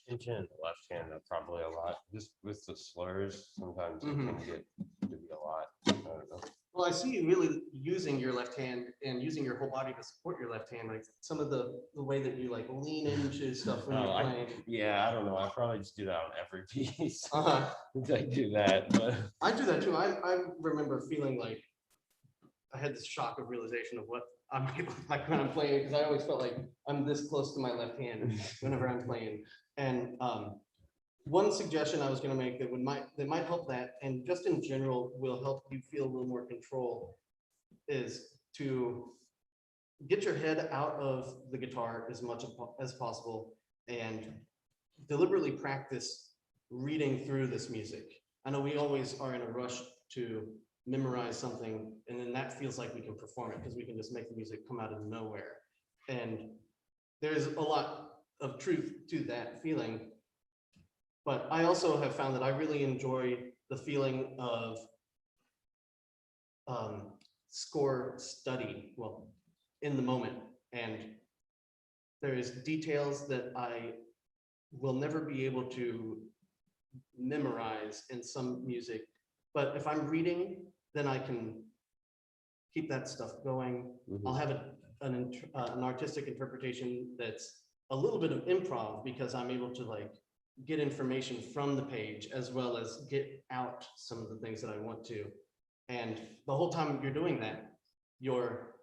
tension in the left hand, probably a lot. Just with the slurs, sometimes it can get to be a lot. I don't know. Well, I see you really using your left hand and using your whole body to support your left hand, like some of the way that you like lean into stuff when you're playing. Yeah, I don't know. I probably just do that on every piece. Uh-huh. I do that, but I do that too. I remember feeling like I had this shock of realization of what I'm like when I'm playing, because I always felt like I'm this close to my left hand whenever I'm playing. And one suggestion I was going to make that might help that, and just in general will help you feel a little more control, is to get your head out of the guitar as much as possible and deliberately practice reading through this music. I know we always are in a rush to memorize something, and then that feels like we can perform it because we can just make the music come out of nowhere. And there's a lot of truth to that feeling. But I also have found that I really enjoy the feeling of score study, well, in the moment. And there's details that I will never be able to memorize in some music. But if I'm reading, then I can keep that stuff going. I'll have an artistic interpretation that's a little bit of improv, because I'm able to like get information from the page as well as get out some of the things that I want to. And the whole time you're doing that, you're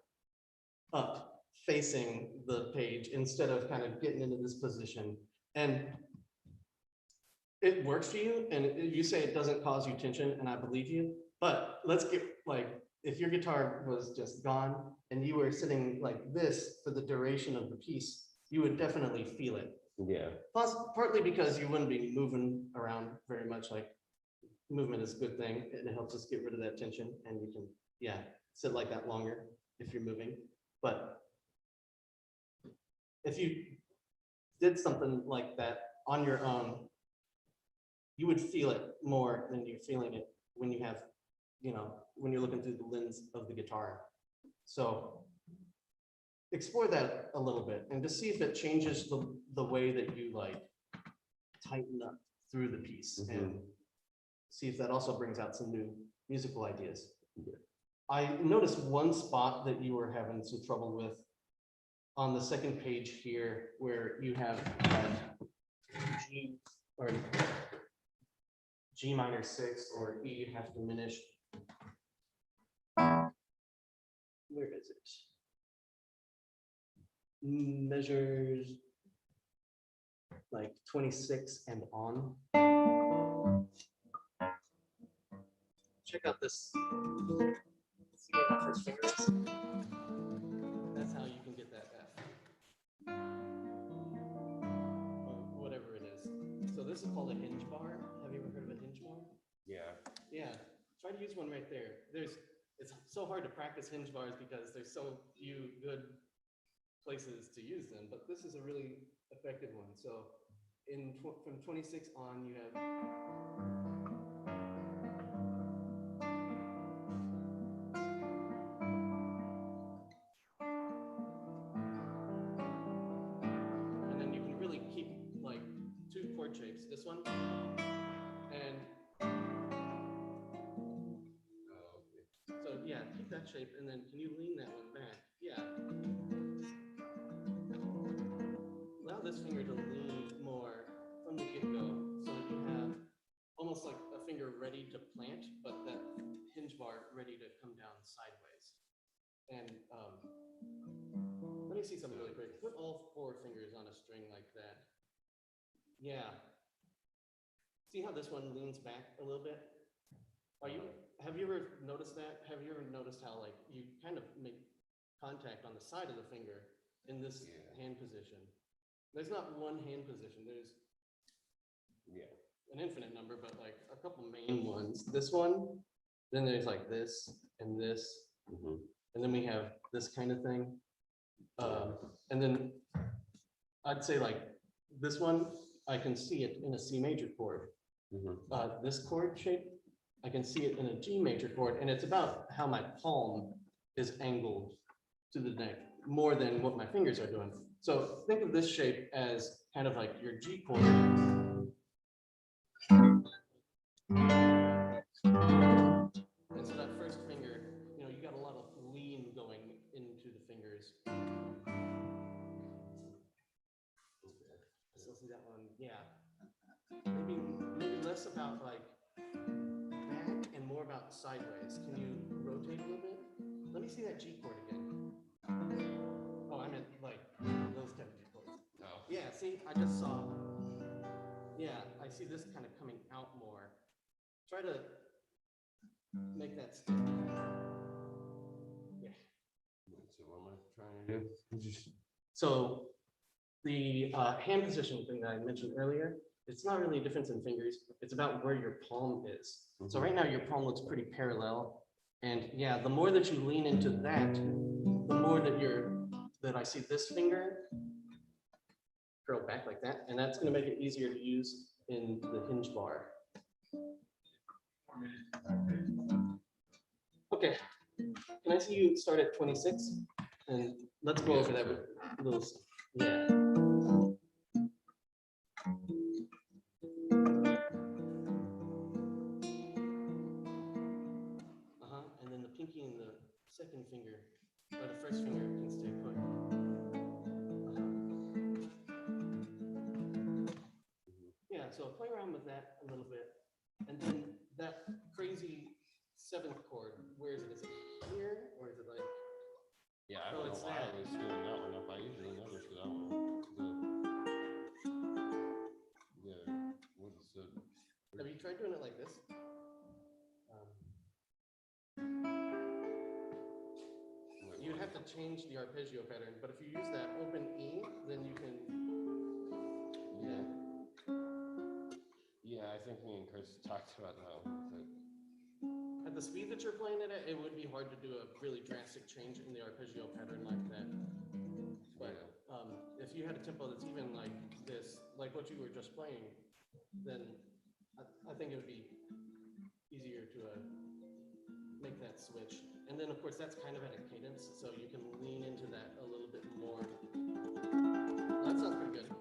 up facing the page instead of kind of getting into this position. And it works for you, and you say it doesn't cause you tension, and I believe you. But let's get like, if your guitar was just gone and you were sitting like this for the duration of the piece, you would definitely feel it. yeah. Plus, partly because you wouldn't be moving around very much. Like, movement is a good thing, and it helps us get rid of that tension, and you can, yeah, sit like that longer if you're moving. But if you did something like that on your own, you would feel it more than you're feeling it when you have, you know, when you're looking through the lens of the guitar. So explore that a little bit and just see if it changes the way that you like tighten up through the piece, and see if that also brings out some new musical ideas. I noticed one spot that you were having some trouble with on the second page here, where you have that G G or G minor 6 or E half diminished. Where is it? Measures like 26 and on. Check out this. See where my first finger is? That's how you can get that F. Or whatever it is. So this is called a hinge bar. Have you ever heard of a hinge bar? Yeah. Yeah. Try to use one right there. It's so hard to practice hinge bars because there's so few good places to use them, but this is a really effective one. So from 26 on, you have and then you can really keep like 2 chord shapes. This one and so yeah, keep that shape, and then can you lean that one back? Yeah. Allow this finger to lean more from the get-go so that you have almost like a finger ready to plant, but that hinge bar ready to come down sideways. And let me see something really quick. Put all 4 fingers on a string like that. Yeah. See how this one leans back a little bit? Have you ever noticed that? Have you ever noticed how like you kind of make contact on the side of the finger in this hand position? There's not one hand position. There's an infinite number, but like a couple main ones. This one, then there's like this and this, and then we have this kind of thing. And then I'd say like this one, I can see it in a C major chord. This chord shape, I can see it in a G major chord, and it's about how my palm is angled to the neck more than what my fingers are doing. So think of this shape as kind of like your G chord. And so that first finger, you know, you got a lot of lean going into the fingers. So see that one, yeah. Maybe less about like back and more about sideways. Can you rotate a little bit? Let me see that G chord again. Oh, I meant like those kind of G chords. Oh. Yeah, see, I just saw. Yeah, I see this kind of coming out more. Try to make that stick. Yeah. So what am I trying to do? So the hand position thing that I mentioned earlier, it's not really a difference in fingers. It's about where your palm is. So right now your palm looks pretty parallel. And yeah, the more that you lean into that, the more that I see this finger curl back like that. And that's going to make it easier to use in the hinge bar. Okay, can I see you start at 26? And let's go over that with those. Yeah. And then the pinky and the second finger, or the first finger, can stay put. Yeah, so play around with that a little bit. And then that crazy 7th chord, where is it? Is it here, or is it like? Yeah, I don't know why I was screwing that one up. I usually never screw that one up. Have you tried doing it like this? You'd have to change the arpeggio pattern, but if you use that open E, then you can. Yeah, I think me and Chris talked about that one. At the speed that you're playing it at, it would be hard to do a really drastic change in the arpeggio pattern like that. But if you had a tempo that's even like this, like what you were just playing, then I think it would be easier to make that switch. And then of course that's kind of at a cadence, so you can lean into that a little bit more. That sounds pretty good.